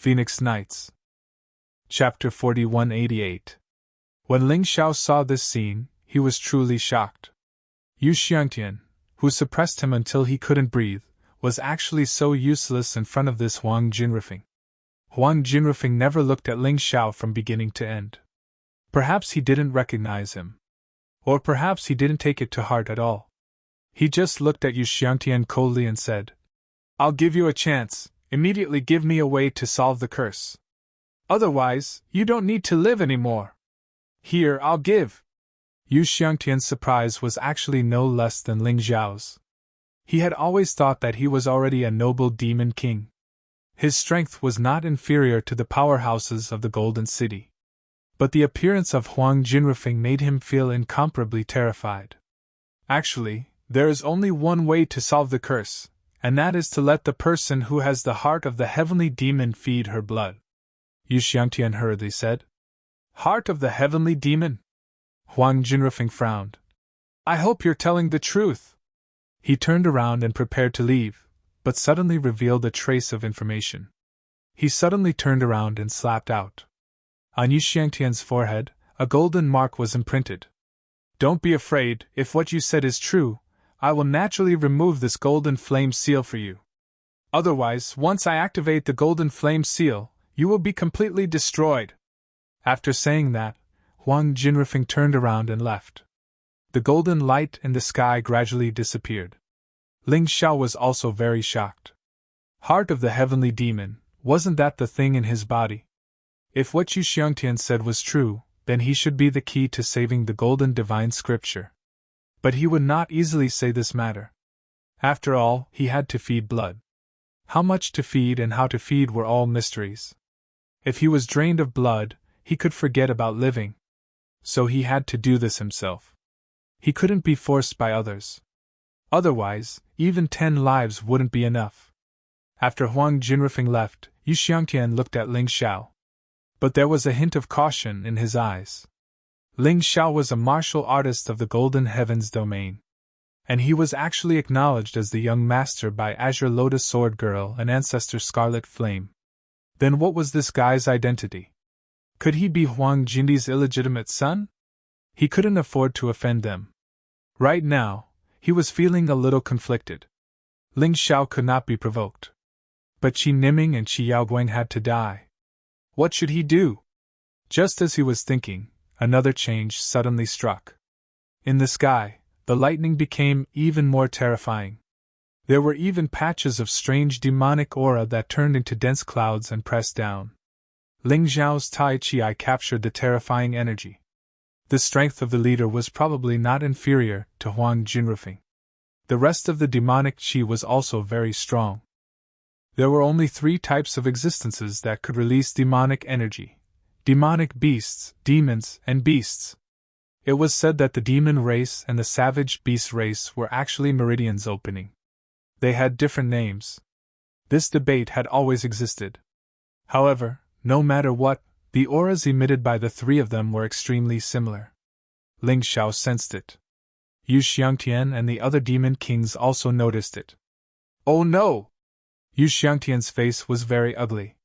Phoenix Nights. Chapter 4188. When Ling Xiao saw this scene, he was truly shocked. Yu Xiangtian, who suppressed him until he couldn't breathe, was actually so useless in front of this Huang Jinrifeng. Huang Jinrifeng never looked at Ling Xiao from beginning to end. Perhaps he didn't recognize him. Or perhaps he didn't take it to heart at all. He just looked at Yu Xiangtian coldly and said, "I'll give you a chance, immediately give me a way to solve the curse. Otherwise, you don't need to live anymore. Here, I'll give." Yu Xiangtian's surprise was actually no less than Ling Xiao's. He had always thought that he was already a noble demon king. His strength was not inferior to the powerhouses of the Golden City. But the appearance of Huang Jinrifeng made him feel incomparably terrified. Actually, there is only one way to solve the curse, and that is to let the person who has the heart of the heavenly demon feed her blood. Yu Xiangtian hurriedly said. "Heart of the heavenly demon?" Huang Jinrifeng frowned. "I hope you're telling the truth." He turned around and prepared to leave, but suddenly revealed a trace of information. He suddenly turned around and slapped out. On Yu Xiangtian's forehead, a golden mark was imprinted. "Don't be afraid, if what you said is true, I will naturally remove this golden flame seal for you. Otherwise, once I activate the golden flame seal, you will be completely destroyed." After saying that, Huang Jinrifeng turned around and left. The golden light in the sky gradually disappeared. Ling Xiao was also very shocked. Heart of the heavenly demon, wasn't that the thing in his body? If what Yu Xiangtian said was true, then he should be the key to saving the golden divine scripture. But he would not easily say this matter. After all, he had to feed blood. How much to feed and how to feed were all mysteries. If he was drained of blood, he could forget about living. So he had to do this himself. He couldn't be forced by others. Otherwise, even 10 lives wouldn't be enough. After Huang Jinrifeng left, Yu Xiangtian looked at Ling Xiao. But there was a hint of caution in his eyes. Ling Xiao was a martial artist of the Golden Heavens domain. And he was actually acknowledged as the young master by Azure Lotus Sword Girl and Ancestor Scarlet Flame. Then what was this guy's identity? Could he be Huang Jindi's illegitimate son? He couldn't afford to offend them. Right now, he was feeling a little conflicted. Ling Xiao could not be provoked. But Qi Niming and Qi Yaoguang had to die. What should he do? Just as he was thinking, another change suddenly struck. In the sky, the lightning became even more terrifying. There were even patches of strange demonic aura that turned into dense clouds and pressed down. Ling Xiao's Tai Chi eye captured the terrifying energy. The strength of the leader was probably not inferior to Huang Jinrifeng. The rest of the demonic Qi was also very strong. There were only 3 types of existences that could release demonic energy: demonic beasts, demons, and beasts. It was said that the demon race and the savage beast race were actually meridians opening. They had different names. This debate had always existed. However, no matter what, the auras emitted by the 3 of them were extremely similar. Ling Xiao sensed it. Yu Xiangtian and the other demon kings also noticed it. "Oh no!" Yu Xiangtian's face was very ugly.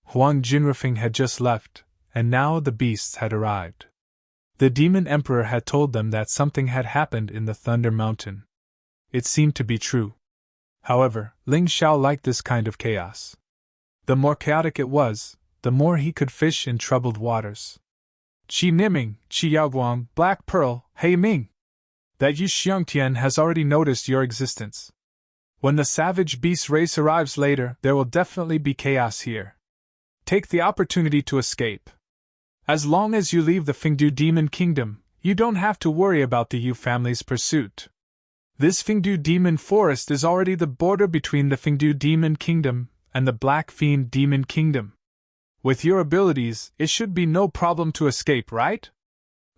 Huang Jinrifeng had just left, and now the beasts had arrived. The demon emperor had told them that something had happened in the Thunder Mountain. It seemed to be true. However, Ling Xiao liked this kind of chaos. The more chaotic it was, the more he could fish in troubled waters. "Qi Niming, Qi Yaoguang, Black Pearl, He Ming. That Yu Xiangtian has already noticed your existence. When the savage beast race arrives later, there will definitely be chaos here. Take the opportunity to escape. As long as you leave the Fengdu Demon Kingdom, you don't have to worry about the Yu family's pursuit. This Fengdu Demon Forest is already the border between the Fengdu Demon Kingdom and the Black Fiend Demon Kingdom. With your abilities, it should be no problem to escape, right?"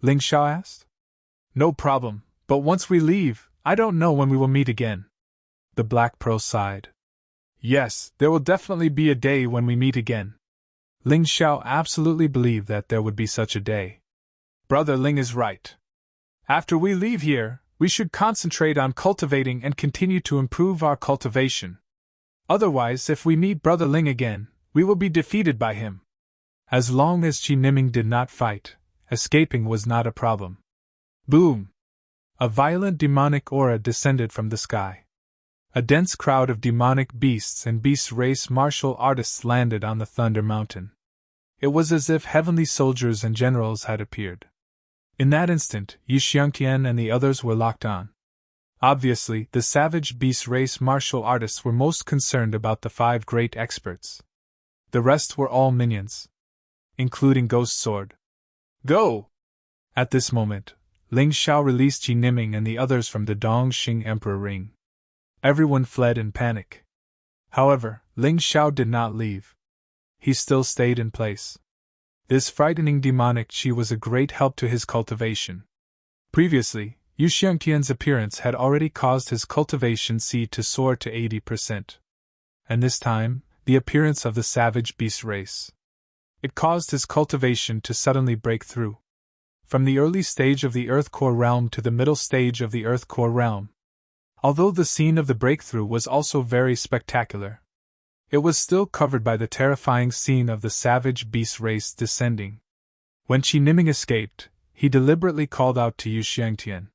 Ling Xiao asked. "No problem, but once we leave, I don't know when we will meet again." The Black Pearl sighed. "Yes, there will definitely be a day when we meet again." Ling Xiao absolutely believed that there would be such a day. Brother Ling is right. After we leave here, we should concentrate on cultivating and continue to improve our cultivation. Otherwise, if we meet Brother Ling again, We will be defeated by him. As long as Qi Niming did not fight, escaping was not a problem. Boom! A violent demonic aura descended from the sky. A dense crowd of demonic beasts and beast race martial artists landed on the Thunder Mountain. It was as if heavenly soldiers and generals had appeared. In that instant, Yu Xiangtian and the others were locked on. Obviously, the savage beast race martial artists were most concerned about the 5 great experts. The rest were all minions, including Ghost Sword. Go! At this moment, Ling Xiao released Qi Niming and the others from the Dongxing Emperor Ring. Everyone fled in panic. However, Ling Xiao did not leave. He still stayed in place. This frightening demonic Qi was a great help to his cultivation. Previously, Yu Xiangtian's appearance had already caused his cultivation seed to soar to 80%. And this time, the appearance of the savage beast race. It caused his cultivation to suddenly break through. From the early stage of the Earth Core realm to the middle stage of the Earth Core realm. Although the scene of the breakthrough was also very spectacular, it was still covered by the terrifying scene of the savage beast race descending. When Qi Niming escaped, he deliberately called out to Yu Xiangtian.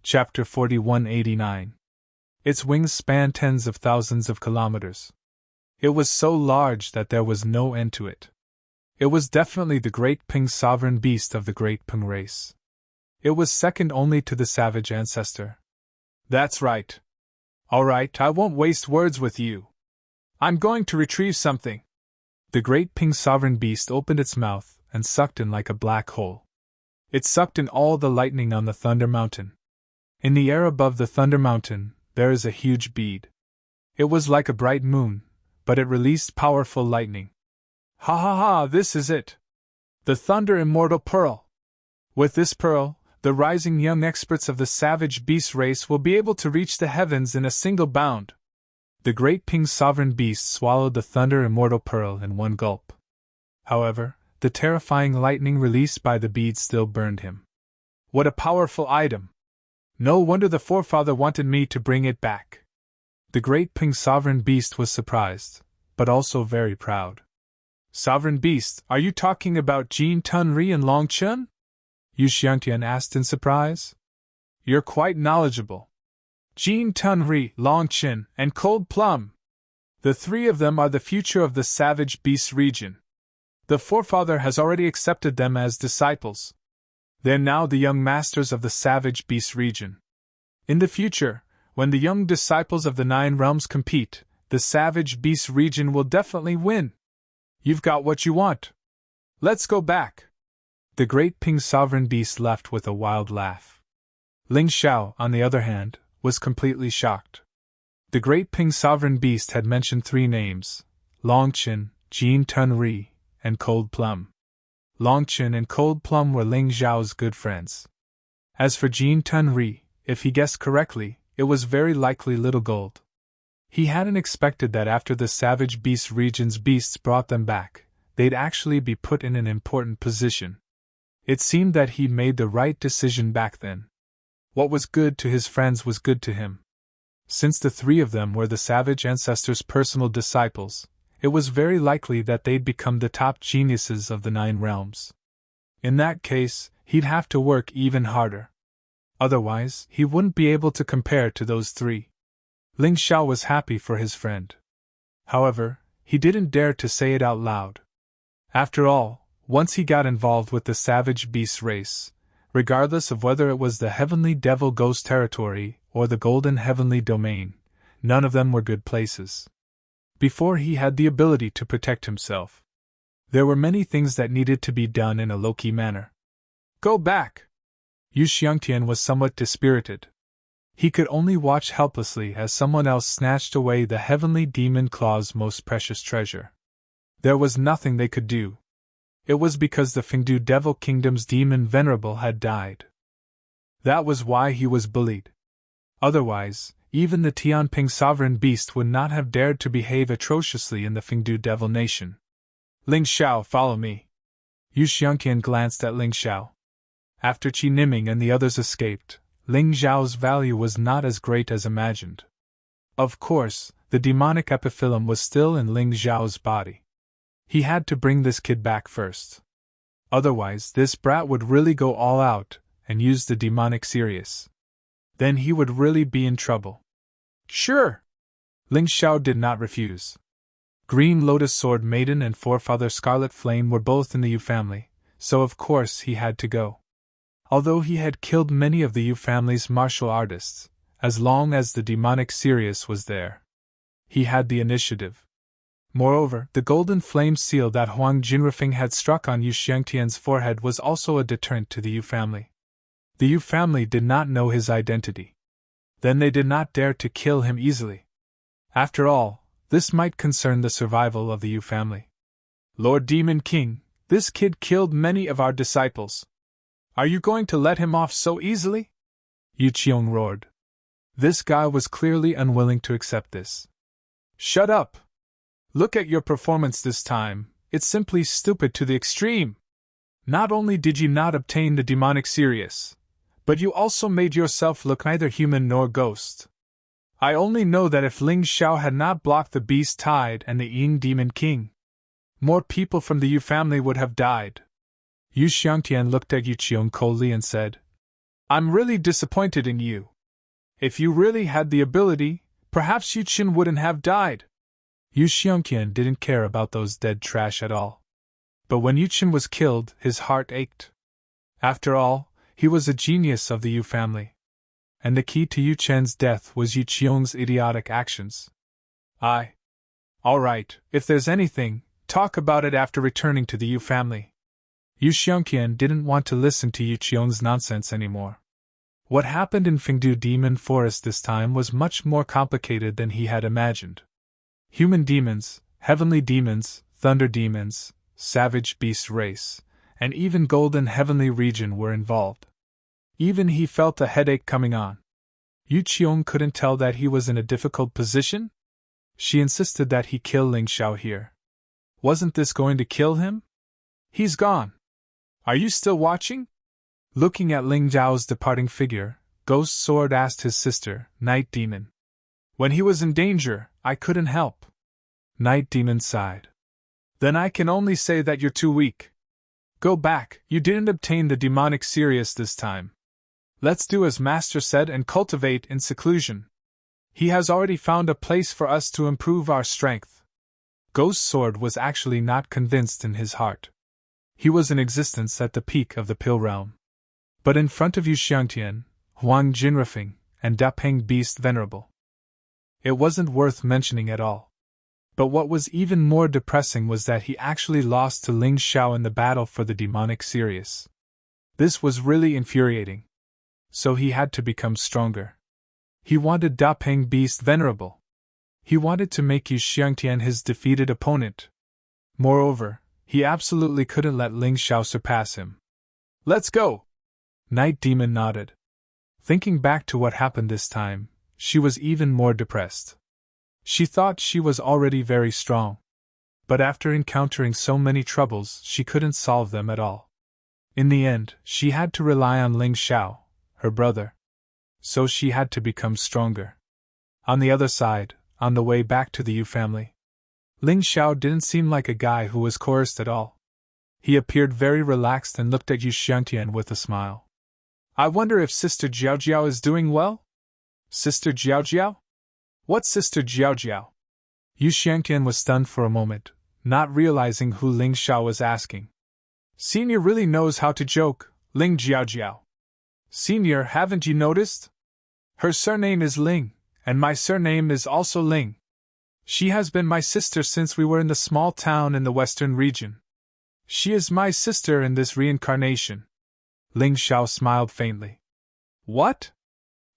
Chapter 4189. Its wings spanned tens of thousands of kilometers. It was so large that there was no end to it. It was definitely the great Ping sovereign beast of the great Ping race. It was second only to the savage ancestor. That's right. Alright, I won't waste words with you. I'm going to retrieve something. The great Ping sovereign beast opened its mouth and sucked in like a black hole. It sucked in all the lightning on the Thunder Mountain. In the air above the Thunder Mountain, there is a huge bead. It was like a bright moon, but it released powerful lightning. Ha ha ha, this is it! The Thunder Immortal Pearl! With this pearl, the rising young experts of the savage beast race will be able to reach the heavens in a single bound. The great Ping sovereign beast swallowed the Thunder Immortal Pearl in one gulp. However, the terrifying lightning released by the bead still burned him. What a powerful item! No wonder the forefather wanted me to bring it back. The great Ping sovereign beast was surprised, but also very proud. Sovereign beast, are you talking about Jin Tunri and Long Chun? Yu Xiangtian asked in surprise. You're quite knowledgeable. Jin Tunri, Long Chin, and Cold Plum. The 3 of them are the future of the savage beast region. The forefather has already accepted them as disciples. They're now the young masters of the savage beast region. In the future, when the young disciples of the 9 realms compete, the savage beast region will definitely win. You've got what you want. Let's go back. The great Ping sovereign beast left with a wild laugh. Ling Xiao, on the other hand, was completely shocked. The great Ping sovereign beast had mentioned 3 names: Longqin, Jin Tunri, and Cold Plum. Longqin and Cold Plum were Ling Xiao's good friends. As for Jin Tunri, if he guessed correctly, it was very likely Little Gold. He hadn't expected that after the savage beast region's beasts brought them back, they'd actually be put in an important position. It seemed that he made the right decision back then. What was good to his friends was good to him. Since the 3 of them were the savage ancestor's personal disciples, it was very likely that they'd become the top geniuses of the 9 realms. In that case, he'd have to work even harder. Otherwise, he wouldn't be able to compare to those 3. Ling Xiao was happy for his friend. However, he didn't dare to say it out loud. After all, once he got involved with the savage beast race, regardless of whether it was the Heavenly Devil Ghost Territory or the Golden Heavenly Domain, none of them were good places. Before he had the ability to protect himself, there were many things that needed to be done in a low-key manner. Go back! Yu Xiangtian was somewhat dispirited. He could only watch helplessly as someone else snatched away the Heavenly Demon Claw's most precious treasure. There was nothing they could do. It was because the Fengdu Devil Kingdom's demon venerable had died. That was why he was bullied. Otherwise, even the Tianping sovereign beast would not have dared to behave atrociously in the Fengdu Devil Nation. Ling Xiao, follow me. Yu Xiangtian glanced at Ling Xiao. After Qi Niming and the others escaped, Ling Xiao's value was not as great as imagined. Of course, the demonic epiphyllum was still in Ling Xiao's body. He had to bring this kid back first. Otherwise, this brat would really go all out and use the demonic serious. Then he would really be in trouble. Sure! Ling Xiao did not refuse. Green Lotus Sword Maiden and Forefather Scarlet Flame were both in the Yu family, so of course he had to go. Although he had killed many of the Yu family's martial artists, as long as the demonic Sirius was there, he had the initiative. Moreover, the golden flame seal that Huang Jinrufeng had struck on Yu Xiangtian's forehead was also a deterrent to the Yu family. The Yu family did not know his identity. Then they did not dare to kill him easily. After all, this might concern the survival of the Yu family. Lord Demon King, this kid killed many of our disciples. Are you going to let him off so easily? Yu Qiong roared. This guy was clearly unwilling to accept this. Shut up! Look at your performance this time, it's simply stupid to the extreme. Not only did you not obtain the demonic Sirius, but you also made yourself look neither human nor ghost. I only know that if Ling Xiao had not blocked the beast tide and the Ying Demon King, more people from the Yu family would have died. Yu Xiangtian looked at Yu Qiong coldly and said, I'm really disappointed in you. If you really had the ability, perhaps Yu Qin wouldn't have died. Yu Xiangtian didn't care about those dead trash at all. But when Yu Qin was killed, his heart ached. After all, he was a genius of the Yu family. And the key to Yu Chen's death was Yu Qiong's idiotic actions. All right, if there's anything, talk about it after returning to the Yu family. Yu Xiangtian didn't want to listen to Yu Qiong's nonsense anymore. What happened in Fengdu Demon Forest this time was much more complicated than he had imagined. Human demons, heavenly demons, thunder demons, savage beast race, and even golden heavenly region were involved. Even he felt a headache coming on. Yu Qiong couldn't tell that he was in a difficult position? She insisted that he kill Ling Xiao here. Wasn't this going to kill him? He's gone. Are you still watching? Looking at Ling Xiao's departing figure, Ghost Sword asked his sister, Night Demon. When he was in danger, I couldn't help. Night Demon sighed. Then I can only say that you're too weak. Go back, you didn't obtain the demonic Sirius this time. Let's do as Master said and cultivate in seclusion. He has already found a place for us to improve our strength. Ghost Sword was actually not convinced in his heart. He was in existence at the peak of the Pill Realm. But in front of Yu Xiangtian, Huang Jinrufeng, and Dapeng Beast Venerable, it wasn't worth mentioning at all. But what was even more depressing was that he actually lost to Ling Xiao in the battle for the demonic Sirius. This was really infuriating. So he had to become stronger. He wanted Dapeng Beast Venerable. He wanted to make Yu Xiangtian his defeated opponent. Moreover, he absolutely couldn't let Ling Xiao surpass him. Let's go! Night Demon nodded. Thinking back to what happened this time, she was even more depressed. She thought she was already very strong. But after encountering so many troubles, she couldn't solve them at all. In the end, she had to rely on Ling Xiao, her brother. So she had to become stronger. On the other side, on the way back to the Yu family, Ling Xiao didn't seem like a guy who was coerced at all. He appeared very relaxed and looked at Yu Xiangtian with a smile. I wonder if Sister Jiao is doing well? Sister Jiao? What Sister Jiao? Yu Xiangtian was stunned for a moment, not realizing who Ling Xiao was asking. Senior really knows how to joke, Ling Jiao. Senior, haven't you noticed? Her surname is Ling, and my surname is also Ling. She has been my sister since we were in the small town in the western region. She is my sister in this reincarnation. Ling Xiao smiled faintly. What?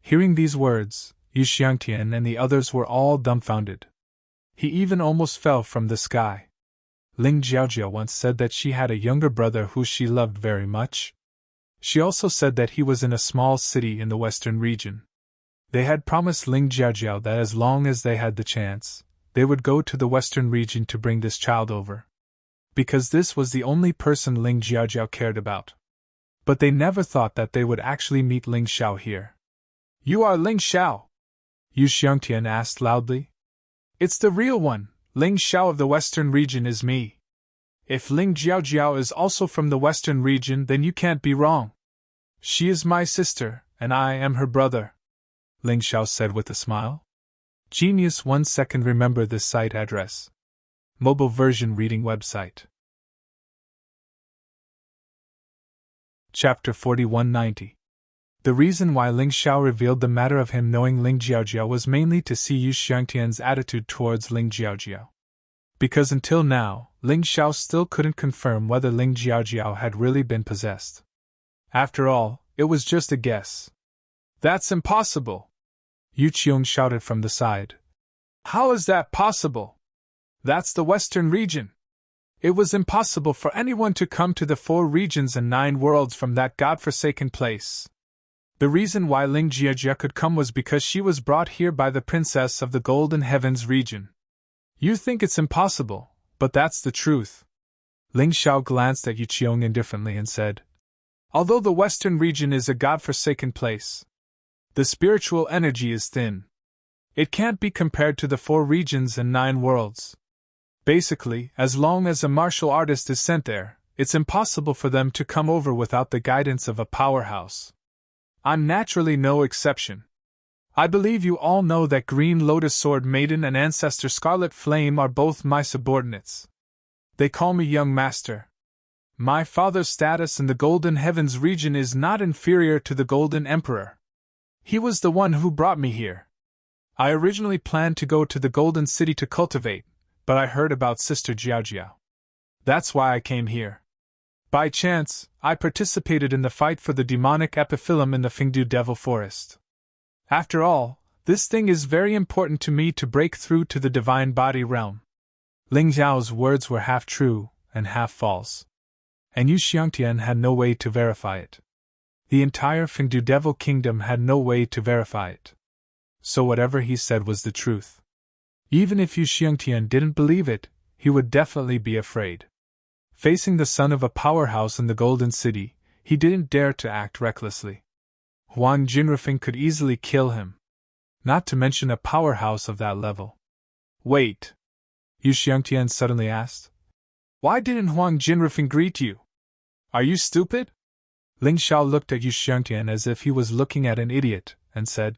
Hearing these words, Yu Xiangtian and the others were all dumbfounded. He even almost fell from the sky. Ling Jiao once said that she had a younger brother who she loved very much. She also said that he was in a small city in the western region. They had promised Ling Jiao that as long as they had the chance, they would go to the western region to bring this child over. Because this was the only person Ling Jiao cared about. But they never thought that they would actually meet Ling Xiao here. You are Ling Xiao? Yu Xiangtian asked loudly. It's the real one. Ling Xiao of the Western region is me. If Ling Jiaojiao is also from the Western region, then you can't be wrong. She is my sister, and I am her brother, Ling Xiao said with a smile. Genius. 1 second. Remember this site address. Mobile version reading website. Chapter 4190. The reason why Ling Xiao revealed the matter of him knowing Ling Jiaojiao was mainly to see Yu Xiangtian's attitude towards Ling Jiaojiao. Because until now, Ling Xiao still couldn't confirm whether Ling Jiaojiao had really been possessed. After all, it was just a guess. That's impossible! Yu Qiong shouted from the side. How is that possible? That's the Western region. It was impossible for anyone to come to the 4 regions and 9 worlds from that godforsaken place. The reason why Ling Jiajia could come was because she was brought here by the princess of the Golden Heavens region. You think it's impossible, but that's the truth. Ling Xiao glanced at Yu Qiong indifferently and said, although the Western region is a godforsaken place, the spiritual energy is thin. It can't be compared to the 4 regions and 9 worlds. Basically, as long as a martial artist is sent there, it's impossible for them to come over without the guidance of a powerhouse. I'm naturally no exception. I believe you all know that Green Lotus Sword Maiden and Ancestor Scarlet Flame are both my subordinates. They call me Young Master. My father's status in the Golden Heavens region is not inferior to the Golden Emperor. He was the one who brought me here. I originally planned to go to the Golden City to cultivate, but I heard about Sister Jiaojiao. That's why I came here. By chance, I participated in the fight for the demonic epiphyllum in the Fengdu Devil Forest. After all, this thing is very important to me to break through to the divine body realm. Ling Xiao's words were half true and half false, and Yu Xiangtian had no way to verify it. The entire Fengdu Devil Kingdom had no way to verify it. So whatever he said was the truth. Even if Yu Xiangtian didn't believe it, he would definitely be afraid. Facing the son of a powerhouse in the Golden City, he didn't dare to act recklessly. Huang Jinrufeng could easily kill him. Not to mention a powerhouse of that level. Wait! Yu Xiangtian suddenly asked. Why didn't Huang Jinrufeng greet you? Are you stupid? Ling Xiao looked at Yu Xiangtian as if he was looking at an idiot, and said,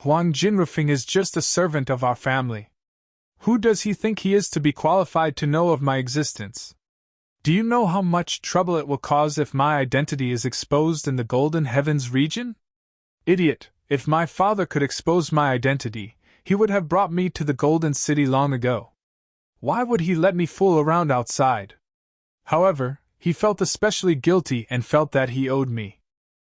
Huang Jinrufeng is just a servant of our family. Who does he think he is to be qualified to know of my existence? Do you know how much trouble it will cause if my identity is exposed in the Golden Heavens region? Idiot, if my father could expose my identity, he would have brought me to the Golden City long ago. Why would he let me fool around outside? However, he felt especially guilty and felt that he owed me.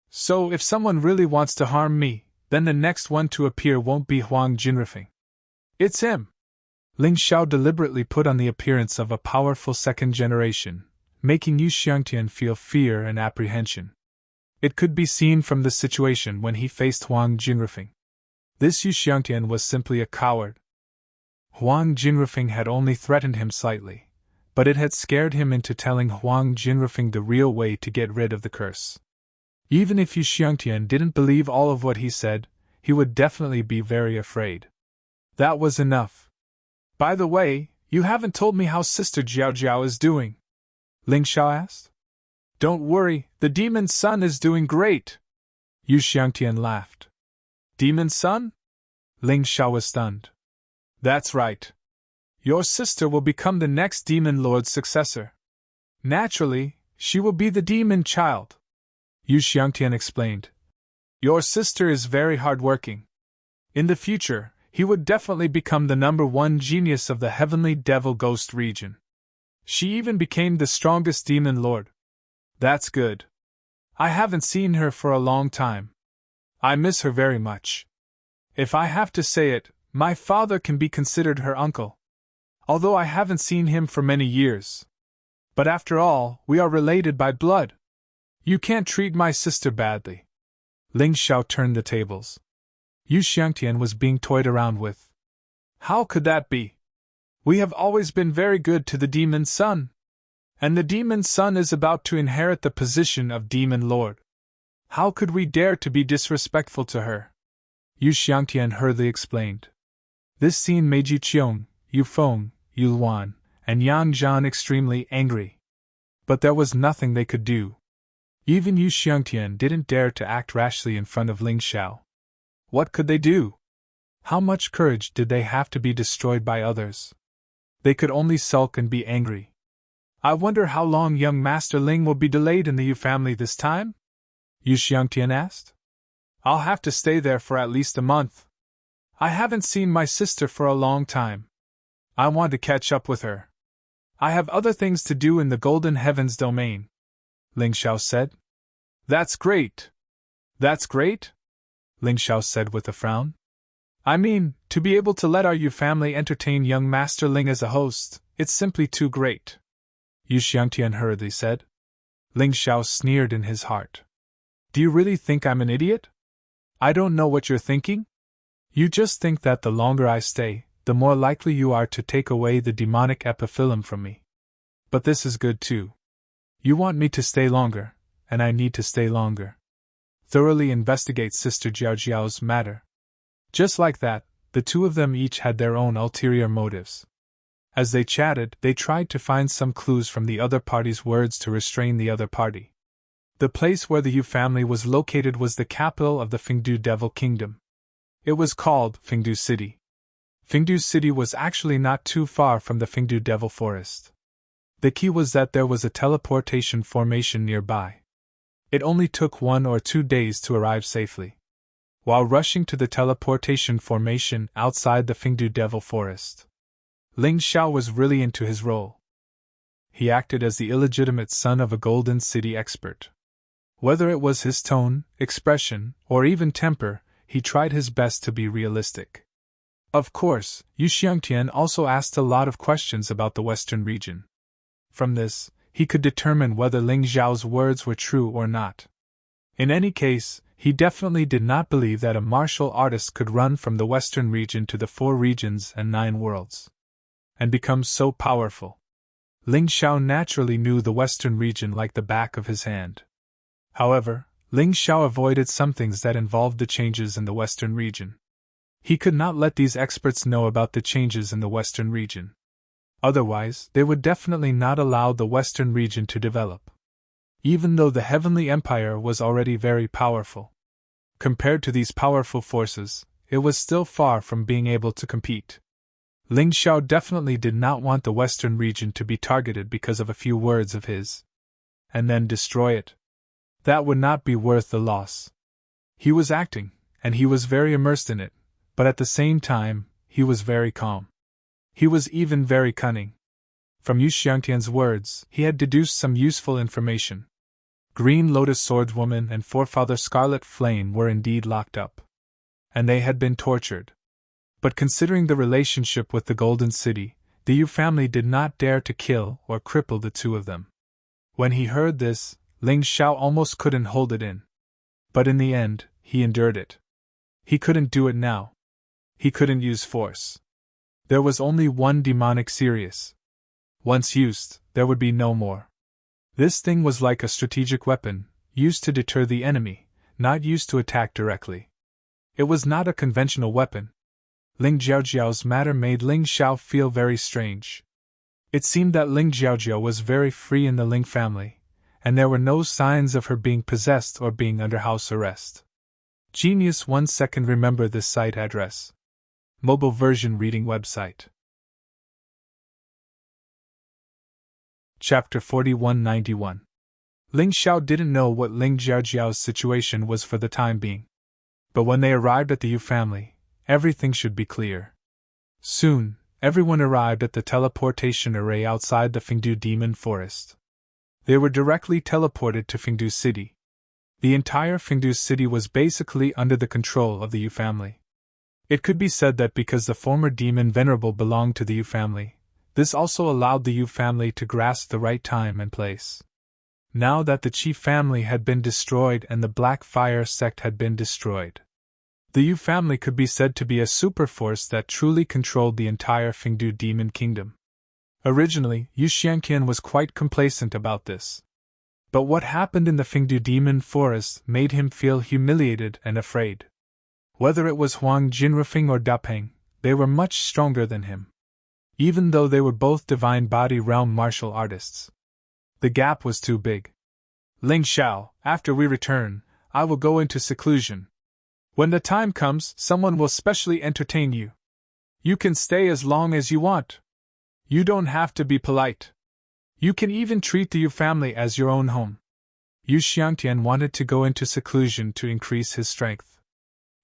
So if someone really wants to harm me, then the next one to appear won't be Huang Jinrufeng. It's him. Ling Xiao deliberately put on the appearance of a powerful second generation, making Yu Xiangtian feel fear and apprehension. It could be seen from the situation when he faced Huang Jinrufeng. This Yu Xiangtian was simply a coward. Huang Jinrufeng had only threatened him slightly, but it had scared him into telling Huang Jinrufeng the real way to get rid of the curse. Even if Yu Xiangtian didn't believe all of what he said, he would definitely be very afraid. That was enough. By the way, you haven't told me how Sister Jiaojiao is doing, Ling Xiao asked. Don't worry, the Demon Son is doing great. Yu Xiangtian laughed. Demon Son? Ling Xiao was stunned. That's right. Your sister will become the next Demon Lord's successor. Naturally, she will be the Demon Child, Yu Xiangtian explained. Your sister is very hardworking. In the future, he would definitely become the #1 genius of the Heavenly Devil Ghost region. She even became the strongest Demon Lord. That's good. I haven't seen her for a long time. I miss her very much. If I have to say it, my father can be considered her uncle. Although I haven't seen him for many years. But after all, we are related by blood. You can't treat my sister badly. Ling Xiao turned the tables. Yu Xiangtian was being toyed around with. How could that be? We have always been very good to the Demon Son. And the Demon Son is about to inherit the position of Demon Lord. How could we dare to be disrespectful to her? Yu Xiangtian hurriedly explained. This scene made Yu Qiong, Yu Feng, Yu Luan, and Yang Zhan extremely angry. But there was nothing they could do. Even Yu Xiangtian didn't dare to act rashly in front of Ling Xiao. What could they do? How much courage did they have to be destroyed by others? They could only sulk and be angry. I wonder how long young Master Ling will be delayed in the Yu family this time? Yu Xiangtian asked. I'll have to stay there for at least a month. I haven't seen my sister for a long time. I want to catch up with her. I have other things to do in the Golden Heavens domain, Ling Xiao said. That's great. That's great? Ling Xiao said with a frown. I mean, to be able to let our Yu family entertain young Master Ling as a host, it's simply too great. Yu Xiangtian hurriedly said. Ling Xiao sneered in his heart. Do you really think I'm an idiot? I don't know what you're thinking. You just think that the longer I stay, the more likely you are to take away the demonic epiphyllum from me. But this is good too. You want me to stay longer, and I need to stay longer. Thoroughly investigate Sister Jiaojiao's matter. Just like that, the two of them each had their own ulterior motives. As they chatted, they tried to find some clues from the other party's words to restrain the other party. The place where the Yu family was located was the capital of the Fengdu Devil Kingdom. It was called Fengdu City. Fengdu City was actually not too far from the Fengdu Devil Forest. The key was that there was a teleportation formation nearby. It only took 1 or 2 days to arrive safely. While rushing to the teleportation formation outside the Fengdu Devil Forest, Ling Xiao was really into his role. He acted as the illegitimate son of a Golden City expert. Whether it was his tone, expression, or even temper, he tried his best to be realistic. Of course, Yu Xiangtian also asked a lot of questions about the Western region. From this, he could determine whether Ling Xiao's words were true or not. In any case, he definitely did not believe that a martial artist could run from the Western region to the 4 regions and 9 worlds and become so powerful. Ling Xiao naturally knew the Western region like the back of his hand. However, Ling Xiao avoided some things that involved the changes in the Western region. He could not let these experts know about the changes in the Western region. Otherwise, they would definitely not allow the Western region to develop. Even though the Heavenly Empire was already very powerful, compared to these powerful forces, it was still far from being able to compete. Ling Xiao definitely did not want the Western region to be targeted because of a few words of his, and then destroy it. That would not be worth the loss. He was acting, and he was very immersed in it, but at the same time, he was very calm. He was even very cunning. From Yu Xiangtian's words, he had deduced some useful information. Green Lotus Swordswoman and Forefather Scarlet Flame were indeed locked up, and they had been tortured. But considering the relationship with the Golden City, the Yu family did not dare to kill or cripple the two of them. When he heard this, Ling Xiao almost couldn't hold it in. But in the end, he endured it. He couldn't do it now. He couldn't use force. There was only one demonic Sirius. Once used, there would be no more. This thing was like a strategic weapon, used to deter the enemy, not used to attack directly. It was not a conventional weapon. Ling Jiaojiao's matter made Ling Xiao feel very strange. It seemed that Ling Jiaojia was very free in the Ling family, and there were no signs of her being possessed or being under house arrest. Genius 1 second. Remember this site address. Mobile version reading website. Chapter 4191. Ling Xiao didn't know what Ling Jiaojiao's situation was for the time being. But when they arrived at the Yu family, everything should be clear. Soon, everyone arrived at the teleportation array outside the Fengdu Demon Forest. They were directly teleported to Fengdu City. The entire Fengdu City was basically under the control of the Yu family. It could be said that because the former demon venerable belonged to the Yu family, this also allowed the Yu family to grasp the right time and place. Now that the Qi family had been destroyed and the Black Fire sect had been destroyed, the Yu family could be said to be a superforce that truly controlled the entire Fengdu demon kingdom. Originally, Yu Xiangtian was quite complacent about this. But what happened in the Fengdu demon forest made him feel humiliated and afraid. Whether it was Huang Jinrufeng or Dapeng, they were much stronger than him. Even though they were both divine body realm martial artists. The gap was too big. Ling Xiao, after we return, I will go into seclusion. When the time comes, someone will specially entertain you. You can stay as long as you want. You don't have to be polite. You can even treat the Yu family as your own home. Yu Xiangtian wanted to go into seclusion to increase his strength.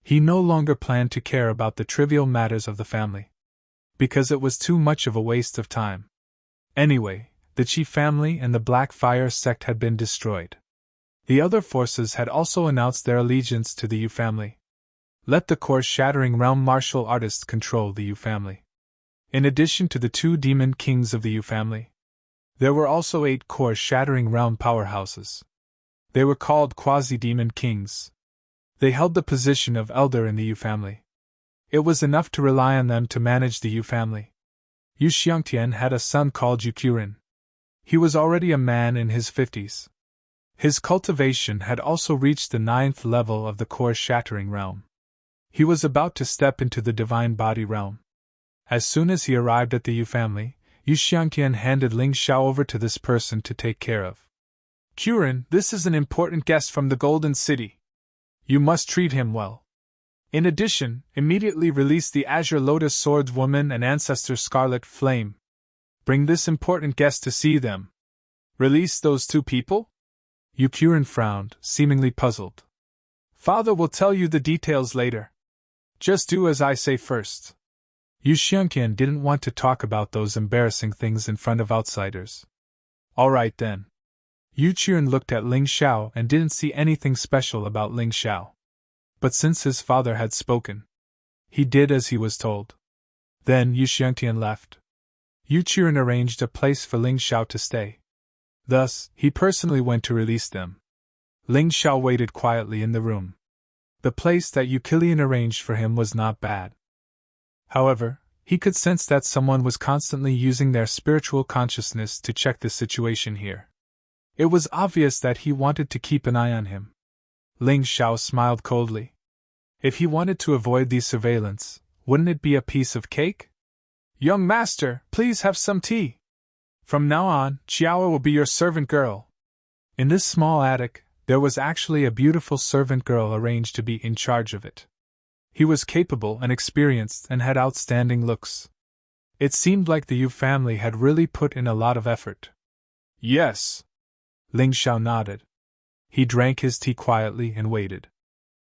He no longer planned to care about the trivial matters of the family, because it was too much of a waste of time. Anyway, the Qi family and the Black Fire sect had been destroyed. The other forces had also announced their allegiance to the Yu family. Let the core-shattering realm martial artists control the Yu family. In addition to the 2 demon kings of the Yu family, there were also 8 core-shattering realm powerhouses. They were called quasi-demon kings. They held the position of elder in the Yu family. It was enough to rely on them to manage the Yu family. Yu Xiangtian had a son called Yu Qiren. He was already a man in his 50s. His cultivation had also reached the 9th level of the core-shattering realm. He was about to step into the divine body realm. As soon as he arrived at the Yu family, Yu Xiangtian handed Ling Xiao over to this person to take care of. Qiren, this is an important guest from the Golden City. You must treat him well. In addition, immediately release the Azure Lotus Swordswoman and Ancestor Scarlet Flame. Bring this important guest to see them. Release those 2 people? Yu Qiren frowned, seemingly puzzled. Father will tell you the details later. Just do as I say first. Yu Xiangtian didn't want to talk about those embarrassing things in front of outsiders. All right then. Yu Qiren looked at Ling Xiao and didn't see anything special about Ling Xiao. But since his father had spoken, he did as he was told. Then Yu Xiangtian left. Yu Qiren arranged a place for Ling Xiao to stay. Thus, he personally went to release them. Ling Xiao waited quietly in the room. The place that Yu Qilian arranged for him was not bad. However, he could sense that someone was constantly using their spiritual consciousness to check the situation here. It was obvious that he wanted to keep an eye on him. Ling Xiao smiled coldly. If he wanted to avoid the surveillance, wouldn't it be a piece of cake? Young master, please have some tea. From now on, Qiao will be your servant girl. In this small attic, there was actually a beautiful servant girl arranged to be in charge of it. He was capable and experienced and had outstanding looks. It seemed like the Yu family had really put in a lot of effort. Yes. Ling Xiao nodded. He drank his tea quietly and waited.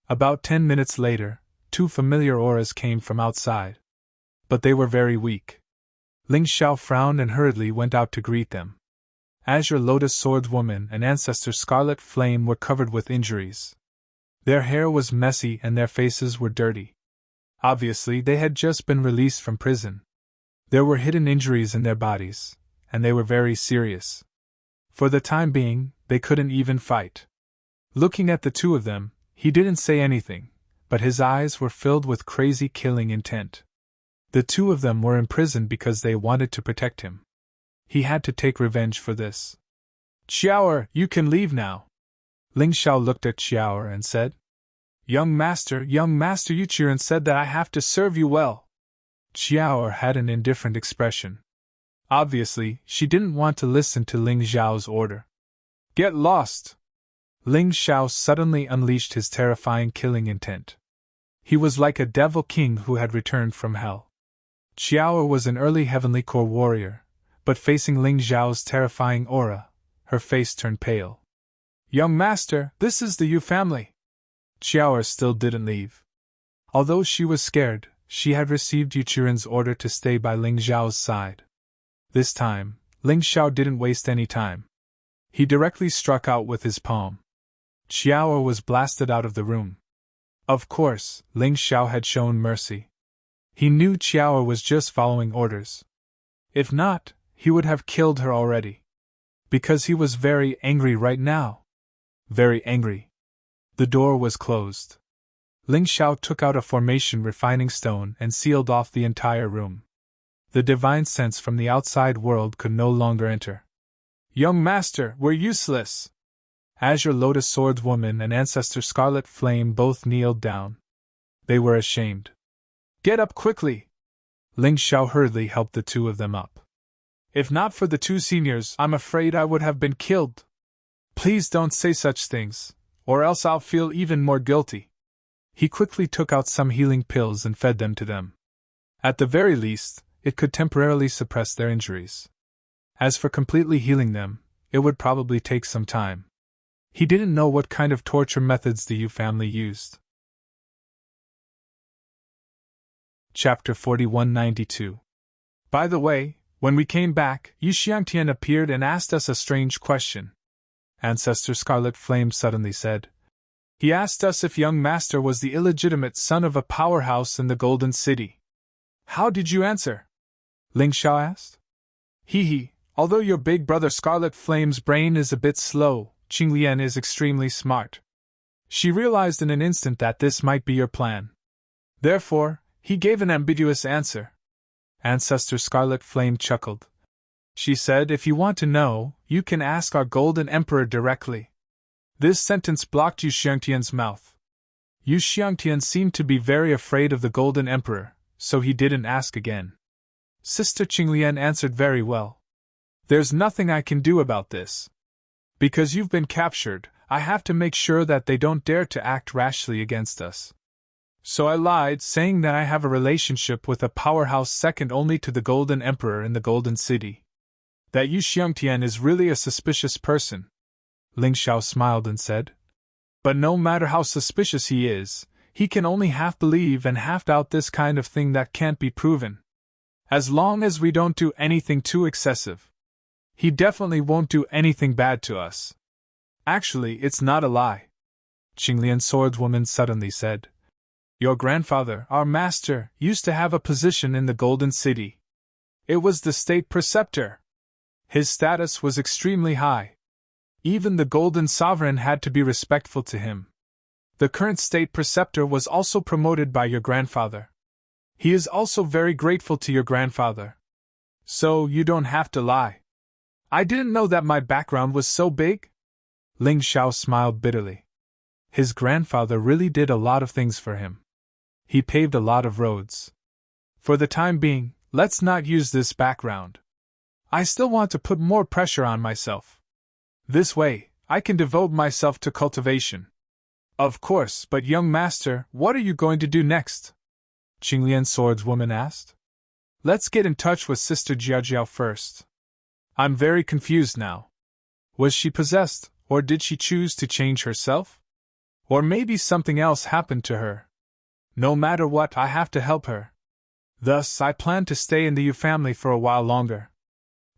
About 10 minutes later, 2 familiar auras came from outside. But they were very weak. Ling Xiao frowned and hurriedly went out to greet them. Azure Lotus Swordswoman and Ancestor Scarlet Flame were covered with injuries. Their hair was messy and their faces were dirty. Obviously, they had just been released from prison. There were hidden injuries in their bodies, and they were very serious. For the time being, they couldn't even fight. Looking at the 2 of them, he didn't say anything, but his eyes were filled with crazy killing intent. The 2 of them were imprisoned because they wanted to protect him. He had to take revenge for this. Qiao, you can leave now. Ling Xiao looked at Qiao and said, Young master, Yu Qiren said that I have to serve you well. Qiao had an indifferent expression. Obviously, she didn't want to listen to Ling Xiao's order. Get lost! Ling Xiao suddenly unleashed his terrifying killing intent. He was like a devil king who had returned from hell. Qiao was an early heavenly core warrior, but facing Ling Xiao's terrifying aura, her face turned pale. Young master, this is the Yu family. Qiao still didn't leave. Although she was scared, she had received Yu Qiren's order to stay by Ling Xiao's side. This time, Ling Xiao didn't waste any time. He directly struck out with his palm. Qiao was blasted out of the room. Of course, Ling Xiao had shown mercy. He knew Qiao was just following orders. If not, he would have killed her already. Because he was very angry right now. Very angry. The door was closed. Ling Xiao took out a formation refining stone and sealed off the entire room. The divine sense from the outside world could no longer enter. Young master, we're useless. Azure Lotus Swordswoman and Ancestor Scarlet Flame both kneeled down. They were ashamed. Get up quickly! Ling Xiao hurriedly helped the two of them up. If not for the two seniors, I'm afraid I would have been killed. Please don't say such things, or else I'll feel even more guilty. He quickly took out some healing pills and fed them to them. At the very least, it could temporarily suppress their injuries. As for completely healing them, it would probably take some time. He didn't know what kind of torture methods the Yu family used. Chapter 4192. By the way, when we came back, Yu Xiangtian appeared and asked us a strange question. Ancestor Scarlet Flame suddenly said. He asked us if young master was the illegitimate son of a powerhouse in the Golden City. How did you answer? Ling Xiao asked. Although your big brother Scarlet Flame's brain is a bit slow, Qinglian is extremely smart. She realized in an instant that this might be your plan. Therefore, he gave an ambiguous answer. Ancestor Scarlet Flame chuckled. She said, if you want to know, you can ask our Golden Emperor directly. This sentence blocked Yu Xiangtian's mouth. Yu Xiangtian seemed to be very afraid of the Golden Emperor, so he didn't ask again. Sister Qinglian answered very well. There's nothing I can do about this. Because you've been captured, I have to make sure that they don't dare to act rashly against us. So I lied, saying that I have a relationship with a powerhouse second only to the Golden Emperor in the Golden City. That Yu Xiangtian is really a suspicious person. Ling Xiao smiled and said. But no matter how suspicious he is, he can only half believe and half doubt this kind of thing that can't be proven. As long as we don't do anything too excessive. He definitely won't do anything bad to us. Actually, it's not a lie. Qinglian Swordswoman suddenly said. Your grandfather, our master, used to have a position in the Golden City. It was the state preceptor. His status was extremely high. Even the Golden Sovereign had to be respectful to him. The current state preceptor was also promoted by your grandfather. He is also very grateful to your grandfather. So you don't have to lie. I didn't know that my background was so big. Ling Xiao smiled bitterly. His grandfather really did a lot of things for him. He paved a lot of roads. For the time being, let's not use this background. I still want to put more pressure on myself. This way, I can devote myself to cultivation. Of course, but young master, what are you going to do next? Qinglian Swordswoman asked. Let's get in touch with Sister Jiaojiao first. I'm very confused now. Was she possessed, or did she choose to change herself? Or maybe something else happened to her. No matter what, I have to help her. Thus, I plan to stay in the Yu family for a while longer.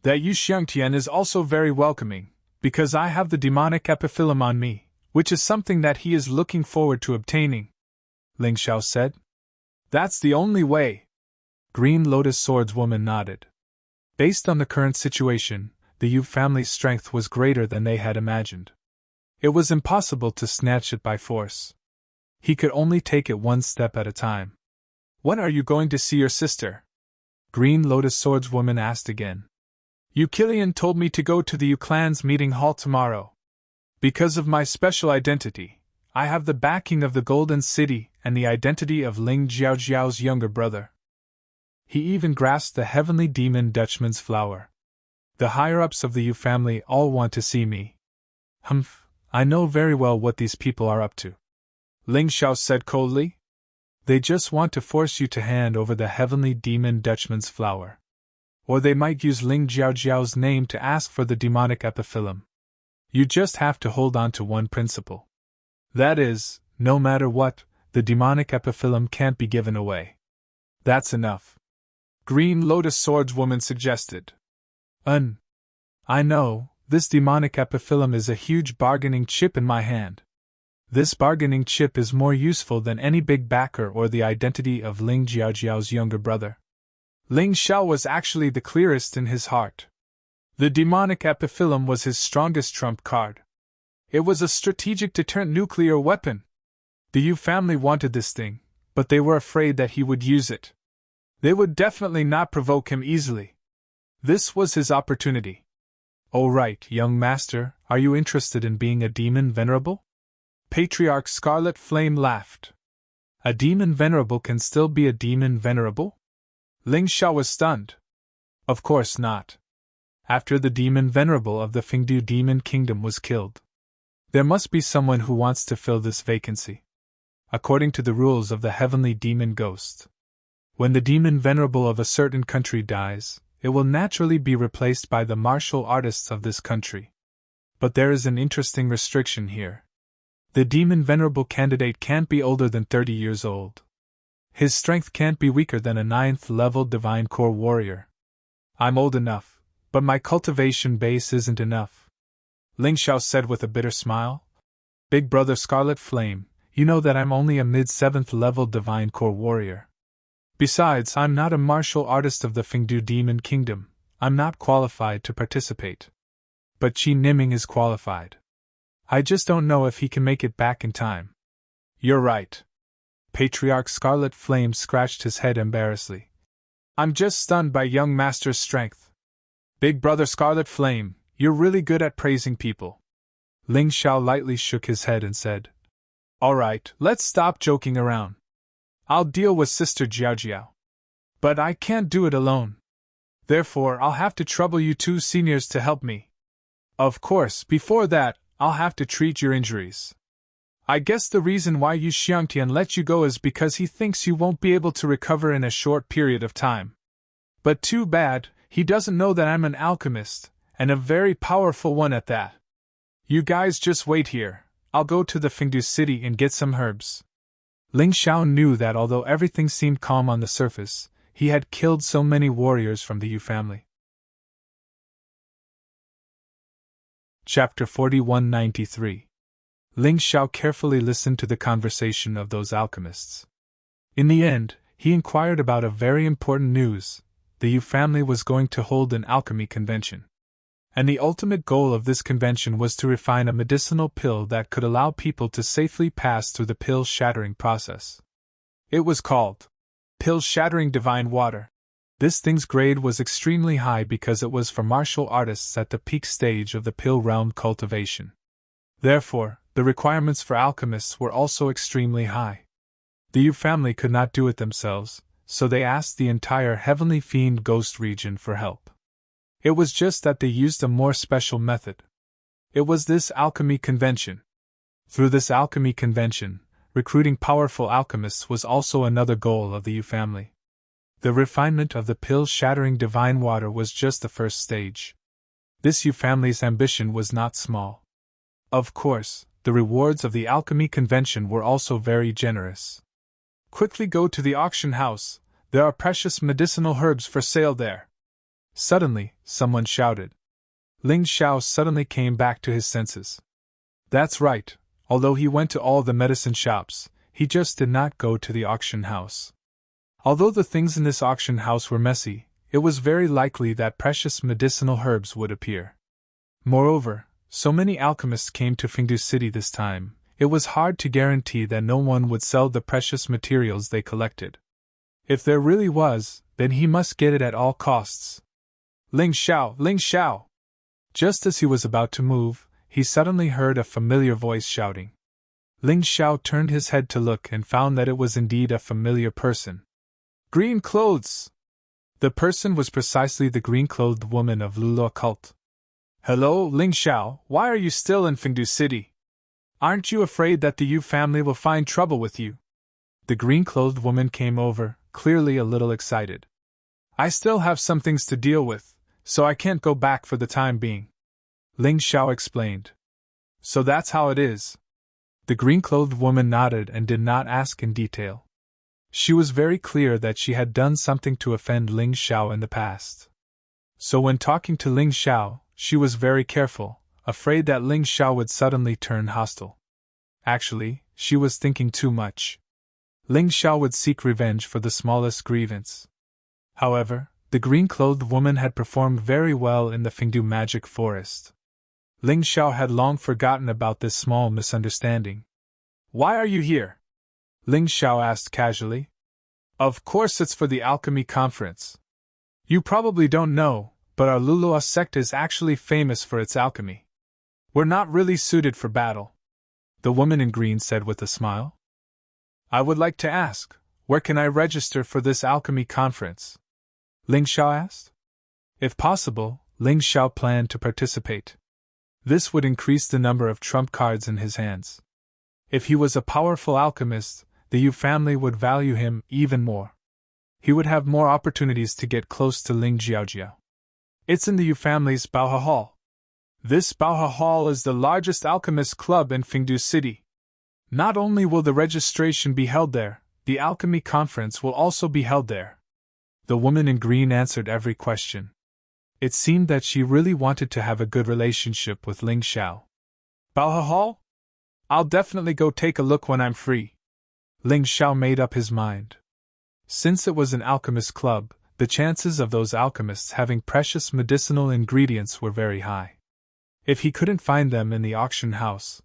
That Yu Xiangtian is also very welcoming, because I have the demonic epiphyllum on me, which is something that he is looking forward to obtaining. Ling Xiao said. That's the only way. Green Lotus Swordswoman nodded. Based on the current situation, the Yu family's strength was greater than they had imagined. It was impossible to snatch it by force. He could only take it one step at a time. When are you going to see your sister? Green Lotus Swordswoman asked again. Yu Qilian told me to go to the Yu clan's meeting hall tomorrow. Because of my special identity, I have the backing of the Golden City and the identity of Ling Jiaojiao's younger brother. He even grasped the heavenly demon Dutchman's flower. The higher-ups of the Yu family all want to see me. Humph, I know very well what these people are up to. Ling Xiao said coldly. They just want to force you to hand over the heavenly demon Dutchman's flower. Or they might use Ling Jiaojiao's name to ask for the demonic epiphyllum. You just have to hold on to one principle. That is, no matter what, the demonic epiphyllum can't be given away. That's enough. Green Lotus Swordswoman suggested. I know, this demonic epiphyllum is a huge bargaining chip in my hand. This bargaining chip is more useful than any big backer or the identity of Ling Jiaojiao's younger brother. Ling Xiao was actually the clearest in his heart. The demonic epiphyllum was his strongest trump card. It was a strategic deterrent nuclear weapon. The Yu family wanted this thing, but they were afraid that he would use it. They would definitely not provoke him easily. This was his opportunity. Oh right, young master, are you interested in being a demon venerable? Patriarch Scarlet Flame laughed. A demon venerable can still be a demon venerable? Ling Xiao was stunned. Of course not. After the demon venerable of the Fengdu demon kingdom was killed, there must be someone who wants to fill this vacancy. According to the rules of the heavenly demon ghost, when the demon venerable of a certain country dies, it will naturally be replaced by the martial artists of this country. But there is an interesting restriction here. The demon venerable candidate can't be older than 30 years old. His strength can't be weaker than a 9th level divine core warrior. I'm old enough, but my cultivation base isn't enough, Ling Xiao said with a bitter smile. Big brother Scarlet Flame, you know that I'm only a mid-7th level divine core warrior. Besides, I'm not a martial artist of the Fengdu demon kingdom. I'm not qualified to participate. But Qi Niming is qualified. I just don't know if he can make it back in time. You're right. Patriarch Scarlet Flame scratched his head embarrassedly. I'm just stunned by young master's strength. Big brother Scarlet Flame, you're really good at praising people. Ling Xiao lightly shook his head and said, Alright, let's stop joking around. I'll deal with Sister Jiaojiao. But I can't do it alone. Therefore, I'll have to trouble you two seniors to help me. Of course, before that, I'll have to treat your injuries. I guess the reason why Yu Xiangtian let you go is because he thinks you won't be able to recover in a short period of time. But too bad, he doesn't know that I'm an alchemist, and a very powerful one at that. You guys just wait here, I'll go to the Fengdu city and get some herbs. Ling Xiao knew that although everything seemed calm on the surface, he had killed so many warriors from the Yu family. Chapter 4193. Ling Xiao carefully listened to the conversation of those alchemists. In the end, he inquired about a very important news. The Yu family was going to hold an alchemy convention. And the ultimate goal of this convention was to refine a medicinal pill that could allow people to safely pass through the pill-shattering process. It was called Pill-Shattering Divine Water. This thing's grade was extremely high because it was for martial artists at the peak stage of the pill realm cultivation. Therefore, the requirements for alchemists were also extremely high. The Yu family could not do it themselves, so they asked the entire Heavenly Fiend Ghost region for help. It was just that they used a more special method. It was this alchemy convention. Through this alchemy convention, recruiting powerful alchemists was also another goal of the Yu family. The refinement of the pill-shattering divine water was just the first stage. This Yu family's ambition was not small. Of course, the rewards of the alchemy convention were also very generous. Quickly go to the auction house, there are precious medicinal herbs for sale there. Suddenly, someone shouted. Ling Xiao suddenly came back to his senses. That's right, although he went to all the medicine shops, he just did not go to the auction house. Although the things in this auction house were messy, it was very likely that precious medicinal herbs would appear. Moreover, so many alchemists came to Fengdu City this time, it was hard to guarantee that no one would sell the precious materials they collected. If there really was, then he must get it at all costs. Ling Xiao! Ling Xiao! Just as he was about to move, he suddenly heard a familiar voice shouting. Ling Xiao turned his head to look and found that it was indeed a familiar person. Green clothes! The person was precisely the green-clothed woman of Lulu cult. Hello, Ling Xiao, why are you still in Fengdu City? Aren't you afraid that the Yu family will find trouble with you? The green-clothed woman came over, clearly a little excited. I still have some things to deal with, so I can't go back for the time being. Ling Xiao explained. So that's how it is. The green-clothed woman nodded and did not ask in detail. She was very clear that she had done something to offend Ling Xiao in the past. So when talking to Ling Xiao, she was very careful, afraid that Ling Xiao would suddenly turn hostile. Actually, she was thinking too much. Ling Xiao would seek revenge for the smallest grievance. However, the green-clothed woman had performed very well in the Fengdu magic forest. Ling Xiao had long forgotten about this small misunderstanding. Why are you here? Ling Xiao asked casually. Of course it's for the alchemy conference. You probably don't know, but our Lulua sect is actually famous for its alchemy. We're not really suited for battle, the woman in green said with a smile. I would like to ask, where can I register for this alchemy conference? Ling Xiao asked. If possible, Ling Xiao planned to participate. This would increase the number of trump cards in his hands. If he was a powerful alchemist, the Yu family would value him even more. He would have more opportunities to get close to Ling Jiaojiao. It's in the Yu family's Baohe Hall. This Baohe Hall is the largest alchemist club in Fengdu City. Not only will the registration be held there, the alchemy conference will also be held there. The woman in green answered every question. It seemed that she really wanted to have a good relationship with Ling Xiao. Baohe Hall? I'll definitely go take a look when I'm free. Ling Xiao made up his mind. Since it was an alchemist club, the chances of those alchemists having precious medicinal ingredients were very high. If he couldn't find them in the auction house,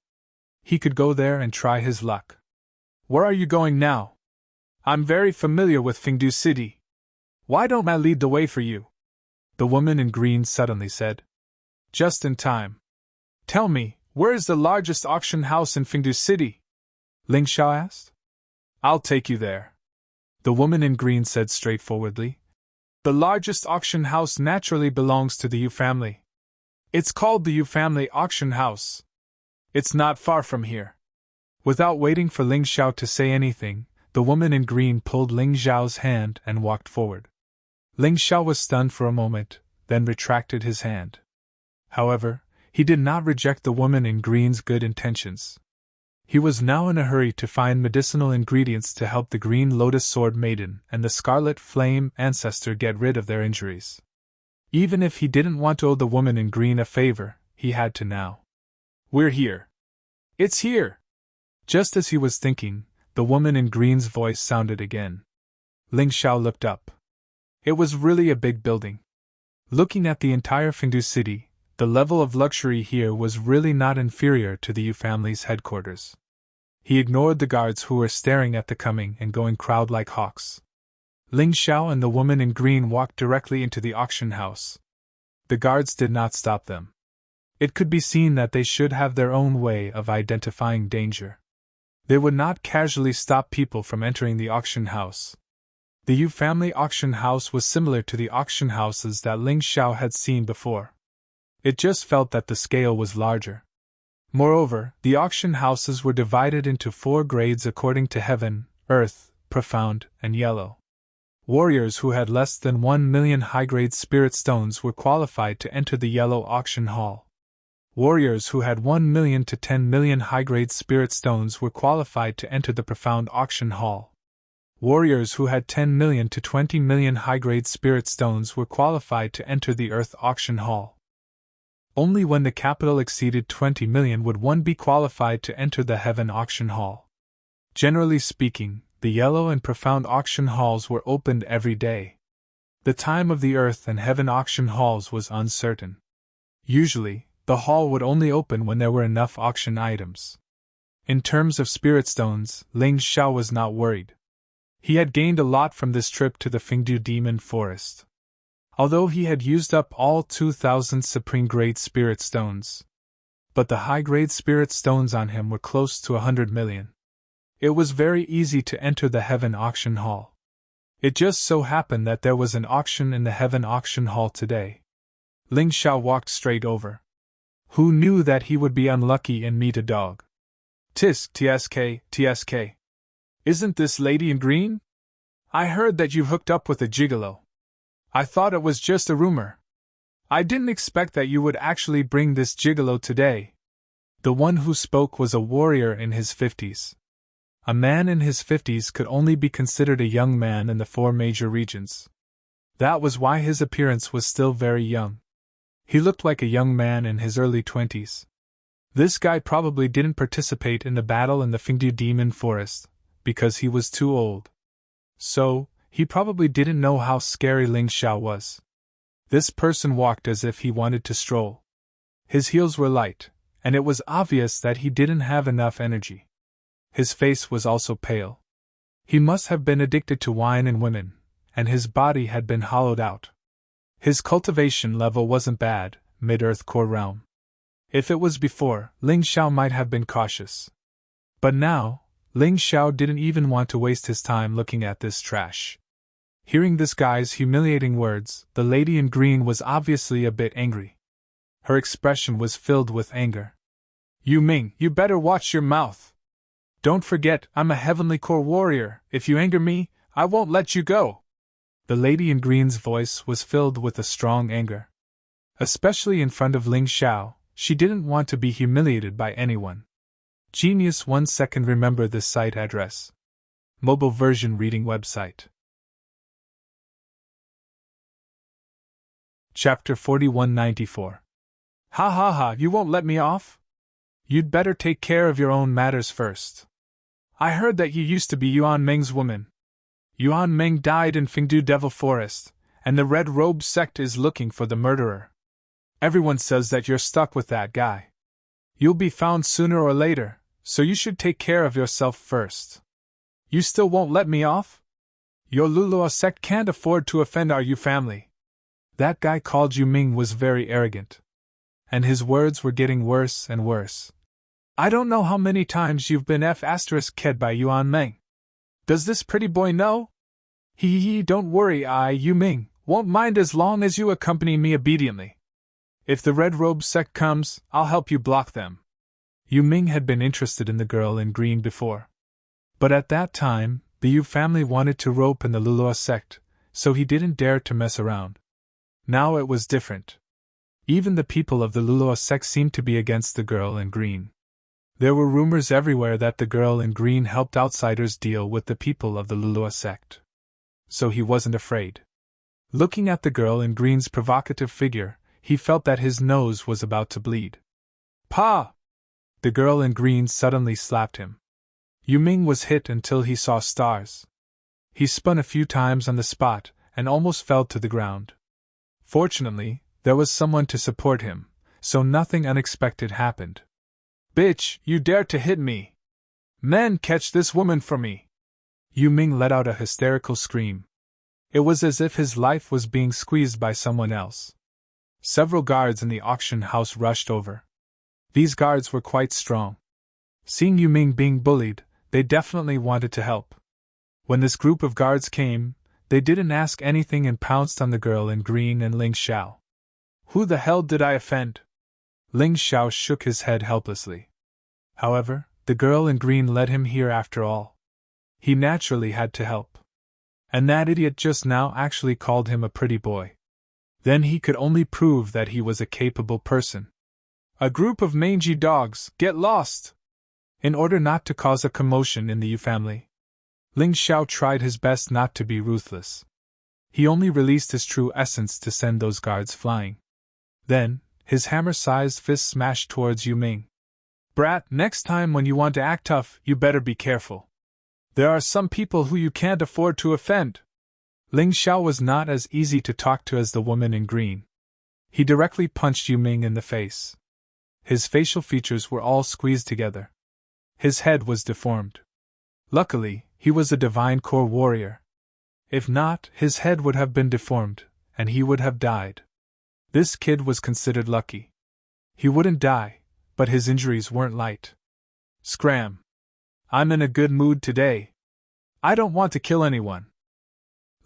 he could go there and try his luck. Where are you going now? I'm very familiar with Fengdu City. Why don't I lead the way for you? The woman in green suddenly said. Just in time. Tell me, where is the largest auction house in Fengdu City? Ling Xiao asked. I'll take you there. The woman in green said straightforwardly. The largest auction house naturally belongs to the Yu family. It's called the Yu Family Auction House. It's not far from here. Without waiting for Ling Xiao to say anything, the woman in green pulled Ling Xiao's hand and walked forward. Ling Xiao was stunned for a moment, then retracted his hand. However, he did not reject the woman in green's good intentions. He was now in a hurry to find medicinal ingredients to help the Green Lotus Sword Maiden and the Scarlet Flame Ancestor get rid of their injuries. Even if he didn't want to owe the woman in green a favor, he had to now. We're here. It's here! Just as he was thinking, the woman in green's voice sounded again. Ling Xiao looked up. It was really a big building. Looking at the entire Fengdu city, the level of luxury here was really not inferior to the Yu family's headquarters. He ignored the guards who were staring at the coming and going crowd like hawks. Ling Xiao and the woman in green walked directly into the auction house. The guards did not stop them. It could be seen that they should have their own way of identifying danger. They would not casually stop people from entering the auction house. The Yu family auction house was similar to the auction houses that Ling Xiao had seen before. It just felt that the scale was larger. Moreover, the auction houses were divided into 4 grades according to heaven, earth, profound, and yellow. Warriors who had less than 1 million high-grade spirit stones were qualified to enter the yellow auction hall. Warriors who had 1 million to 10 million high-grade spirit stones were qualified to enter the profound auction hall. Warriors who had 10 million to 20 million high-grade spirit stones were qualified to enter the earth auction hall. Only when the capital exceeded 20 million would one be qualified to enter the heaven auction hall. Generally speaking, the yellow and profound auction halls were opened every day. The time of the earth and heaven auction halls was uncertain. Usually, the hall would only open when there were enough auction items. In terms of spirit stones, Ling Xiao was not worried. He had gained a lot from this trip to the Fengdu Demon Forest. Although he had used up all 2,000 supreme grade spirit stones. But the high grade spirit stones on him were close to 100 million. It was very easy to enter the Heaven Auction Hall. It just so happened that there was an auction in the Heaven Auction Hall today. Ling Xiao walked straight over. Who knew that he would be unlucky and meet a dog? Tisk, TSK, TSK. Isn't this lady in green? I heard that you hooked up with a gigolo. I thought it was just a rumor. I didn't expect that you would actually bring this gigolo today. The one who spoke was a warrior in his 50s. A man in his 50s could only be considered a young man in the 4 major regions. That was why his appearance was still very young. He looked like a young man in his early 20s. This guy probably didn't participate in the battle in the Fengdu Demon Forest, because he was too old. So, he probably didn't know how scary Ling Xiao was. This person walked as if he wanted to stroll. His heels were light, and it was obvious that he didn't have enough energy. His face was also pale. He must have been addicted to wine and women, and his body had been hollowed out. His cultivation level wasn't bad, mid-earth core realm. If it was before, Ling Xiao might have been cautious. But now, Ling Xiao didn't even want to waste his time looking at this trash. Hearing this guy's humiliating words, the lady in green was obviously a bit angry. Her expression was filled with anger. "Yu Ming, you better watch your mouth. Don't forget, I'm a heavenly core warrior. If you anger me, I won't let you go." The lady in green's voice was filled with a strong anger. Especially in front of Ling Xiao, she didn't want to be humiliated by anyone. Genius 1 second. Remember this site address. Mobile version reading website. Chapter 4194. Ha ha ha, you won't let me off? You'd better take care of your own matters first. I heard that you used to be Yuan Meng's woman. Yuan Meng died in Fengdu Devil Forest, and the Red Robe sect is looking for the murderer. Everyone says that you're stuck with that guy. You'll be found sooner or later, so you should take care of yourself first. You still won't let me off? Your Luluo sect can't afford to offend our Yu family. That guy called Yu Ming was very arrogant. And his words were getting worse and worse. I don't know how many times you've been F***ed by Yuan Meng. Does this pretty boy know? Don't worry, Yu Ming, won't mind as long as you accompany me obediently. If the Red Robe sect comes, I'll help you block them. Yu Ming had been interested in the girl in green before. But at that time, the Yu family wanted to rope in the Luluo sect, so he didn't dare to mess around. Now it was different. Even the people of the Luluo sect seemed to be against the girl in green. There were rumors everywhere that the girl in green helped outsiders deal with the people of the Luluo sect. So he wasn't afraid. Looking at the girl in green's provocative figure, he felt that his nose was about to bleed. Pa! The girl in green suddenly slapped him. Yu Ming was hit until he saw stars. He spun a few times on the spot and almost fell to the ground. Fortunately, there was someone to support him, so nothing unexpected happened. Bitch, you dare to hit me! Men, catch this woman for me! Yu Ming let out a hysterical scream. It was as if his life was being squeezed by someone else. Several guards in the auction house rushed over. These guards were quite strong. Seeing Yu Ming being bullied, they definitely wanted to help. When this group of guards came, they didn't ask anything and pounced on the girl in green and Ling Xiao. Who the hell did I offend? Ling Xiao shook his head helplessly. However, the girl in green led him here after all. He naturally had to help. And that idiot just now actually called him a pretty boy. Then he could only prove that he was a capable person. A group of mangy dogs, get lost! In order not to cause a commotion in the Yu family, Ling Xiao tried his best not to be ruthless. He only released his true essence to send those guards flying. Then, his hammer-sized fist smashed towards Yu Ming. Brat, next time when you want to act tough, you better be careful. There are some people who you can't afford to offend. Ling Xiao was not as easy to talk to as the woman in green. He directly punched Yu Ming in the face. His facial features were all squeezed together. His head was deformed. Luckily, he was a divine core warrior. If not, his head would have been deformed, and he would have died. This kid was considered lucky. He wouldn't die, but his injuries weren't light. Scram! I'm in a good mood today. I don't want to kill anyone.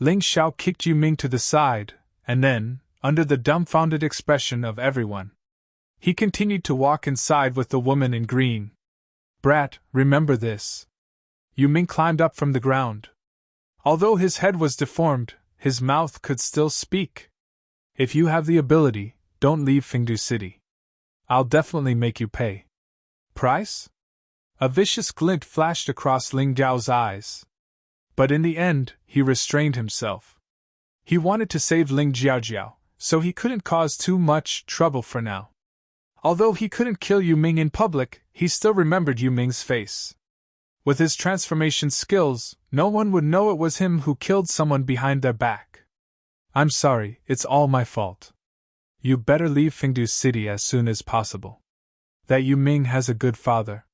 Ling Xiao kicked Yu Ming to the side, and then, under the dumbfounded expression of everyone, he continued to walk inside with the woman in green. Brat, remember this. Yu Ming climbed up from the ground. Although his head was deformed, his mouth could still speak. If you have the ability, don't leave Fengdu City. I'll definitely make you pay. Price? A vicious glint flashed across Ling Jiao's eyes. But in the end, he restrained himself. He wanted to save Ling Jiaojiao, so he couldn't cause too much trouble for now. Although he couldn't kill Yu Ming in public, he still remembered Yu Ming's face. With his transformation skills, no one would know it was him who killed someone behind their back. I'm sorry, it's all my fault. You better leave Fengdu City as soon as possible. That Yu Ming has a good father.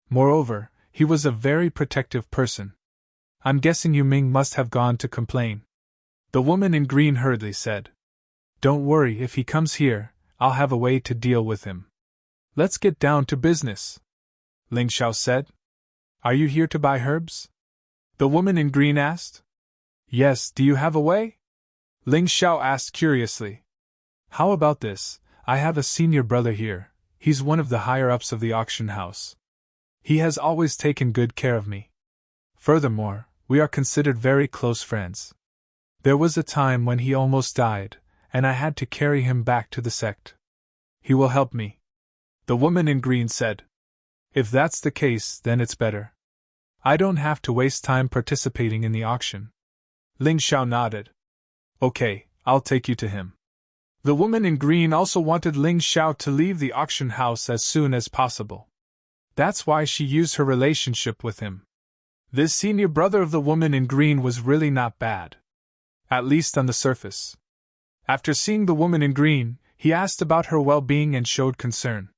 Moreover, he was a very protective person. I'm guessing Yu Ming must have gone to complain. The woman in green hurriedly said. Don't worry, if he comes here, I'll have a way to deal with him. Let's get down to business. Ling Xiao said. Are you here to buy herbs? The woman in green asked. Yes, do you have a way? Ling Xiao asked curiously. How about this? I have a senior brother here. He's one of the higher-ups of the auction house. He has always taken good care of me. Furthermore, we are considered very close friends. There was a time when he almost died, and I had to carry him back to the sect. He will help me. The woman in green said. If that's the case, then it's better. I don't have to waste time participating in the auction. Ling Xiao nodded. Okay, I'll take you to him. The woman in green also wanted Ling Xiao to leave the auction house as soon as possible. That's why she used her relationship with him. This senior brother of the woman in green was really not bad. At least on the surface. After seeing the woman in green, he asked about her well-being and showed concern.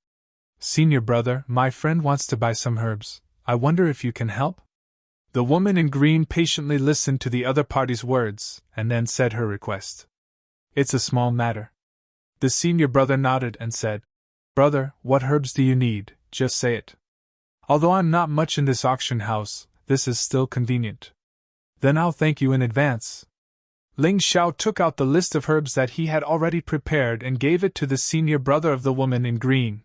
Senior brother, my friend wants to buy some herbs. I wonder if you can help? The woman in green patiently listened to the other party's words, and then said her request. It's a small matter. The senior brother nodded and said, Brother, what herbs do you need? Just say it. Although I'm not much in this auction house, this is still convenient. Then I'll thank you in advance. Ling Xiao took out the list of herbs that he had already prepared and gave it to the senior brother of the woman in green.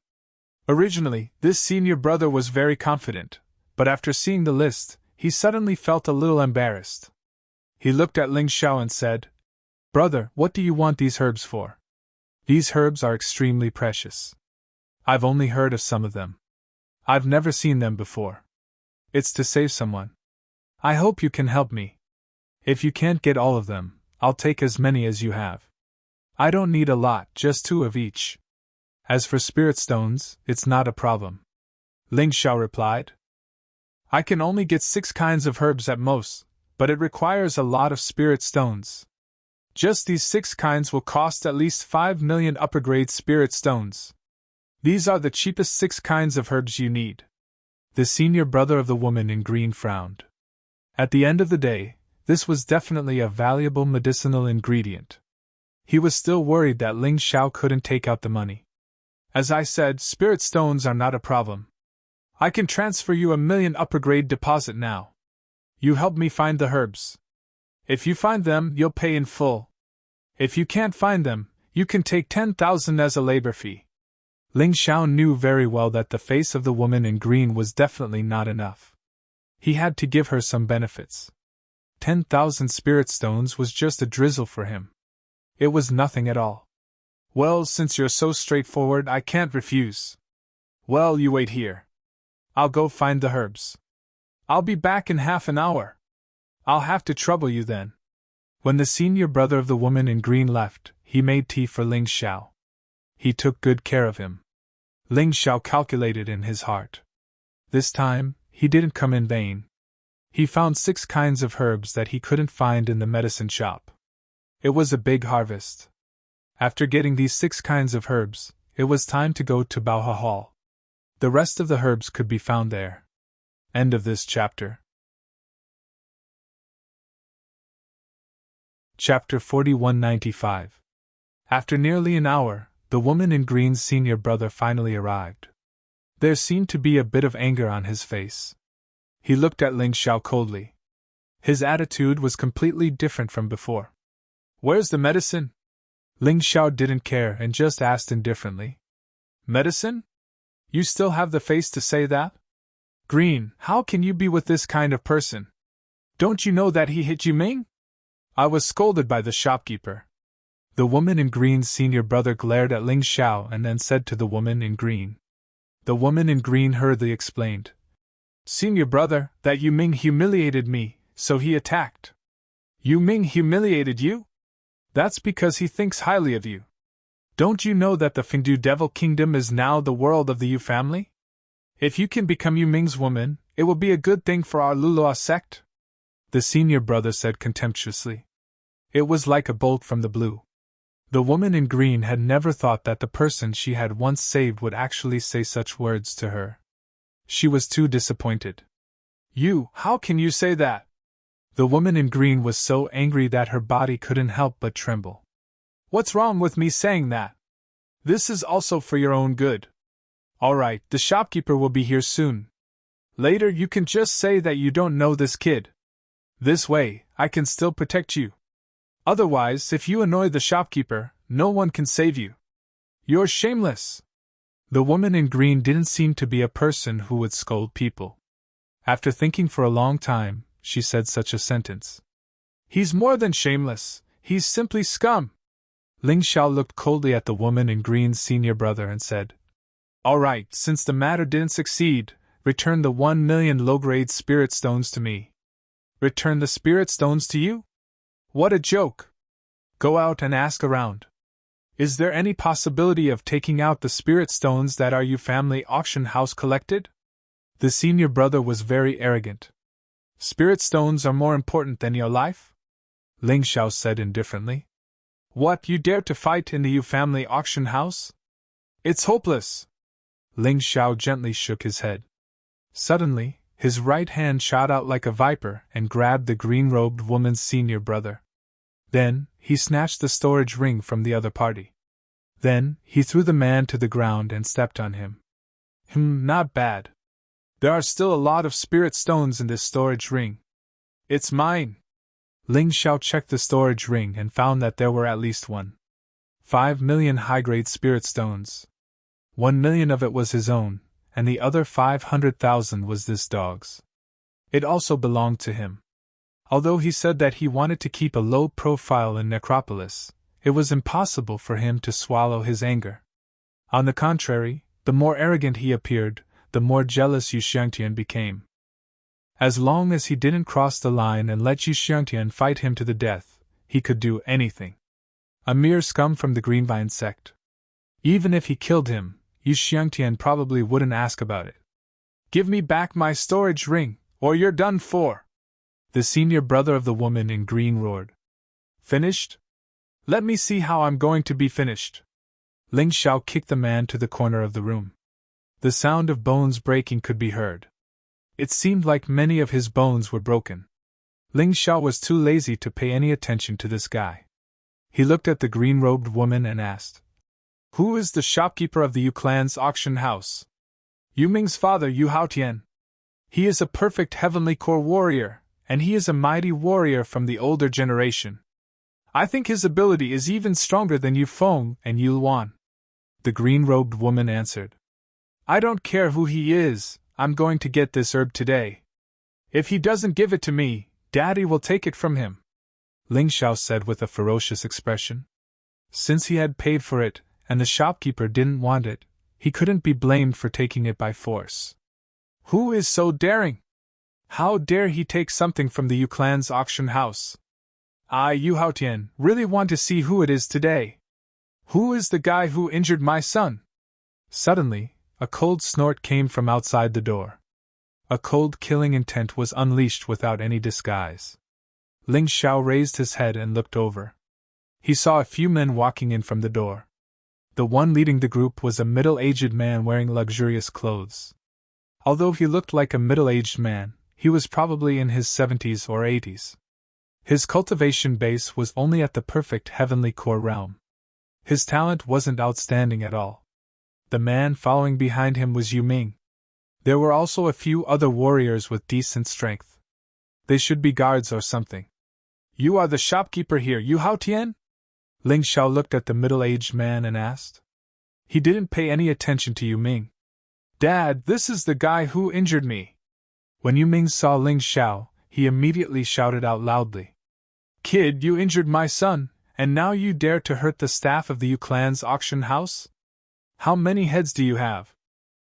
Originally, this senior brother was very confident, but after seeing the list, he suddenly felt a little embarrassed. He looked at Ling Xiao and said, Brother, what do you want these herbs for? These herbs are extremely precious. I've only heard of some of them. I've never seen them before. It's to save someone. I hope you can help me. If you can't get all of them, I'll take as many as you have. I don't need a lot, just 2 of each. As for spirit stones, it's not a problem. Ling Xiao replied. I can only get 6 kinds of herbs at most, but it requires a lot of spirit stones. Just these 6 kinds will cost at least 5 million upper-grade spirit stones. These are the cheapest 6 kinds of herbs you need. The senior brother of the woman in green frowned. At the end of the day, this was definitely a valuable medicinal ingredient. He was still worried that Ling Xiao couldn't take out the money. As I said, spirit stones are not a problem. I can transfer you 1 million upper-grade deposit now. You help me find the herbs. If you find them, you'll pay in full. If you can't find them, you can take 10,000 as a labor fee. Ling Xiao knew very well that the face of the woman in green was definitely not enough. He had to give her some benefits. 10,000 spirit stones was just a drizzle for him. It was nothing at all. Well, since you're so straightforward, I can't refuse. Well, you wait here. I'll go find the herbs. I'll be back in half an hour. I'll have to trouble you then. When the senior brother of the woman in green left, he made tea for Ling Xiao. He took good care of him. Ling Xiao calculated in his heart. This time, he didn't come in vain. He found 6 kinds of herbs that he couldn't find in the medicine shop. It was a big harvest. After getting these 6 kinds of herbs, it was time to go to Baoha Hall. The rest of the herbs could be found there. End of this chapter. Chapter 4195. After nearly an hour, the woman in green's senior brother finally arrived. There seemed to be a bit of anger on his face. He looked at Ling Xiao coldly. His attitude was completely different from before. Where's the medicine? Ling Xiao didn't care and just asked indifferently. Medicine? You still have the face to say that? Green, how can you be with this kind of person? Don't you know that he hit you, Ming? I was scolded by the shopkeeper. The woman in green's senior brother glared at Ling Xiao and then said to the woman in green. The woman in green hurriedly explained. Senior brother, that Yu Ming humiliated me, so he attacked. Yu Ming humiliated you? That's because he thinks highly of you. Don't you know that the Fengdu Devil Kingdom is now the world of the Yu family? If you can become Yu Ming's woman, it will be a good thing for our Lulua sect, the senior brother said contemptuously. It was like a bolt from the blue. The woman in green had never thought that the person she had once saved would actually say such words to her. She was too disappointed. You, how can you say that? The woman in green was so angry that her body couldn't help but tremble. What's wrong with me saying that? This is also for your own good. All right, the shopkeeper will be here soon. Later you can just say that you don't know this kid. This way, I can still protect you. Otherwise, if you annoy the shopkeeper, no one can save you. You're shameless. The woman in green didn't seem to be a person who would scold people. After thinking for a long time, she said such a sentence. He's more than shameless, he's simply scum. Ling Xiao looked coldly at the woman in green's senior brother and said, All right, since the matter didn't succeed, return the 1,000,000 low-grade spirit stones to me. Return the spirit stones to you? What a joke! Go out and ask around. Is there any possibility of taking out the spirit stones that our Yu family auction house collected? The senior brother was very arrogant. Spirit stones are more important than your life? Ling Xiao said indifferently. What, you dare to fight in the Yu family auction house? It's hopeless. Ling Xiao gently shook his head. Suddenly, his right hand shot out like a viper and grabbed the green-robed woman's senior brother. Then, he snatched the storage ring from the other party. Then, he threw the man to the ground and stepped on him. Not bad. There are still a lot of spirit stones in this storage ring. It's mine. Ling Xiao checked the storage ring and found that there were at least 5,000,000 high-grade spirit stones. 1,000,000 of it was his own, and the other 500,000 was this dog's. It also belonged to him. Although he said that he wanted to keep a low profile in Necropolis, it was impossible for him to swallow his anger. On the contrary, the more arrogant he appeared, the more jealous Yu Xiangtian became. As long as he didn't cross the line and let Yu Xiangtian fight him to the death, he could do anything. A mere scum from the Greenvine sect. Even if he killed him, Yu Xiangtian probably wouldn't ask about it. Give me back my storage ring, or you're done for! The senior brother of the woman in green roared. Finished? Let me see how I'm going to be finished. Ling Xiao kicked the man to the corner of the room. The sound of bones breaking could be heard. It seemed like many of his bones were broken. Ling Xiao was too lazy to pay any attention to this guy. He looked at the green-robed woman and asked, Who is the shopkeeper of the Yu clan's auction house? Yu Ming's father, Yu Haotian. He is a perfect heavenly core warrior, and he is a mighty warrior from the older generation. I think his ability is even stronger than Yu Feng and Yu Luan. The green-robed woman answered. I don't care who he is, I'm going to get this herb today. If he doesn't give it to me, Daddy will take it from him. Ling Xiao said with a ferocious expression. Since he had paid for it, and the shopkeeper didn't want it, he couldn't be blamed for taking it by force. Who is so daring? How dare he take something from the Yu clan's auction house? I, Yu Haotian, really want to see who it is today. Who is the guy who injured my son? Suddenly, a cold snort came from outside the door. A cold killing intent was unleashed without any disguise. Ling Xiao raised his head and looked over. He saw a few men walking in from the door. The one leading the group was a middle-aged man wearing luxurious clothes. Although he looked like a middle-aged man, he was probably in his 70s or 80s. His cultivation base was only at the perfect heavenly core realm. His talent wasn't outstanding at all. The man following behind him was Yu Ming. There were also a few other warriors with decent strength. They should be guards or something. You are the shopkeeper here, Yu Haotian? Ling Xiao looked at the middle-aged man and asked. He didn't pay any attention to Yu Ming. Dad, this is the guy who injured me. When Yu Ming saw Ling Xiao, he immediately shouted out loudly. Kid, you injured my son, and now you dare to hurt the staff of the Yu clan's auction house? How many heads do you have?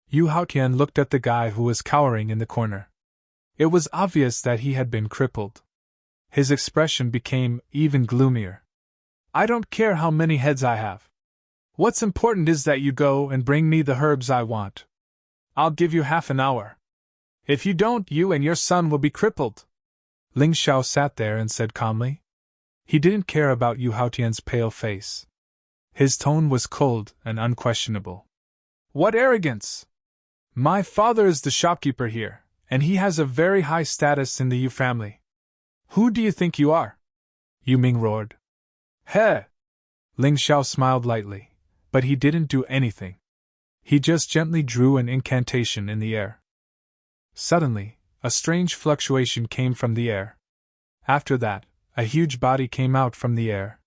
Yu Haotian looked at the guy who was cowering in the corner. It was obvious that he had been crippled. His expression became even gloomier. I don't care how many heads I have. What's important is that you go and bring me the herbs I want. I'll give you half an hour. If you don't, you and your son will be crippled. Ling Xiao sat there and said calmly. He didn't care about Yu Haotian's pale face. His tone was cold and unquestionable. What arrogance! My father is the shopkeeper here, and he has a very high status in the Yu family. Who do you think you are? Yu Ming roared. Heh! Ling Xiao smiled lightly, but he didn't do anything. He just gently drew an incantation in the air. Suddenly, a strange fluctuation came from the air. After that, a huge body came out from the air.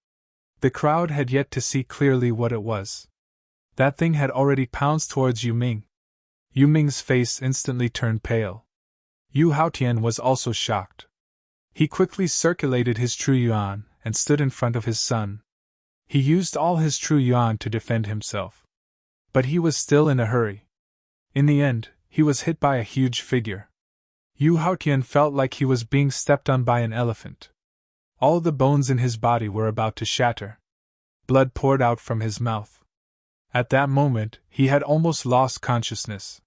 The crowd had yet to see clearly what it was. That thing had already pounced towards Yu Ming. Yu Ming's face instantly turned pale. Yu Haotian was also shocked. He quickly circulated his true yuan and stood in front of his son. He used all his true yuan to defend himself. But he was still in a hurry. In the end, he was hit by a huge figure. Yu Haotian felt like he was being stepped on by an elephant. All the bones in his body were about to shatter. Blood poured out from his mouth. At that moment, he had almost lost consciousness.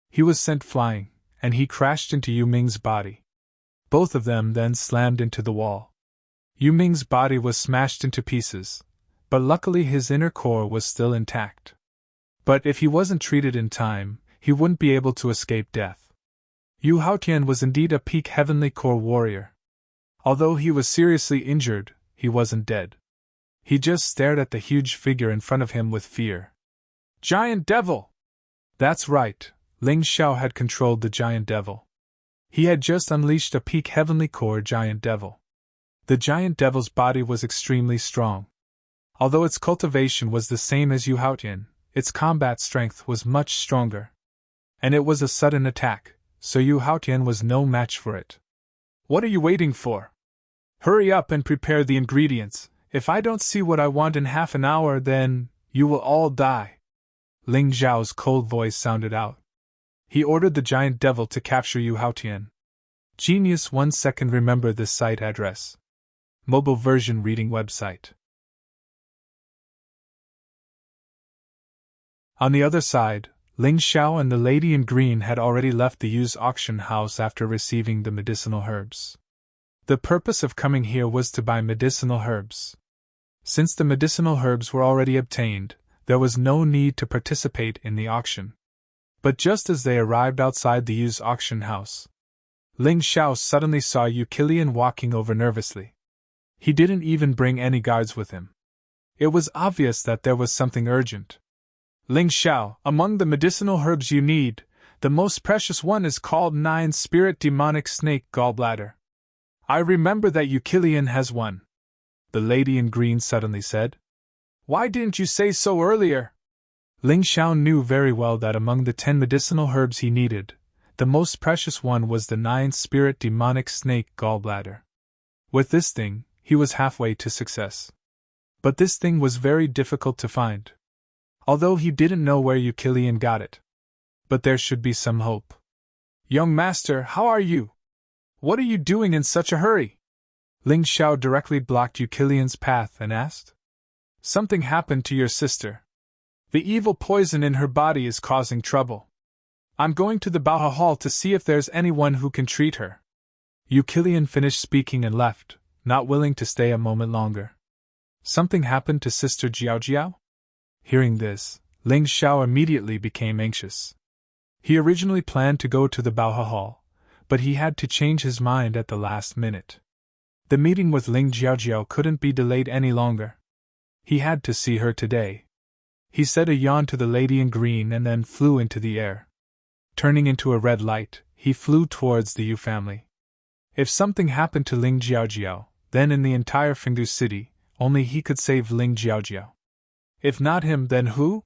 He was sent flying, and he crashed into Yu Ming's body. Both of them then slammed into the wall. Yu Ming's body was smashed into pieces, but luckily his inner core was still intact. But if he wasn't treated in time, he wouldn't be able to escape death. Yu Haotian was indeed a peak heavenly core warrior. Although he was seriously injured, he wasn't dead. He just stared at the huge figure in front of him with fear. Giant Devil! That's right, Ling Xiao had controlled the Giant Devil. He had just unleashed a peak heavenly core Giant Devil. The Giant Devil's body was extremely strong. Although its cultivation was the same as Yu Haotian, its combat strength was much stronger. And it was a sudden attack, so Yu Haotian was no match for it. What are you waiting for? Hurry up and prepare the ingredients. If I don't see what I want in half an hour, then you will all die. Ling Zhao's cold voice sounded out. He ordered the Giant Devil to capture Yu Haotian. Genius 1 second. Remember this site address. Mobile version reading website. On the other side, Ling Xiao and the lady in green had already left the Yu's auction house after receiving the medicinal herbs. The purpose of coming here was to buy medicinal herbs. Since the medicinal herbs were already obtained, there was no need to participate in the auction. But just as they arrived outside the Yu's auction house, Ling Xiao suddenly saw Yu Qilian walking over nervously. He didn't even bring any guards with him. It was obvious that there was something urgent. Ling Xiao, among the medicinal herbs you need, the most precious one is called 9-spirit demonic snake gallbladder. I remember that Yu Qilian has one. The lady in green suddenly said. Why didn't you say so earlier? Ling Xiao knew very well that among the 10 medicinal herbs he needed, the most precious one was the 9-spirit demonic snake gallbladder. With this thing, he was halfway to success. But this thing was very difficult to find. Although he didn't know where Yu Qilian got it. But there should be some hope. Young master, how are you? What are you doing in such a hurry? Ling Xiao directly blocked Yu Qilian's path and asked. Something happened to your sister. The evil poison in her body is causing trouble. I'm going to the Baohe Hall to see if there's anyone who can treat her. Yu Qilian finished speaking and left, not willing to stay a moment longer. Something happened to Sister Jiao Jiao? Hearing this, Ling Xiao immediately became anxious. He originally planned to go to the Baohe Hall, but he had to change his mind at the last minute. The meeting with Ling Jiaojiao couldn't be delayed any longer. He had to see her today. He said a yawn to the lady in green and then flew into the air. Turning into a red light, he flew towards the Yu family. If something happened to Ling Jiaojiao, then in the entire Fengdu city, only he could save Ling Jiaojiao. If not him, then who?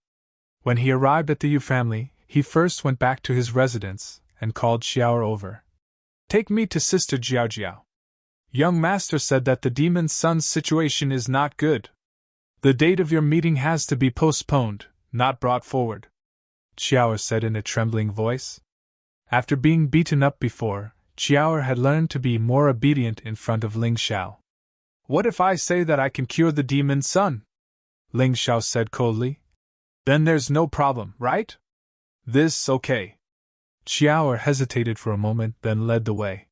When he arrived at the Yu family, he first went back to his residence and called Xiao'er over. Take me to Sister Jiaojiao. Young master said that the demon's son's situation is not good. The date of your meeting has to be postponed, not brought forward. Xiao'er said in a trembling voice. After being beaten up before, Xiao'er had learned to be more obedient in front of Ling Xiao. What if I say that I can cure the demon's son? Ling Xiao said coldly. Then there's no problem, right? This okay. Xiao'er hesitated for a moment, then led the way.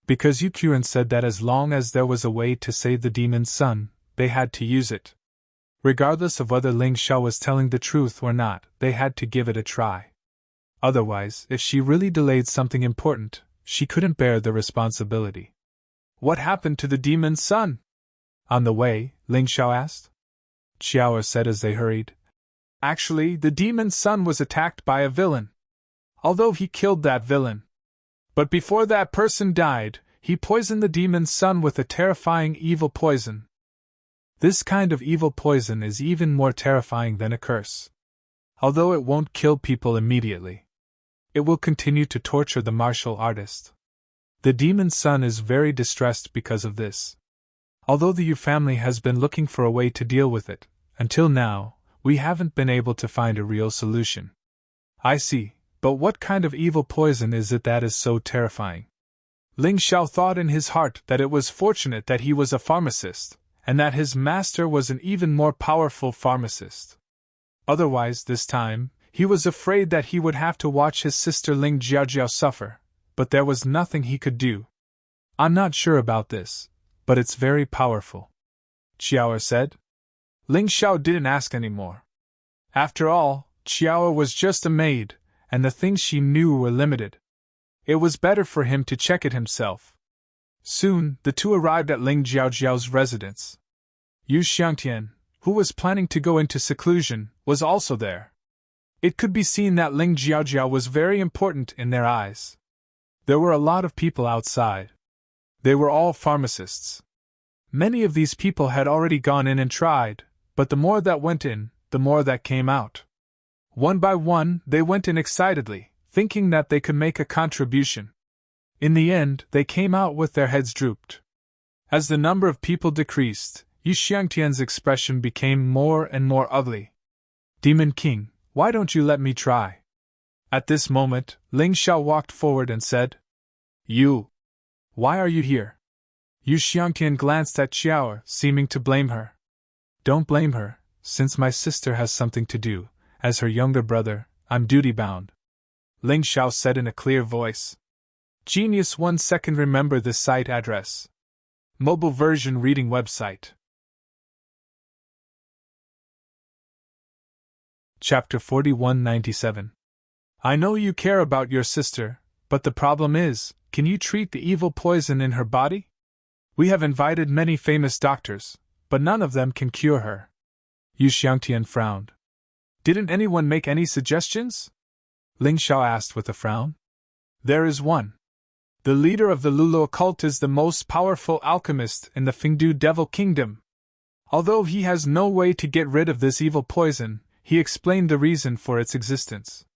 Because Yu Qilian said that as long as there was a way to save the demon's son, they had to use it. Regardless of whether Ling Xiao was telling the truth or not, they had to give it a try. Otherwise, if she really delayed something important, she couldn't bear the responsibility. What happened to the demon's son? On the way, Ling Xiao asked. Xiao'er said as they hurried. Actually, the demon's son was attacked by a villain. Although he killed that villain. But before that person died, he poisoned the demon's son with a terrifying evil poison. This kind of evil poison is even more terrifying than a curse. Although it won't kill people immediately, it will continue to torture the martial artist. The demon's son is very distressed because of this. Although the Yu family has been looking for a way to deal with it, until now, we haven't been able to find a real solution. I see, but what kind of evil poison is it that is so terrifying? Ling Xiao thought in his heart that it was fortunate that he was a pharmacist, and that his master was an even more powerful pharmacist. Otherwise, this time, he was afraid that he would have to watch his sister Ling Jiaojiao suffer, but there was nothing he could do. I'm not sure about this, but it's very powerful, Qiao said. Ling Xiao didn't ask any more. After all, Qiao was just a maid, and the things she knew were limited. It was better for him to check it himself. Soon, the two arrived at Ling Jiaojiao's residence. Yu Xiangtian, who was planning to go into seclusion, was also there. It could be seen that Ling Jiaojiao was very important in their eyes. There were a lot of people outside. They were all pharmacists. Many of these people had already gone in and tried, but the more that went in, the more that came out. One by one, they went in excitedly, thinking that they could make a contribution. In the end, they came out with their heads drooped. As the number of people decreased, Yu Xiangtian's expression became more and more ugly. Demon King, why don't you let me try? At this moment, Ling Xiao walked forward and said, You. Why are you here? Yu Xiangtian glanced at Qiao, seeming to blame her. Don't blame her, since my sister has something to do. As her younger brother, I'm duty-bound. Ling Xiao said in a clear voice. Genius 1 second. Remember this site address. Mobile version reading website. Chapter 4197. I know you care about your sister, but the problem is, can you treat the evil poison in her body? We have invited many famous doctors, but none of them can cure her. Yu Xiangtian frowned. Didn't anyone make any suggestions? Ling Xiao asked with a frown. There is one. The leader of the Lulo cult is the most powerful alchemist in the Fengdu Devil Kingdom. Although he has no way to get rid of this evil poison, he explained the reason for its existence.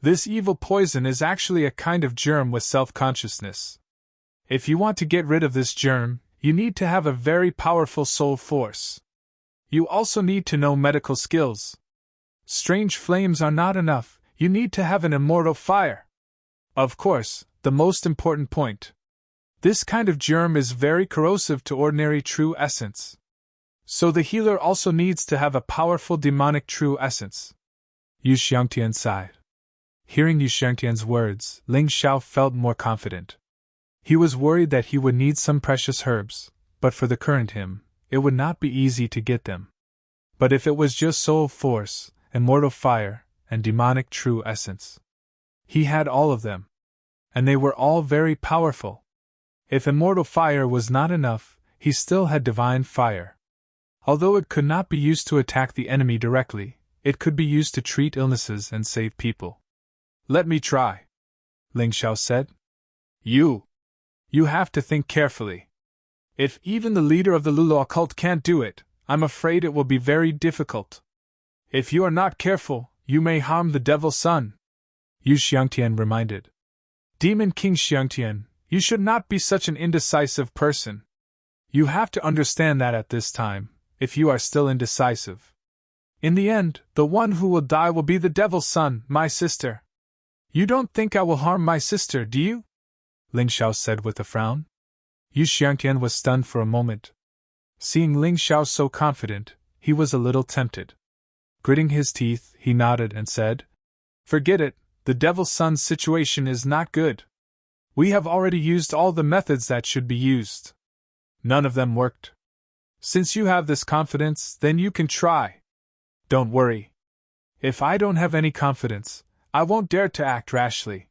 This evil poison is actually a kind of germ with self-consciousness. If you want to get rid of this germ, you need to have a very powerful soul force. You also need to know medical skills. Strange flames are not enough, you need to have an immortal fire. Of course, the most important point. This kind of germ is very corrosive to ordinary true essence. So the healer also needs to have a powerful demonic true essence. Yu Xiangtian sighed. Hearing Yu Xiangtian's words, Ling Xiao felt more confident. He was worried that he would need some precious herbs, but for the current him, it would not be easy to get them. But if it was just soul force, immortal fire, and demonic true essence, he had all of them. And they were all very powerful. If immortal fire was not enough, he still had divine fire. Although it could not be used to attack the enemy directly, it could be used to treat illnesses and save people. Let me try, Ling Xiao said. You have to think carefully. If even the leader of the Lulo cult can't do it, I'm afraid it will be very difficult. If you are not careful, you may harm the devil's son, Yu Xiangtian reminded. Demon King Xiangtian, you should not be such an indecisive person. You have to understand that at this time, if you are still indecisive. In the end, the one who will die will be the devil's son, my sister. You don't think I will harm my sister, do you? Ling Xiao said with a frown. Yu Xiangtian was stunned for a moment. Seeing Ling Xiao so confident, he was a little tempted. Gritting his teeth, he nodded and said, Forget it, the devil's son's situation is not good. We have already used all the methods that should be used. None of them worked. Since you have this confidence, then you can try. Don't worry. If I don't have any confidence, I won't dare to act rashly.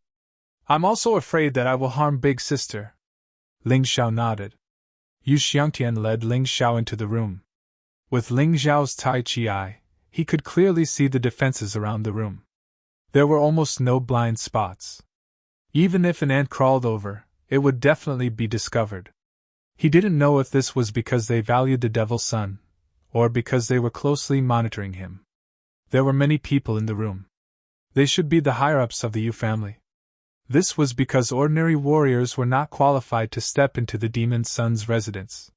I'm also afraid that I will harm Big Sister. Ling Xiao nodded. Yu Xiangtian led Ling Xiao into the room. With Ling Xiao's Tai Chi eye, he could clearly see the defenses around the room. There were almost no blind spots. Even if an ant crawled over, it would definitely be discovered. He didn't know if this was because they valued the devil's son, or because they were closely monitoring him. There were many people in the room. They should be the higher-ups of the Yu family. This was because ordinary warriors were not qualified to step into the demon son's residence.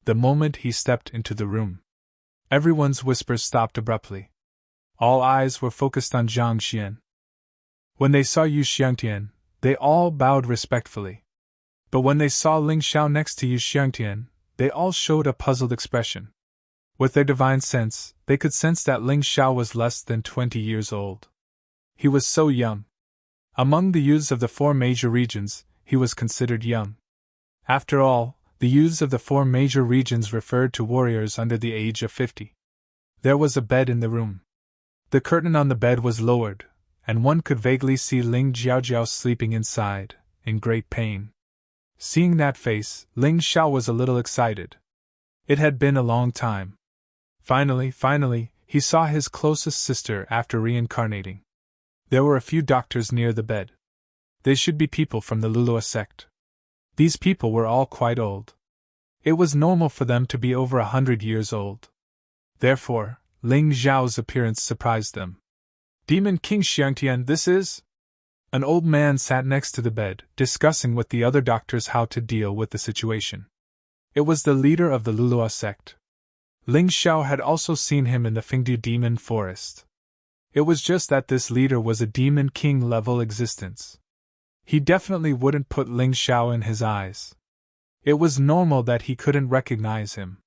The moment he stepped into the room, everyone's whispers stopped abruptly. All eyes were focused on Zhang Xian. When they saw Yu Xiangtian, they all bowed respectfully. But when they saw Ling Xiao next to Yu Xiangtian, they all showed a puzzled expression. With their divine sense, they could sense that Ling Xiao was less than 20 years old. He was so young. Among the youths of the 4 major regions, he was considered young. After all, the youths of the 4 major regions referred to warriors under the age of 50. There was a bed in the room. The curtain on the bed was lowered, and one could vaguely see Ling Jiaojiao sleeping inside, in great pain. Seeing that face, Ling Xiao was a little excited. It had been a long time. Finally, he saw his closest sister after reincarnating. There were a few doctors near the bed. They should be people from the Lulua sect. These people were all quite old. It was normal for them to be over 100 years old. Therefore, Ling Zhao's appearance surprised them. Demon King Xiangtian, this is? An old man sat next to the bed, discussing with the other doctors how to deal with the situation. It was the leader of the Lulua sect. Ling Xiao had also seen him in the Fengdu demon forest. It was just that this leader was a demon king level existence. He definitely wouldn't put Ling Xiao in his eyes. It was normal that he couldn't recognize him.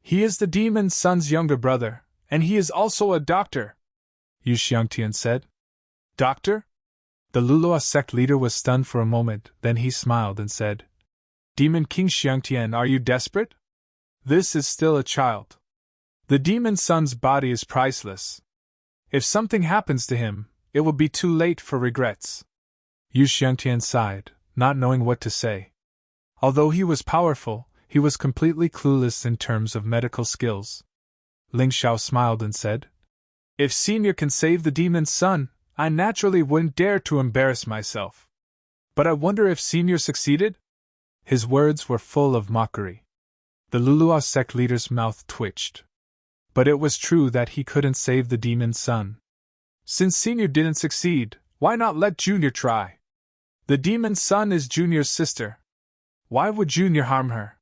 He is the demon son's younger brother, and he is also a doctor, Yu Xiangtian said. Doctor? The Lulua sect leader was stunned for a moment, then he smiled and said, Demon King Xiangtian, are you desperate? This is still a child. The demon son's body is priceless. If something happens to him, it will be too late for regrets. Yu Xiangtian sighed, not knowing what to say. Although he was powerful, he was completely clueless in terms of medical skills. Ling Xiao smiled and said, If Senior can save the demon's son, I naturally wouldn't dare to embarrass myself. But I wonder if Senior succeeded? His words were full of mockery. The Lulua sect leader's mouth twitched. But it was true that he couldn't save the demon's son. Since Senior didn't succeed, why not let Junior try? The demon's son is Junior's sister. Why would Junior harm her?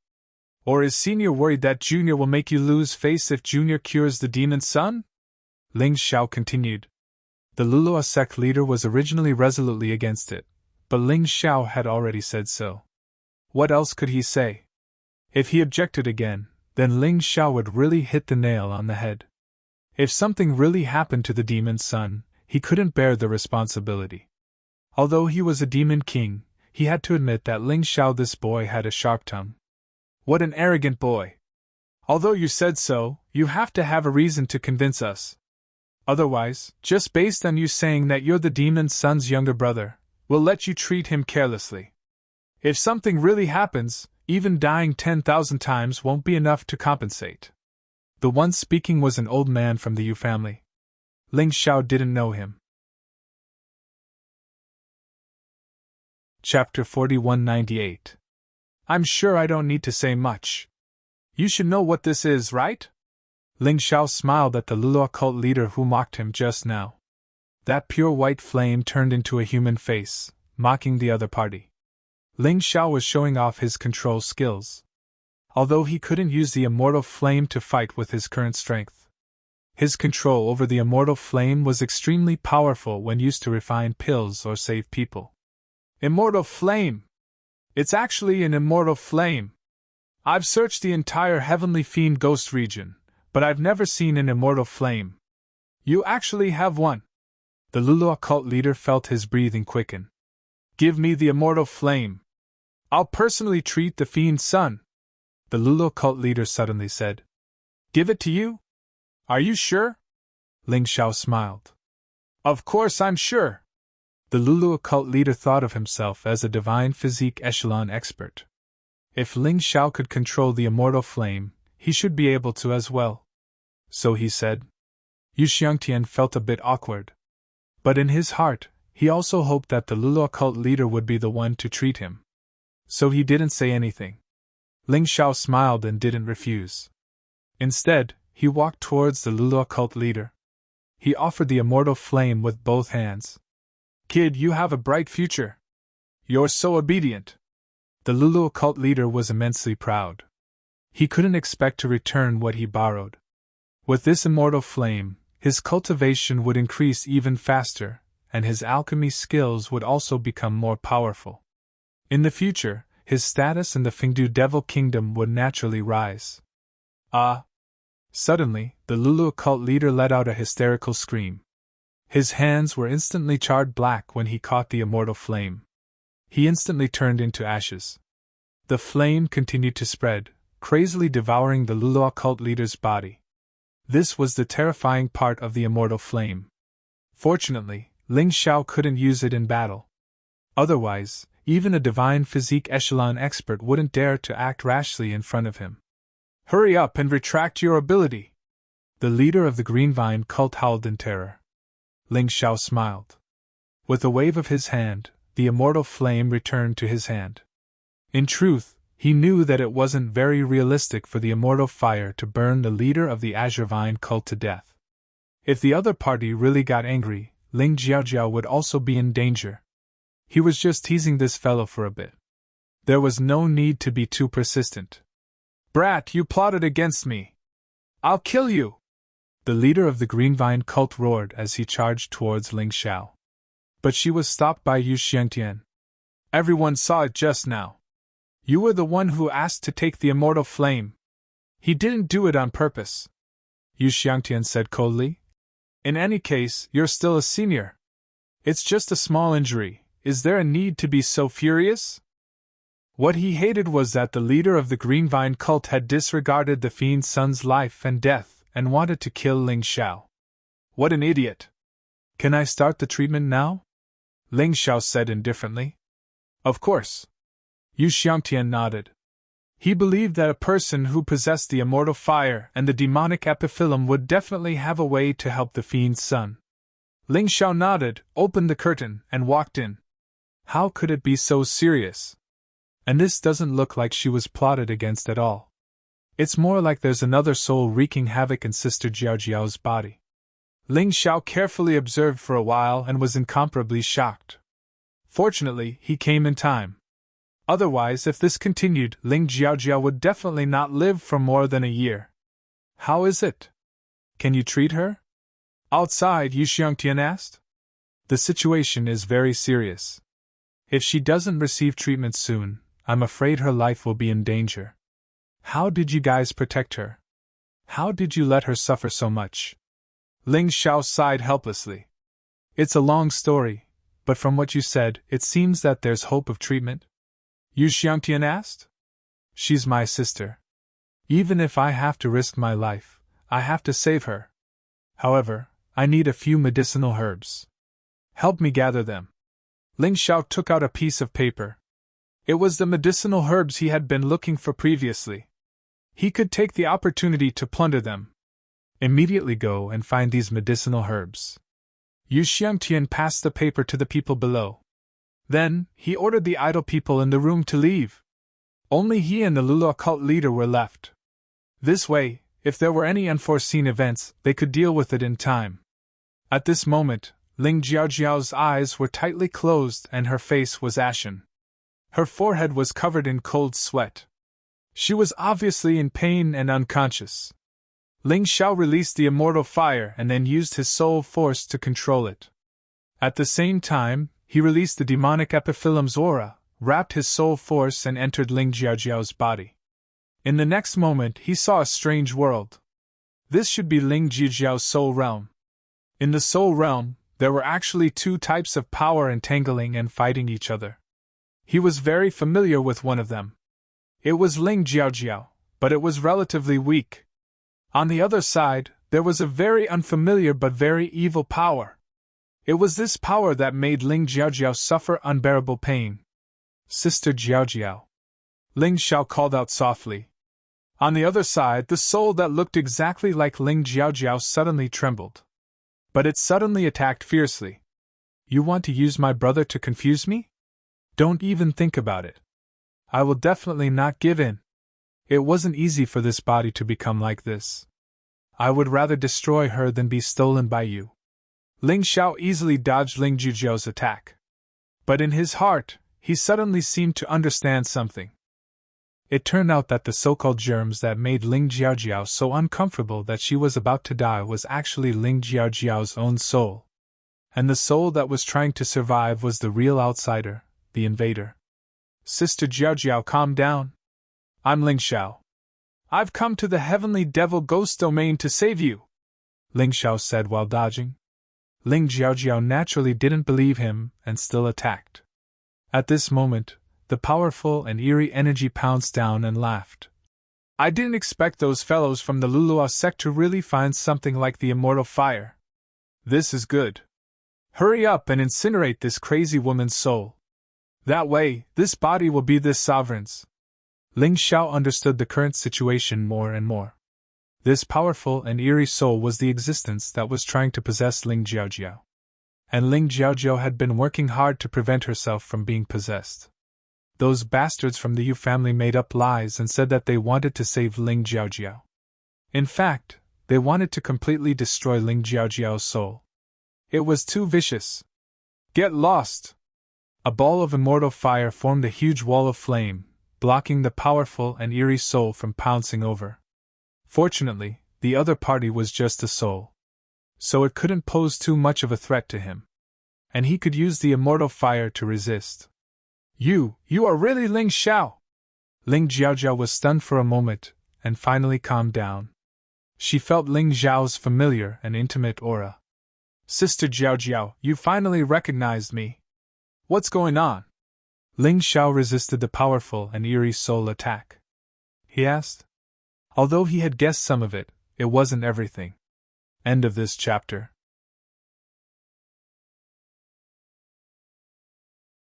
Or is Senior worried that Junior will make you lose face if Junior cures the demon's son? Ling Xiao continued. The Lulua sect leader was originally resolutely against it, but Ling Xiao had already said so. What else could he say? If he objected again, then Ling Xiao would really hit the nail on the head. If something really happened to the demon's son, he couldn't bear the responsibility. Although he was a demon king, he had to admit that Ling Xiao, this boy, had a sharp tongue. What an arrogant boy! Although you said so, you have to have a reason to convince us. Otherwise, just based on you saying that you're the demon's son's younger brother, we'll let you treat him carelessly. If something really happens, even dying 10,000 times won't be enough to compensate. The one speaking was an old man from the Yu family. Ling Xiao didn't know him. Chapter 4198. I'm sure I don't need to say much. You should know what this is, right? Ling Xiao smiled at the Lulua cult leader who mocked him just now. That pure white flame turned into a human face, mocking the other party. Ling Xiao was showing off his control skills. Although he couldn't use the immortal flame to fight with his current strength, his control over the immortal flame was extremely powerful when used to refine pills or save people. Immortal flame! It's actually an immortal flame! I've searched the entire Heavenly Fiend Ghost region, but I've never seen an immortal flame. You actually have one. The Lulua cult leader felt his breathing quicken. Give me the immortal flame. I'll personally treat the fiend's son. The Lulua cult leader suddenly said. Give it to you? Are you sure? Ling Xiao smiled. Of course I'm sure. The Lulua cult leader thought of himself as a divine physique echelon expert. If Ling Xiao could control the immortal flame, he should be able to as well. So he said. Yu Xiangtian felt a bit awkward. But in his heart, he also hoped that the Lulua cult leader would be the one to treat him. so he didn't say anything. Ling Xiao smiled and didn't refuse. Instead, he walked towards the Lulu cult leader. He offered the immortal flame with both hands. Kid, you have a bright future. You're so obedient. The Lulu cult leader was immensely proud. He couldn't expect to return what he borrowed. With this immortal flame, his cultivation would increase even faster, and his alchemy skills would also become more powerful. In the future, his status in the Fengdu Devil Kingdom would naturally rise. Ah! Suddenly, the Lulu cult leader let out a hysterical scream. His hands were instantly charred black when he caught the immortal flame. He instantly turned into ashes. The flame continued to spread, crazily devouring the Lulu cult leader's body. This was the terrifying part of the immortal flame. Fortunately, Ling Xiao couldn't use it in battle. Otherwise, even a divine physique echelon expert wouldn't dare to act rashly in front of him. Hurry up and retract your ability! The leader of the Green Vine cult howled in terror. Ling Xiao smiled. With a wave of his hand, the immortal flame returned to his hand. In truth, he knew that it wasn't very realistic for the immortal fire to burn the leader of the Azure Vine cult to death. If the other party really got angry, Ling Jiaojiao would also be in danger. He was just teasing this fellow for a bit. There was no need to be too persistent. Brat, you plotted against me! I'll kill you! The leader of the Green Vine cult roared as he charged towards Ling Xiao. But she was stopped by Yu Xiangtian. Everyone saw it just now. You were the one who asked to take the immortal flame. He didn't do it on purpose, Yu Xiangtian said coldly. In any case, you're still a senior. It's just a small injury. Is there a need to be so furious? What he hated was that the leader of the Green Vine cult had disregarded the fiend's son's life and death and wanted to kill Ling Xiao. What an idiot! Can I start the treatment now? Ling Xiao said indifferently. Of course. Yu Xiangtian nodded. He believed that a person who possessed the immortal fire and the demonic epiphyllum would definitely have a way to help the fiend's son. Ling Xiao nodded, opened the curtain, and walked in. How could it be so serious? And this doesn't look like she was plotted against at all. It's more like there's another soul wreaking havoc in Sister Jiaojiao's body. Ling Xiao carefully observed for a while and was incomparably shocked. Fortunately, he came in time. Otherwise, if this continued, Ling Jiaojiao would definitely not live for more than a year. How is it? Can you treat her? Outside, Yu Xiangtian asked. The situation is very serious. If she doesn't receive treatment soon, I'm afraid her life will be in danger. How did you guys protect her? How did you let her suffer so much? Ling Xiao sighed helplessly. It's a long story, but from what you said, it seems that there's hope of treatment. Yu Xiangtian asked. She's my sister. Even if I have to risk my life, I have to save her. However, I need a few medicinal herbs. Help me gather them. Ling Xiao took out a piece of paper. It was the medicinal herbs he had been looking for previously. He could take the opportunity to plunder them. Immediately go and find these medicinal herbs. Yu Xiangtian passed the paper to the people below. Then, he ordered the idle people in the room to leave. Only he and the Lulu cult leader were left. This way, if there were any unforeseen events, they could deal with it in time. At this moment, Ling Jiaojiao's eyes were tightly closed and her face was ashen. Her forehead was covered in cold sweat. She was obviously in pain and unconscious. Ling Xiao released the immortal fire and then used his soul force to control it. At the same time, he released the demonic epiphyllum's aura, wrapped his soul force and entered Ling Jiaojiao's body. In the next moment he saw a strange world. This should be Ling Jiaojiao's soul realm. In the soul realm, there were actually two types of power entangling and fighting each other. He was very familiar with one of them. It was Ling Jiaojiao, but it was relatively weak. On the other side, there was a very unfamiliar but very evil power. It was this power that made Ling Jiaojiao suffer unbearable pain. Sister Jiaojiao. Ling Xiao called out softly. On the other side, the soul that looked exactly like Ling Jiaojiao suddenly trembled. But it suddenly attacked fiercely. You want to use my brother to confuse me? Don't even think about it. I will definitely not give in. It wasn't easy for this body to become like this. I would rather destroy her than be stolen by you. Ling Xiao easily dodged Ling Jiujiao's attack. But in his heart, he suddenly seemed to understand something. It turned out that the so-called germs that made Ling Jiaojiao so uncomfortable that she was about to die was actually Ling Jiaojiao's own soul. And the soul that was trying to survive was the real outsider, the invader. Sister Jiaojiao, calm down. I'm Ling Xiao. I've come to the heavenly devil ghost domain to save you, Ling Xiao said while dodging. Ling Jiaojiao naturally didn't believe him and still attacked. At this moment, the powerful and eerie energy pounced down and laughed. I didn't expect those fellows from the Luluo sect to really find something like the immortal fire. This is good. Hurry up and incinerate this crazy woman's soul. That way, this body will be this sovereign's. Ling Xiao understood the current situation more and more. This powerful and eerie soul was the existence that was trying to possess Ling Jiaojiao. And Ling Jiaojiao had been working hard to prevent herself from being possessed. Those bastards from the Yu family made up lies and said that they wanted to save Ling Jiaojiao. In fact, they wanted to completely destroy Ling Jiaojiao's soul. It was too vicious. Get lost! A ball of immortal fire formed a huge wall of flame, blocking the powerful and eerie soul from pouncing over. Fortunately, the other party was just a soul, so it couldn't pose too much of a threat to him. And he could use the immortal fire to resist. You are really Ling Xiao! Ling Jiaojiao was stunned for a moment, and finally calmed down. She felt Ling Xiao's familiar and intimate aura. Sister Jiaojiao, you finally recognized me. What's going on? Ling Xiao resisted the powerful and eerie soul attack. He asked. Although he had guessed some of it, it wasn't everything. End of this chapter.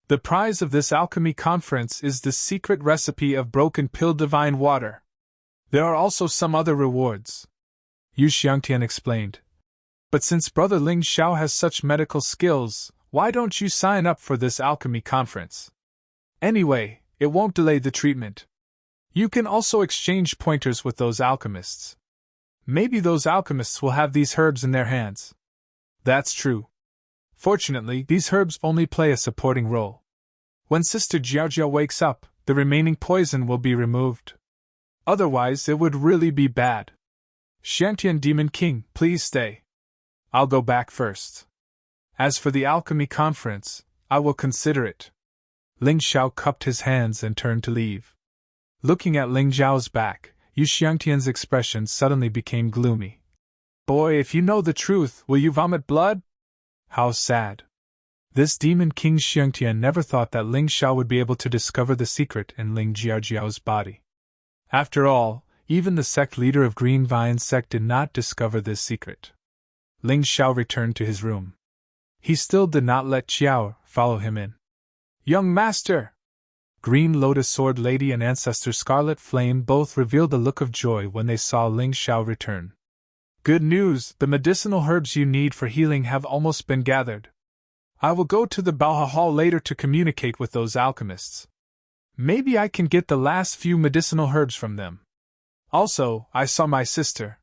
The prize of this alchemy conference is the secret recipe of broken pill divine water. There are also some other rewards, Yu Xiangtian explained. But since Brother Ling Xiao has such medical skills, why don't you sign up for this alchemy conference? Anyway, it won't delay the treatment. You can also exchange pointers with those alchemists. Maybe those alchemists will have these herbs in their hands. That's true. Fortunately, these herbs only play a supporting role. When Sister Jiaojiao wakes up, the remaining poison will be removed. Otherwise, it would really be bad. Xiangtian Demon King, please stay. I'll go back first. As for the alchemy conference, I will consider it. Ling Xiao cupped his hands and turned to leave. Looking at Ling Zhao's back, Yu Xiangtian's expression suddenly became gloomy. Boy, if you know the truth, will you vomit blood? How sad. This Demon King Xiangtian never thought that Ling Xiao would be able to discover the secret in Ling Jiaojiao's body. After all, even the sect leader of Green Vine sect did not discover this secret. Ling Xiao returned to his room. He still did not let Qiao follow him in. Young master! Green Lotus Sword Lady and Ancestor Scarlet Flame both revealed a look of joy when they saw Ling Xiao return. Good news, the medicinal herbs you need for healing have almost been gathered. I will go to the Baoha Hall later to communicate with those alchemists. Maybe I can get the last few medicinal herbs from them. Also, I saw my sister.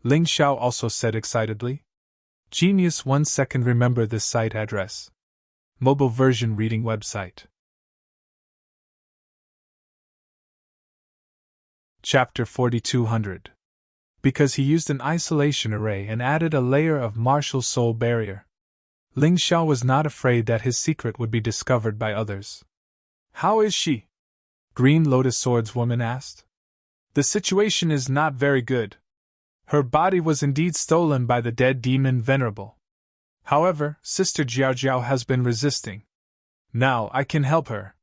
Ling Xiao also said excitedly. Genius 1 second remember this site address. Mobile version reading website. Chapter 4200. Because he used an isolation array and added a layer of martial soul barrier. Ling Xiao was not afraid that his secret would be discovered by others. How is she? Green Lotus Swordswoman asked. The situation is not very good. Her body was indeed stolen by the dead demon Venerable. However, Sister Jiaojiao has been resisting. Now I can help her.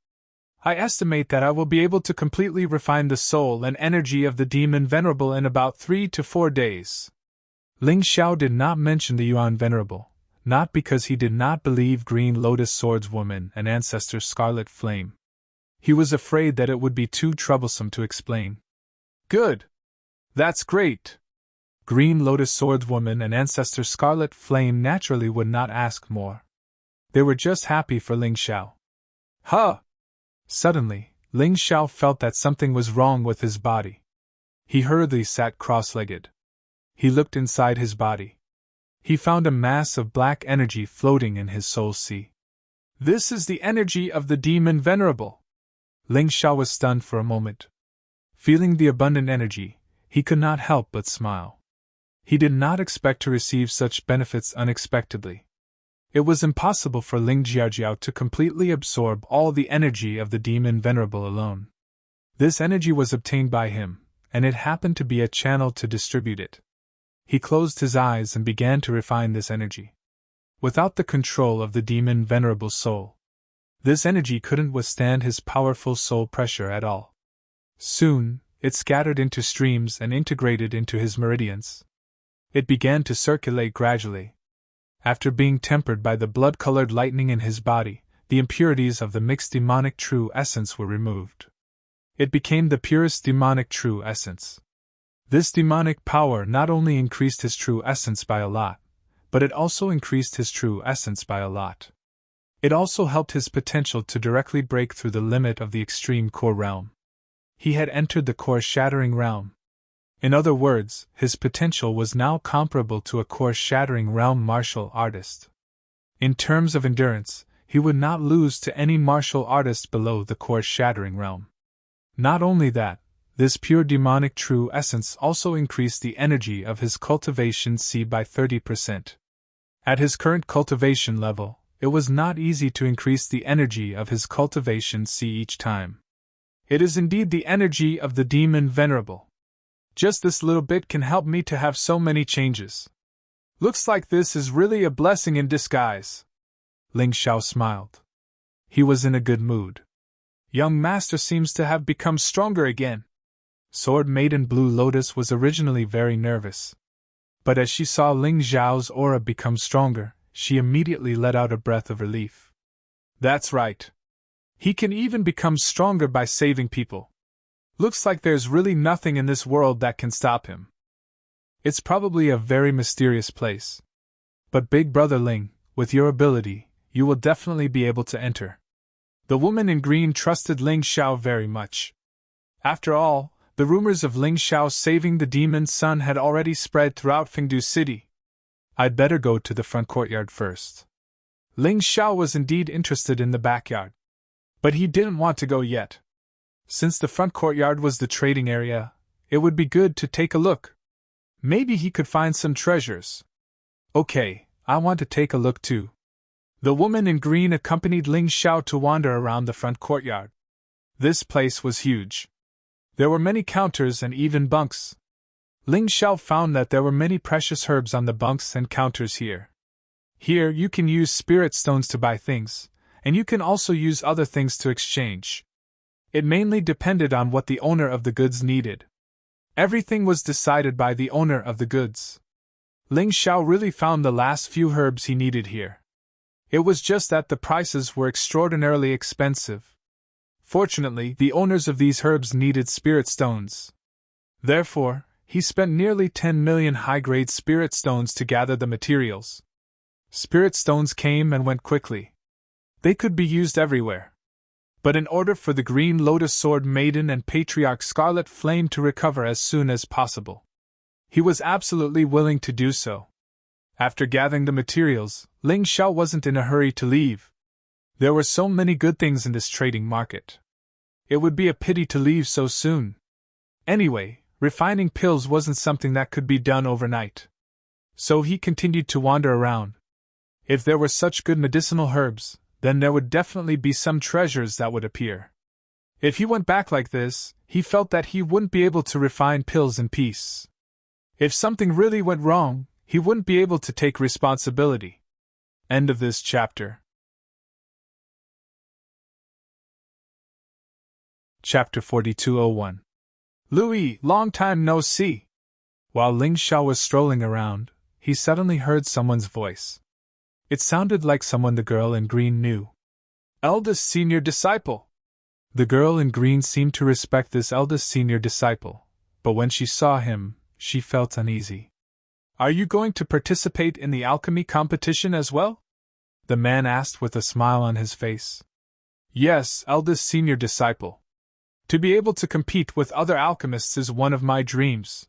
I estimate that I will be able to completely refine the soul and energy of the demon Venerable in about 3 to 4 days. Ling Xiao did not mention the Yuan Venerable, not because he did not believe Green Lotus Swordswoman and Ancestor Scarlet Flame. He was afraid that it would be too troublesome to explain. Good. That's great. Green Lotus Swordswoman and Ancestor Scarlet Flame naturally would not ask more. They were just happy for Ling Xiao. Huh! Suddenly, Ling Xiao felt that something was wrong with his body. He hurriedly sat cross-legged. He looked inside his body. He found a mass of black energy floating in his soul sea. This is the energy of the demon venerable. Ling Xiao was stunned for a moment. Feeling the abundant energy, he could not help but smile. He did not expect to receive such benefits unexpectedly. It was impossible for Ling Jiaojiao to completely absorb all the energy of the demon venerable alone. This energy was obtained by him, and it happened to be a channel to distribute it. He closed his eyes and began to refine this energy. Without the control of the demon venerable soul, this energy couldn't withstand his powerful soul pressure at all. Soon, it scattered into streams and integrated into his meridians. It began to circulate gradually. After being tempered by the blood-colored lightning in his body, the impurities of the mixed demonic true essence were removed. It became the purest demonic true essence. This demonic power not only increased his true essence by a lot, but it also increased his true essence by a lot. It also helped his potential to directly break through the limit of the extreme core realm. He had entered the core-shattering realm. In other words, his potential was now comparable to a core-shattering realm martial artist. In terms of endurance, he would not lose to any martial artist below the core-shattering realm. Not only that, this pure demonic true essence also increased the energy of his cultivation C by 30%. At his current cultivation level, it was not easy to increase the energy of his cultivation C each time. It is indeed the energy of the demon venerable. Just this little bit can help me to have so many changes. Looks like this is really a blessing in disguise. Ling Xiao smiled. He was in a good mood. Young Master seems to have become stronger again. Sword Maiden Blue Lotus was originally very nervous. But as she saw Ling Xiao's aura become stronger, she immediately let out a breath of relief. That's right. He can even become stronger by saving people. Looks like there's really nothing in this world that can stop him. It's probably a very mysterious place. But Big Brother Ling, with your ability, you will definitely be able to enter. The woman in green trusted Ling Xiao very much. After all, the rumors of Ling Xiao saving the demon's son had already spread throughout Fengdu City. I'd better go to the front courtyard first. Ling Xiao was indeed interested in the backyard. But he didn't want to go yet. Since the front courtyard was the trading area, it would be good to take a look. Maybe he could find some treasures. Okay, I want to take a look too. The woman in green accompanied Ling Xiao to wander around the front courtyard. This place was huge. There were many counters and even bunks. Ling Xiao found that there were many precious herbs on the bunks and counters here. Here you can use spirit stones to buy things, and you can also use other things to exchange. It mainly depended on what the owner of the goods needed. Everything was decided by the owner of the goods. Ling Xiao really found the last few herbs he needed here. It was just that the prices were extraordinarily expensive. Fortunately, the owners of these herbs needed spirit stones. Therefore, he spent nearly 10 million high-grade spirit stones to gather the materials. Spirit stones came and went quickly. They could be used everywhere. But in order for the Green Lotus Sword Maiden and Patriarch Scarlet Flame to recover as soon as possible, he was absolutely willing to do so. After gathering the materials, Ling Xiao wasn't in a hurry to leave. There were so many good things in this trading market. It would be a pity to leave so soon. Anyway, refining pills wasn't something that could be done overnight. So he continued to wander around. If there were such good medicinal herbs, then there would definitely be some treasures that would appear. If he went back like this, he felt that he wouldn't be able to refine pills in peace. If something really went wrong, he wouldn't be able to take responsibility. End of this chapter. Chapter 4201. Louis, long time no see. While Ling Xiao was strolling around, he suddenly heard someone's voice. It sounded like someone the girl in green knew. Eldest senior disciple. The girl in green seemed to respect this eldest senior disciple, but when she saw him, she felt uneasy. Are you going to participate in the alchemy competition as well? The man asked with a smile on his face. Yes, eldest senior disciple. To be able to compete with other alchemists is one of my dreams.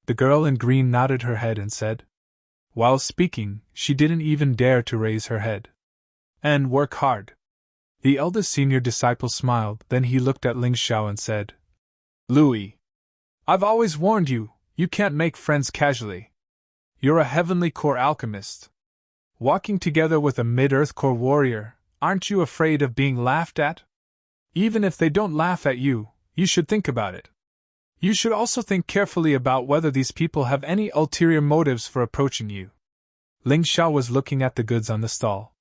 The girl in green nodded her head and said. While speaking, she didn't even dare to raise her head. And work hard. The eldest senior disciple smiled, then he looked at Ling Xiao and said, Louis, I've always warned you, you can't make friends casually. You're a heavenly core alchemist. Walking together with a mid-earth core warrior, aren't you afraid of being laughed at? Even if they don't laugh at you, you should think about it. You should also think carefully about whether these people have any ulterior motives for approaching you. Ling Xiao was looking at the goods on the stall.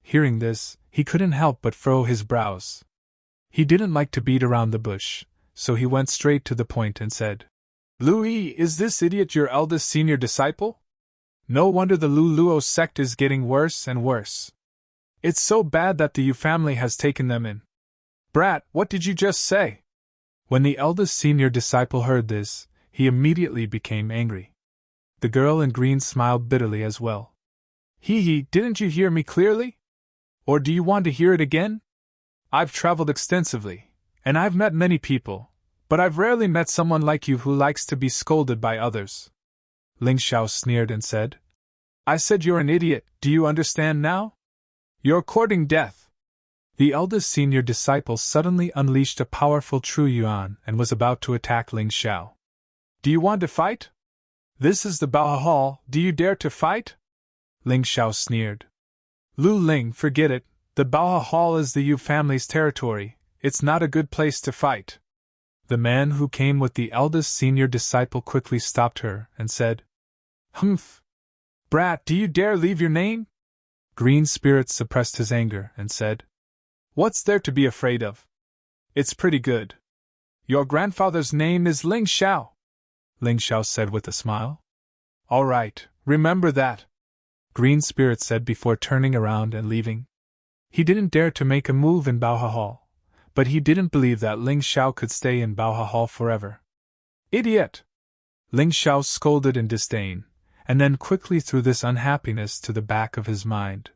Hearing this, he couldn't help but furrow his brows. He didn't like to beat around the bush, so he went straight to the point and said, Louis, is this idiot your eldest senior disciple? No wonder the Luluo sect is getting worse and worse. It's so bad that the Yu family has taken them in. Brat, what did you just say? When the eldest senior disciple heard this, he immediately became angry. The girl in green smiled bitterly as well. Hee, didn't you hear me clearly? Or do you want to hear it again? I've traveled extensively, and I've met many people, but I've rarely met someone like you who likes to be scolded by others. Ling Xiao sneered and said, I said you're an idiot, do you understand now? You're courting death. The eldest senior disciple suddenly unleashed a powerful True Yuan and was about to attack Ling Xiao. Do you want to fight? This is the Bao Hall, do you dare to fight? Ling Xiao sneered. Lu Ling, forget it, the Bao Hall is the Yu family's territory, it's not a good place to fight. The man who came with the eldest senior disciple quickly stopped her and said, Humph! Brat, do you dare leave your name? Green Spirit suppressed his anger and said, What's there to be afraid of? It's pretty good. Your grandfather's name is Ling Xiao, Ling Xiao said with a smile. All right, remember that, Green Spirit said before turning around and leaving. He didn't dare to make a move in Baoha Hall, but he didn't believe that Ling Xiao could stay in Baoha Hall forever. Idiot! Ling Xiao scolded in disdain, and then quickly threw this unhappiness to the back of his mind.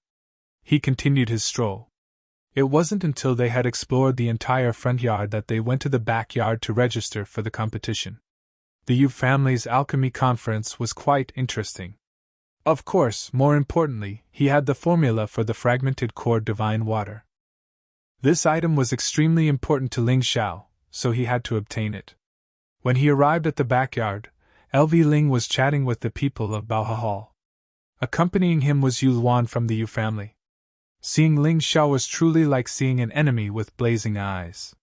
He continued his stroll. It wasn't until they had explored the entire front yard that they went to the backyard to register for the competition. The Yu family's alchemy conference was quite interesting. Of course, more importantly, he had the formula for the fragmented core divine water. This item was extremely important to Ling Xiao, so he had to obtain it. When he arrived at the backyard, LV Ling was chatting with the people of Baoha Hall. Accompanying him was Yu Luan from the Yu family. Seeing Ling Xiao was truly like seeing an enemy with blazing eyes.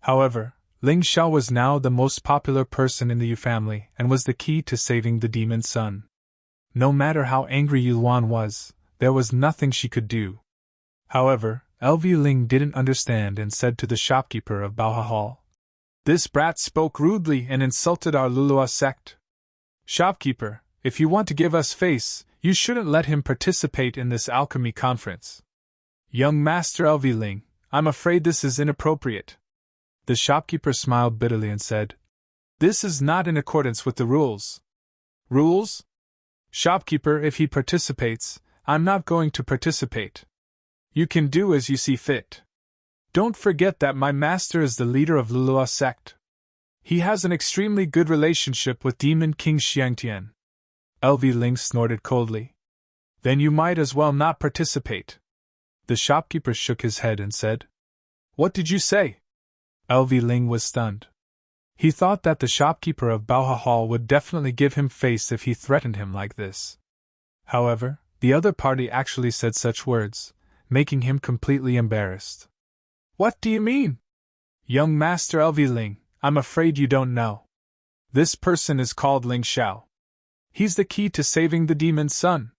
However, Ling Xiao was now the most popular person in the Yu family and was the key to saving the demon son. No matter how angry Yu Luan was, there was nothing she could do. However, LV Ling didn't understand and said to the shopkeeper of Baoha Hall, This brat spoke rudely and insulted our Lulua sect. Shopkeeper, if you want to give us face, you shouldn't let him participate in this alchemy conference. Young Master LV Ling, I'm afraid this is inappropriate. The shopkeeper smiled bitterly and said, This is not in accordance with the rules. Rules? Shopkeeper, if he participates, I'm not going to participate. You can do as you see fit. Don't forget that my master is the leader of Lulua sect. He has an extremely good relationship with Demon King Xiangtian. LV Ling snorted coldly. Then you might as well not participate. The shopkeeper shook his head and said, What did you say? LV Ling was stunned. He thought that the shopkeeper of Baoha Hall would definitely give him face if he threatened him like this. However, the other party actually said such words, making him completely embarrassed. What do you mean? Young Master LV Ling, I'm afraid you don't know. This person is called Ling Xiao. He's the key to saving the demon son.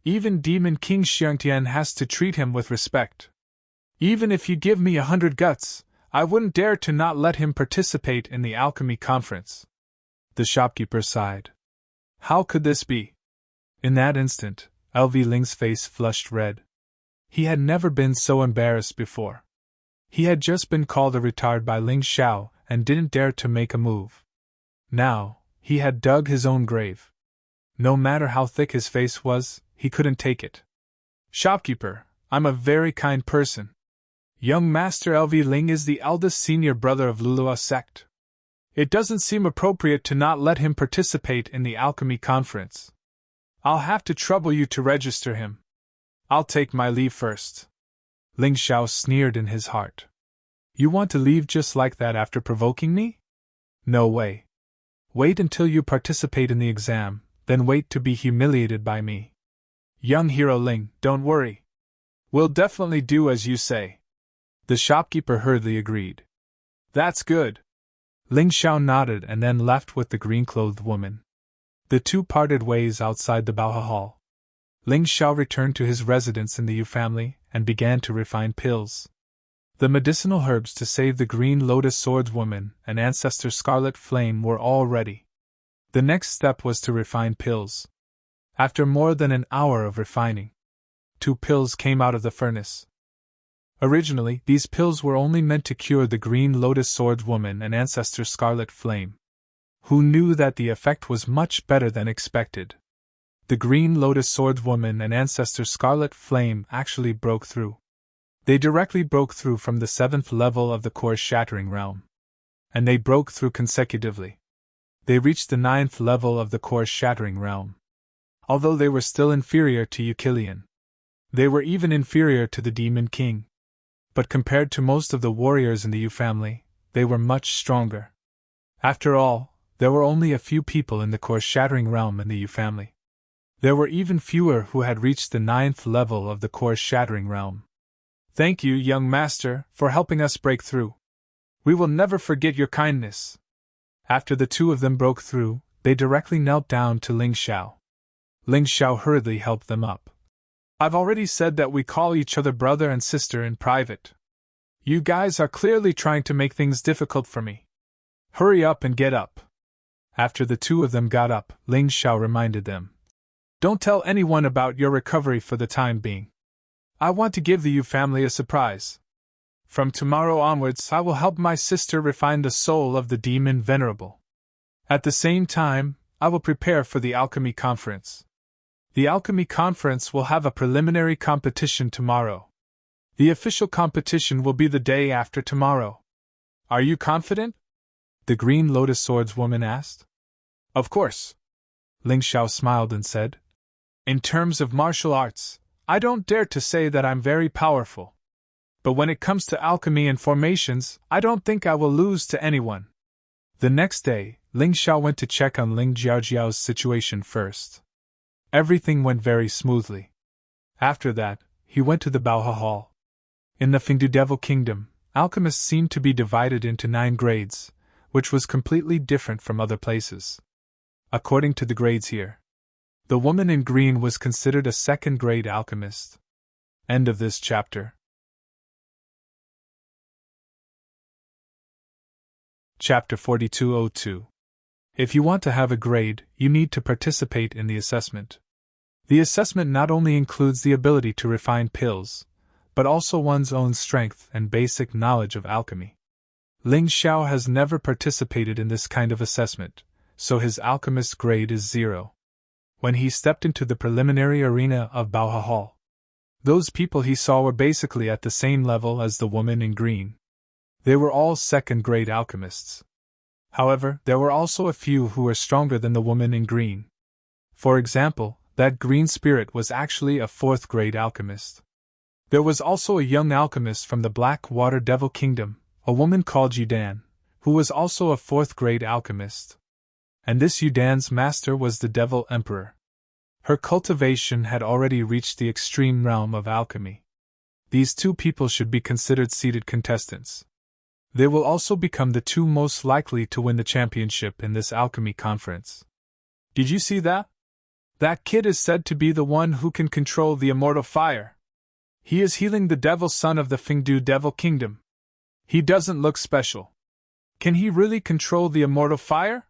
Even Demon King Xiangtian has to treat him with respect. Even if you give me 100 guts, I wouldn't dare to not let him participate in the alchemy conference. The shopkeeper sighed. How could this be? In that instant, LV Ling's face flushed red. He had never been so embarrassed before. He had just been called a retard by Ling Xiao and didn't dare to make a move. Now, he had dug his own grave. No matter how thick his face was, he couldn't take it. Shopkeeper, I'm a very kind person. Young Master LV Ling is the eldest senior brother of Lulua sect. It doesn't seem appropriate to not let him participate in the alchemy conference. I'll have to trouble you to register him. I'll take my leave first. Ling Xiao sneered in his heart. You want to leave just like that after provoking me? No way. Wait until you participate in the exam, then wait to be humiliated by me. Young hero Ling, don't worry. We'll definitely do as you say. The shopkeeper hurriedly agreed. That's good. Ling Xiao nodded and then left with the green-clothed woman. The two parted ways outside the Baoha Hall. Ling Xiao returned to his residence in the Yu family and began to refine pills. The medicinal herbs to save the Green Lotus Swordswoman and Ancestor Scarlet Flame were all ready. The next step was to refine pills. After more than an hour of refining, 2 pills came out of the furnace. Originally, these pills were only meant to cure the Green Lotus Swordswoman and Ancestor Scarlet Flame. Who knew that the effect was much better than expected? The Green Lotus Swordswoman and Ancestor Scarlet Flame actually broke through. They directly broke through from the 7th level of the Core Shattering Realm. And they broke through consecutively. They reached the 9th level of the Core Shattering Realm. Although they were still inferior to Eukilian. They were even inferior to the Demon King. But compared to most of the warriors in the Yu family, they were much stronger. After all, there were only a few people in the Core Shattering Realm in the Yu family. There were even fewer who had reached the 9th level of the Core Shattering Realm. Thank you, young master, for helping us break through. We will never forget your kindness. After the 2 of them broke through, they directly knelt down to Ling Xiao. Ling Xiao hurriedly helped them up. I've already said that we call each other brother and sister in private. You guys are clearly trying to make things difficult for me. Hurry up and get up. After the 2 of them got up, Ling Xiao reminded them. Don't tell anyone about your recovery for the time being. I want to give the Yu family a surprise. From tomorrow onwards, I will help my sister refine the soul of the demon venerable. At the same time, I will prepare for the alchemy conference. The alchemy conference will have a preliminary competition tomorrow. The official competition will be the day after tomorrow. Are you confident? The Green Lotus Swordswoman asked. Of course. Ling Xiao smiled and said. In terms of martial arts, I don't dare to say that I'm very powerful. But when it comes to alchemy and formations, I don't think I will lose to anyone. The next day, Ling Xiao went to check on Ling Jiaojiao's situation first. Everything went very smoothly. After that, he went to the Baoha Hall. In the Fengdu Devil Kingdom, alchemists seemed to be divided into 9 grades, which was completely different from other places. According to the grades here, the woman in green was considered a 2nd-grade alchemist. End of this chapter. Chapter 4202. If you want to have a grade, you need to participate in the assessment. The assessment not only includes the ability to refine pills, but also one's own strength and basic knowledge of alchemy. Ling Xiao has never participated in this kind of assessment, so his alchemist grade is 0. When he stepped into the preliminary arena of Baoha Hall, those people he saw were basically at the same level as the woman in green. They were all 2nd-grade alchemists. However, there were also a few who were stronger than the woman in green. For example, that green spirit was actually a 4th-grade alchemist. There was also a young alchemist from the Black Water Devil Kingdom, a woman called Yudan, who was also a 4th-grade alchemist. And this Yudan's master was the Devil Emperor. Her cultivation had already reached the extreme realm of alchemy. These 2 people should be considered seeded contestants. They will also become the 2 most likely to win the championship in this alchemy conference. Did you see that? That kid is said to be the one who can control the immortal fire. He is healing the devil son of the Fengdu Devil Kingdom. He doesn't look special. Can he really control the immortal fire?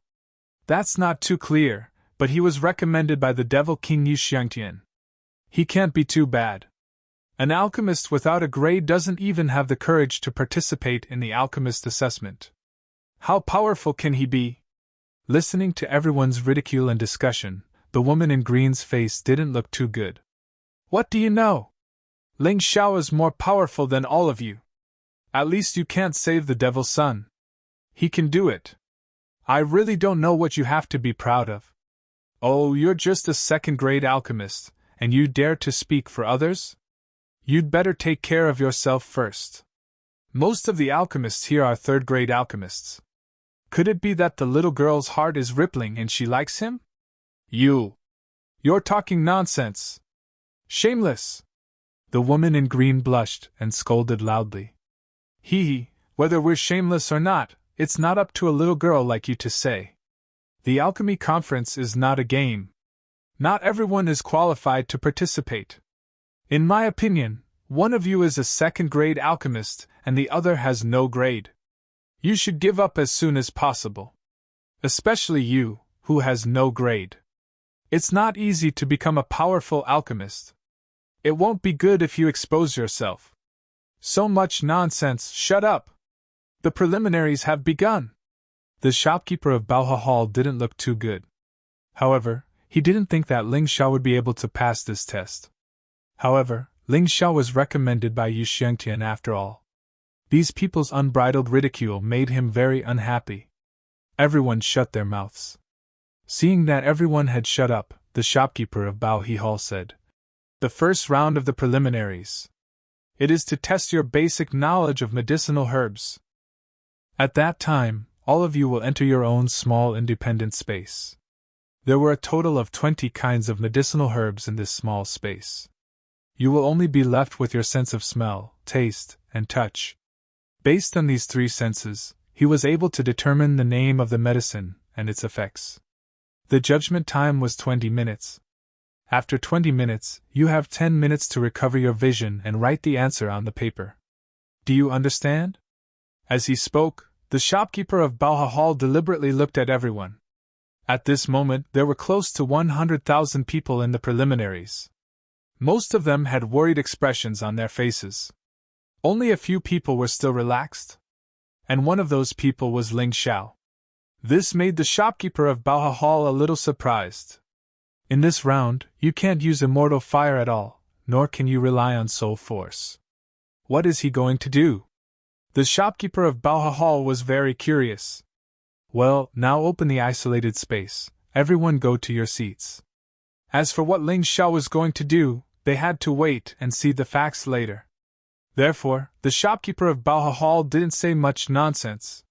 That's not too clear, but he was recommended by the Devil King Yu Xiangtian. He can't be too bad. An alchemist without a grade doesn't even have the courage to participate in the alchemist assessment. How powerful can he be? Listening to everyone's ridicule and discussion, the woman in green's face didn't look too good. What do you know? Ling Xiao is more powerful than all of you. At least you can't save the devil's son. He can do it. I really don't know what you have to be proud of. Oh, you're just a second-grade alchemist, and you dare to speak for others? You'd better take care of yourself first. Most of the alchemists here are third-grade alchemists. Could it be that the little girl's heart is rippling and she likes him? You're talking nonsense. Shameless! The woman in green blushed and scolded loudly. Whether we're shameless or not, it's not up to a little girl like you to say. The alchemy conference is not a game. Not everyone is qualified to participate. In my opinion, one of you is a second-grade alchemist and the other has no grade. You should give up as soon as possible. Especially you, who has no grade. It's not easy to become a powerful alchemist. It won't be good if you expose yourself. So much nonsense, shut up! The preliminaries have begun. The shopkeeper of Baoha Hall didn't look too good. However, he didn't think that Ling Xiao would be able to pass this test. However, Ling Xiao was recommended by Yu Xiangtian after all. These people's unbridled ridicule made him very unhappy. Everyone shut their mouths. Seeing that everyone had shut up, the shopkeeper of Baohe Hall said, "The first round of the preliminaries. It is to test your basic knowledge of medicinal herbs. At that time, all of you will enter your own small independent space." There were a total of 20 kinds of medicinal herbs in this small space. You will only be left with your sense of smell, taste, and touch. Based on these three senses, he was able to determine the name of the medicine and its effects. The judgment time was 20 minutes. After 20 minutes, you have 10 minutes to recover your vision and write the answer on the paper. Do you understand? As he spoke, the shopkeeper of Baoha Hall deliberately looked at everyone. At this moment, there were close to 100,000 people in the preliminaries. Most of them had worried expressions on their faces. Only a few people were still relaxed. And one of those people was Ling Xiao. This made the shopkeeper of Baoha Hall a little surprised. In this round, you can't use immortal fire at all, nor can you rely on soul force. What is he going to do? The shopkeeper of Baoha Hall was very curious. Well, now open the isolated space. Everyone go to your seats. As for what Ling Xiao was going to do, they had to wait and see the facts later. Therefore, the shopkeeper of Baoha Hall didn't say much nonsense.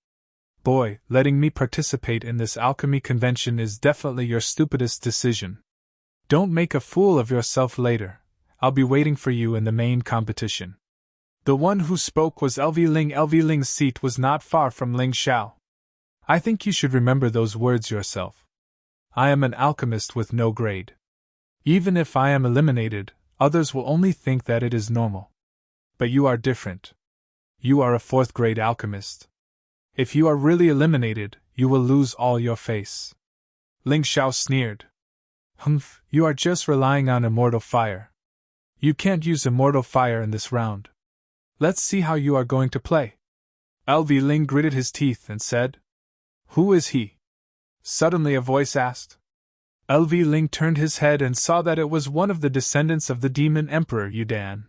Boy, letting me participate in this alchemy convention is definitely your stupidest decision. Don't make a fool of yourself later. I'll be waiting for you in the main competition. The one who spoke was LV Ling. LV Ling's seat was not far from Ling Xiao. I think you should remember those words yourself. I am an alchemist with no grade. Even if I am eliminated, others will only think that it is normal. But you are different. You are a fourth-grade alchemist. If you are really eliminated, you will lose all your face. Ling Xiao sneered. Humph, you are just relying on immortal fire. You can't use immortal fire in this round. Let's see how you are going to play. LV Ling gritted his teeth and said, "Who is he?" Suddenly a voice asked. LV Ling turned his head and saw that it was one of the descendants of the demon emperor Yudan.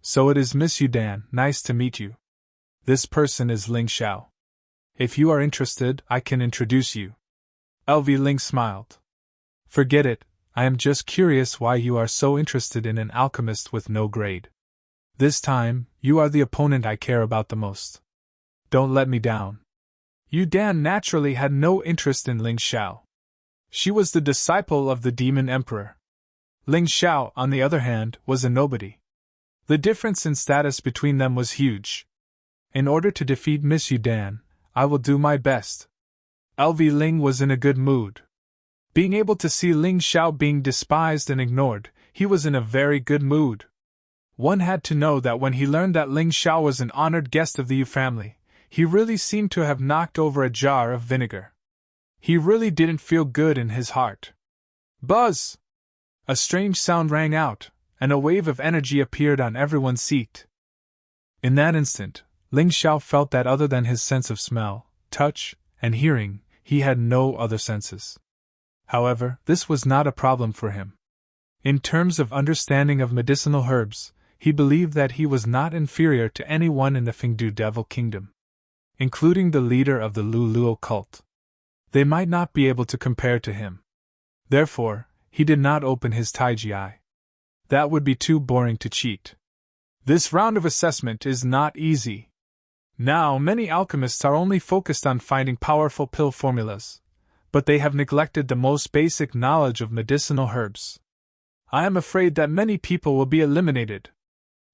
So it is Miss Yudan, nice to meet you. This person is Ling Xiao. If you are interested, I can introduce you. LV Ling smiled. Forget it, I am just curious why you are so interested in an alchemist with no grade. This time, you are the opponent I care about the most. Don't let me down. Yudan naturally had no interest in Ling Xiao. She was the disciple of the demon emperor. Ling Xiao, on the other hand, was a nobody. The difference in status between them was huge. In order to defeat Miss Yudan, I will do my best. LV Ling was in a good mood. Being able to see Ling Xiao being despised and ignored, he was in a very good mood. One had to know that when he learned that Ling Xiao was an honored guest of the Yu family, he really seemed to have knocked over a jar of vinegar. He really didn't feel good in his heart. Buzz! A strange sound rang out, and a wave of energy appeared on everyone's seat. In that instant, Ling Xiao felt that other than his sense of smell, touch, and hearing, he had no other senses. However, this was not a problem for him. In terms of understanding of medicinal herbs, he believed that he was not inferior to anyone in the Fengdu Devil Kingdom, including the leader of the Luluo cult. They might not be able to compare to him. Therefore, he did not open his Taiji eye. That would be too boring to cheat. This round of assessment is not easy. Now, many alchemists are only focused on finding powerful pill formulas, but they have neglected the most basic knowledge of medicinal herbs. I am afraid that many people will be eliminated.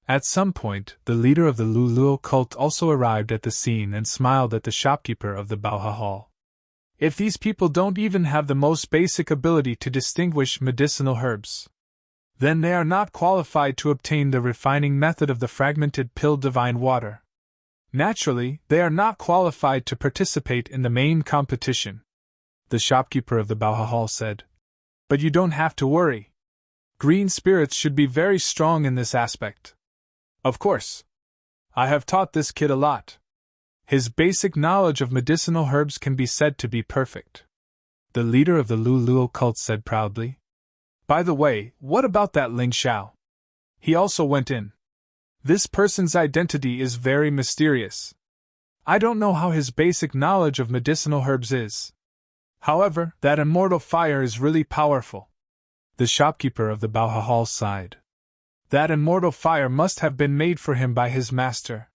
At some point, the leader of the Luluo cult also arrived at the scene and smiled at the shopkeeper of the Baoha Hall. If these people don't even have the most basic ability to distinguish medicinal herbs, then they are not qualified to obtain the refining method of the fragmented pill divine water. Naturally, they are not qualified to participate in the main competition, the shopkeeper of the Baoha Hall said. But you don't have to worry. Green spirits should be very strong in this aspect. Of course. I have taught this kid a lot. His basic knowledge of medicinal herbs can be said to be perfect, the leader of the Luluo cult said proudly. By the way, what about that Ling Xiao? He also went in. This person's identity is very mysterious. I don't know how his basic knowledge of medicinal herbs is. However, that immortal fire is really powerful. The shopkeeper of the Baoha Hall sighed. That immortal fire must have been made for him by his master.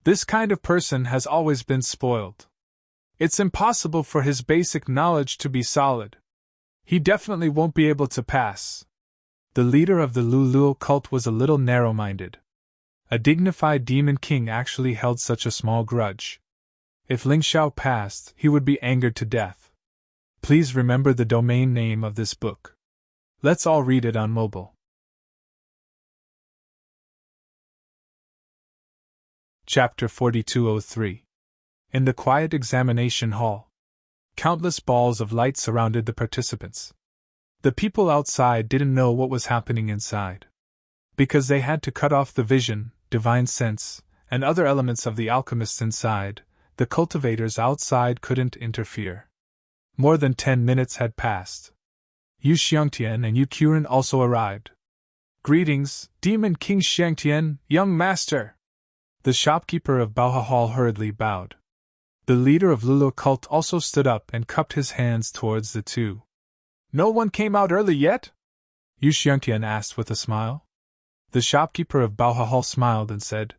This kind of person has always been spoiled. It's impossible for his basic knowledge to be solid. He definitely won't be able to pass. The leader of the Luluo cult was a little narrow-minded. A dignified demon king actually held such a small grudge. If Ling Xiao passed, he would be angered to death. Please remember the domain name of this book. Let's all read it on mobile. Chapter 4203. In the quiet examination hall, countless balls of light surrounded the participants. The people outside didn't know what was happening inside. Because they had to cut off the vision, divine sense, and other elements of the alchemists inside, the cultivators outside couldn't interfere. More than 10 minutes had passed. Yu Xiangtian and Yu Qiren also arrived. Greetings, Demon King Xiangtian, young master! The shopkeeper of Baoha Hall hurriedly bowed. The leader of Luluo cult also stood up and cupped his hands towards the two. No one came out early yet? Yu Xiangtian asked with a smile. The shopkeeper of Baoha Hall smiled and said,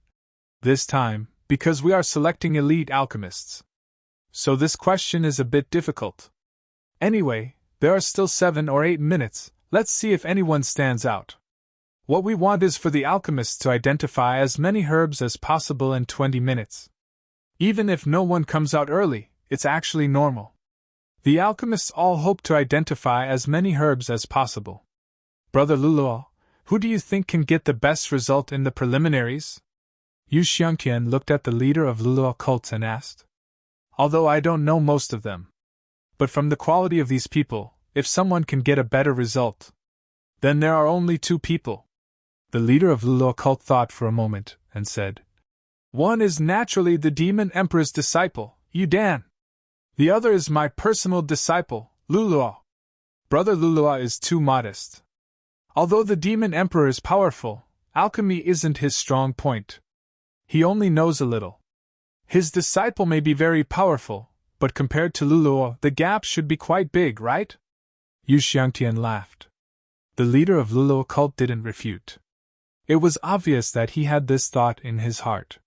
This time, because we are selecting elite alchemists. So this question is a bit difficult. Anyway, there are still 7 or 8 minutes, let's see if anyone stands out. What we want is for the alchemists to identify as many herbs as possible in 20 minutes. Even if no one comes out early, it's actually normal. The alchemists all hope to identify as many herbs as possible. Brother Luluo, who do you think can get the best result in the preliminaries? Yu Xiangtian looked at the leader of Luluo cult and asked. Although I don't know most of them. But from the quality of these people, if someone can get a better result, then there are only 2 people. The leader of Luluo cult thought for a moment, and said, One is naturally the Demon Emperor's disciple, Yu Dan. The other is my personal disciple, Luluo. Brother Luluo is too modest. Although the Demon Emperor is powerful, alchemy isn't his strong point. He only knows a little. His disciple may be very powerful, but compared to Luluo, the gap should be quite big, right? Yu Xiangtian laughed. The leader of Luluo cult didn't refute. It was obvious that he had this thought in his heart.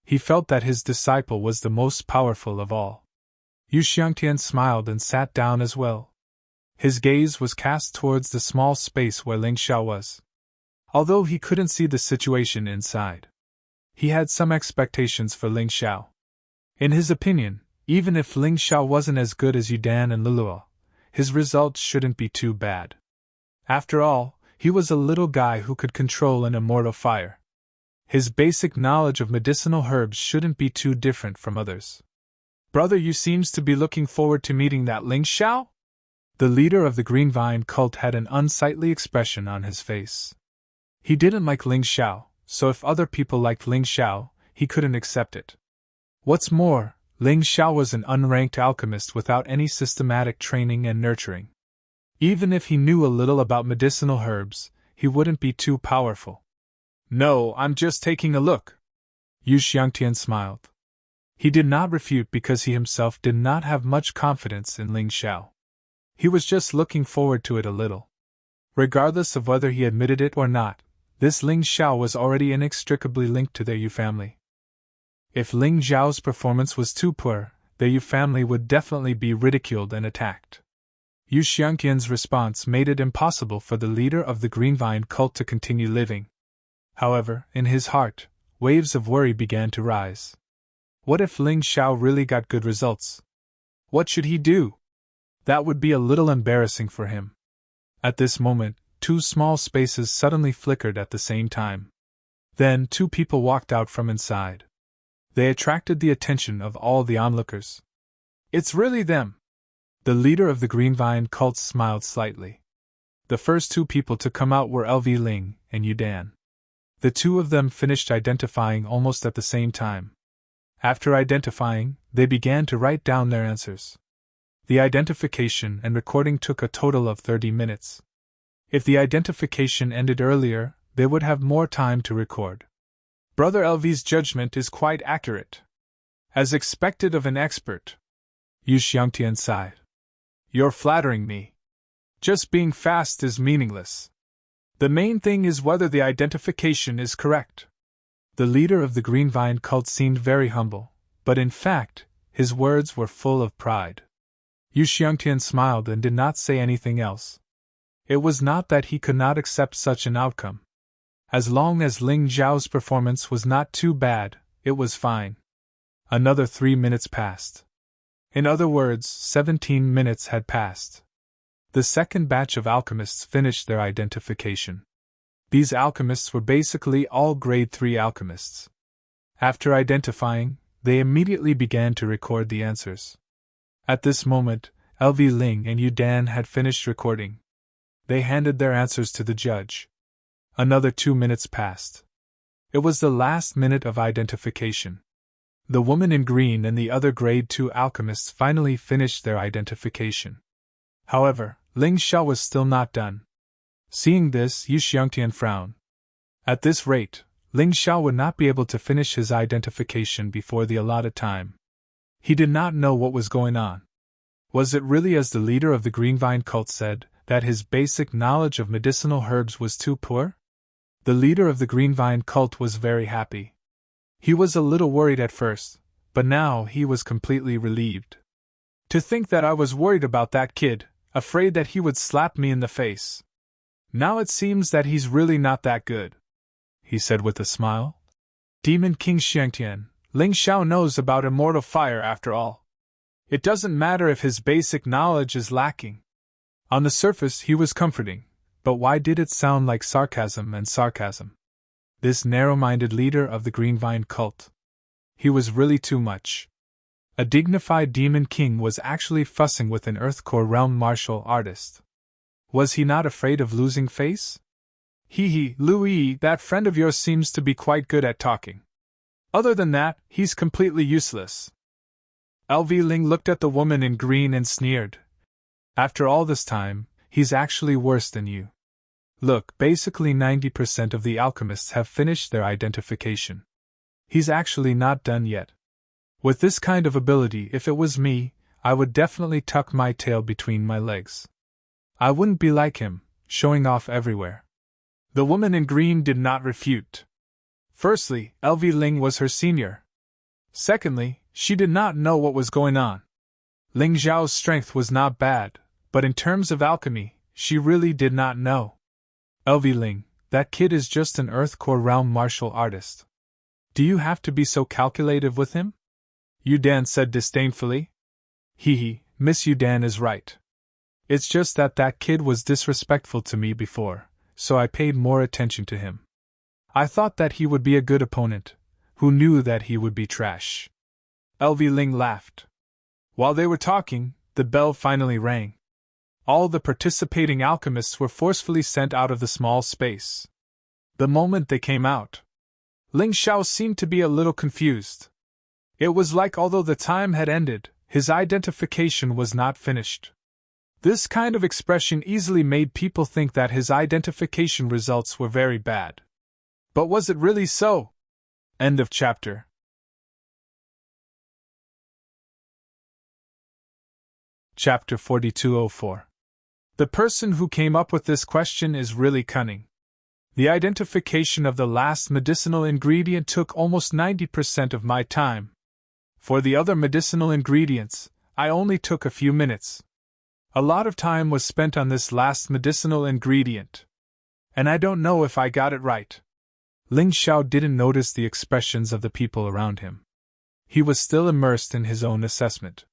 He felt that his disciple was the most powerful of all. Yu Xiangtian smiled and sat down as well. His gaze was cast towards the small space where Ling Xiao was. Although he couldn't see the situation inside, he had some expectations for Ling Xiao. In his opinion, even if Ling Xiao wasn't as good as Yu Dan and Luluo, his results shouldn't be too bad. After all, he was a little guy who could control an immortal fire. His basic knowledge of medicinal herbs shouldn't be too different from others. Brother Yu seems to be looking forward to meeting that Ling Xiao? The leader of the Green Vine cult had an unsightly expression on his face. He didn't like Ling Xiao, so if other people liked Ling Xiao, he couldn't accept it. What's more, Ling Xiao was an unranked alchemist without any systematic training and nurturing. Even if he knew a little about medicinal herbs, he wouldn't be too powerful. No, I'm just taking a look. Yu Xiangtian smiled. He did not refute because he himself did not have much confidence in Ling Xiao. He was just looking forward to it a little. Regardless of whether he admitted it or not, this Ling Xiao was already inextricably linked to their Yu family. If Ling Xiao's performance was too poor, their Yu family would definitely be ridiculed and attacked. Yu Xiangtian's response made it impossible for the leader of the Green Vine cult to continue living. However, in his heart, waves of worry began to rise. What if Ling Xiao really got good results? What should he do? That would be a little embarrassing for him. At this moment, two small spaces suddenly flickered at the same time. Then 2 people walked out from inside. They attracted the attention of all the onlookers. It's really them! The leader of the Green Vine cult smiled slightly. The first 2 people to come out were LV Ling and Yu Dan. The 2 of them finished identifying almost at the same time. After identifying, they began to write down their answers. The identification and recording took a total of 30 minutes. If the identification ended earlier, they would have more time to record. Brother LV's judgment is quite accurate. As expected of an expert. Yu Xiangtian sighed. You're flattering me. Just being fast is meaningless. The main thing is whether the identification is correct. The leader of the Green Vine cult seemed very humble, but in fact, his words were full of pride. Yu Xiangtian smiled and did not say anything else. It was not that he could not accept such an outcome. As long as Ling Xiao's performance was not too bad, it was fine. Another 3 minutes passed. In other words, 17 minutes had passed. The second batch of alchemists finished their identification. These alchemists were basically all grade 3 alchemists. After identifying, they immediately began to record the answers. At this moment, LV Ling and Yu Dan had finished recording. They handed their answers to the judge. Another 2 minutes passed. It was the last minute of identification. The woman in green and the other grade 2 alchemists finally finished their identification. However, Ling Xiao was still not done. Seeing this, Yu Xiangtian frowned. At this rate, Ling Xiao would not be able to finish his identification before the allotted time. He did not know what was going on. Was it really as the leader of the Green Vine cult said, that his basic knowledge of medicinal herbs was too poor? The leader of the Green Vine cult was very happy. He was a little worried at first, but now he was completely relieved. To think that I was worried about that kid, afraid that he would slap me in the face. Now it seems that he's really not that good, he said with a smile. Demon King Xiangtian, Ling Xiao knows about immortal fire after all. It doesn't matter if his basic knowledge is lacking. On the surface he was comforting, but why did it sound like sarcasm and sarcasm? This narrow-minded leader of the Green Vine cult. He was really too much. A dignified demon king was actually fussing with an Earthcore realm martial artist. Was he not afraid of losing face? Louis, that friend of yours seems to be quite good at talking. Other than that, he's completely useless. LV Ling looked at the woman in green and sneered. After all this time, he's actually worse than you. Look, basically 90% of the alchemists have finished their identification. He's actually not done yet. With this kind of ability, if it was me, I would definitely tuck my tail between my legs. I wouldn't be like him, showing off everywhere. The woman in green did not refute. Firstly, LV Ling was her senior. Secondly, she did not know what was going on. Ling Xiao's strength was not bad, but in terms of alchemy, she really did not know. LV Ling, that kid is just an Earthcore realm martial artist. Do you have to be so calculative with him? Yu Dan said disdainfully. Miss Yu Dan is right. It's just that that kid was disrespectful to me before, so I paid more attention to him. I thought that he would be a good opponent, who knew that he would be trash. LV Ling laughed. While they were talking, the bell finally rang. All the participating alchemists were forcefully sent out of the small space. The moment they came out, Ling Xiao seemed to be a little confused. It was like although the time had ended, his identification was not finished. This kind of expression easily made people think that his identification results were very bad. But was it really so? End of chapter. Chapter 4204. The person who came up with this question is really cunning. The identification of the last medicinal ingredient took almost 90% of my time. For the other medicinal ingredients, I only took a few minutes. A lot of time was spent on this last medicinal ingredient. And I don't know if I got it right. Ling Xiao didn't notice the expressions of the people around him. He was still immersed in his own assessment.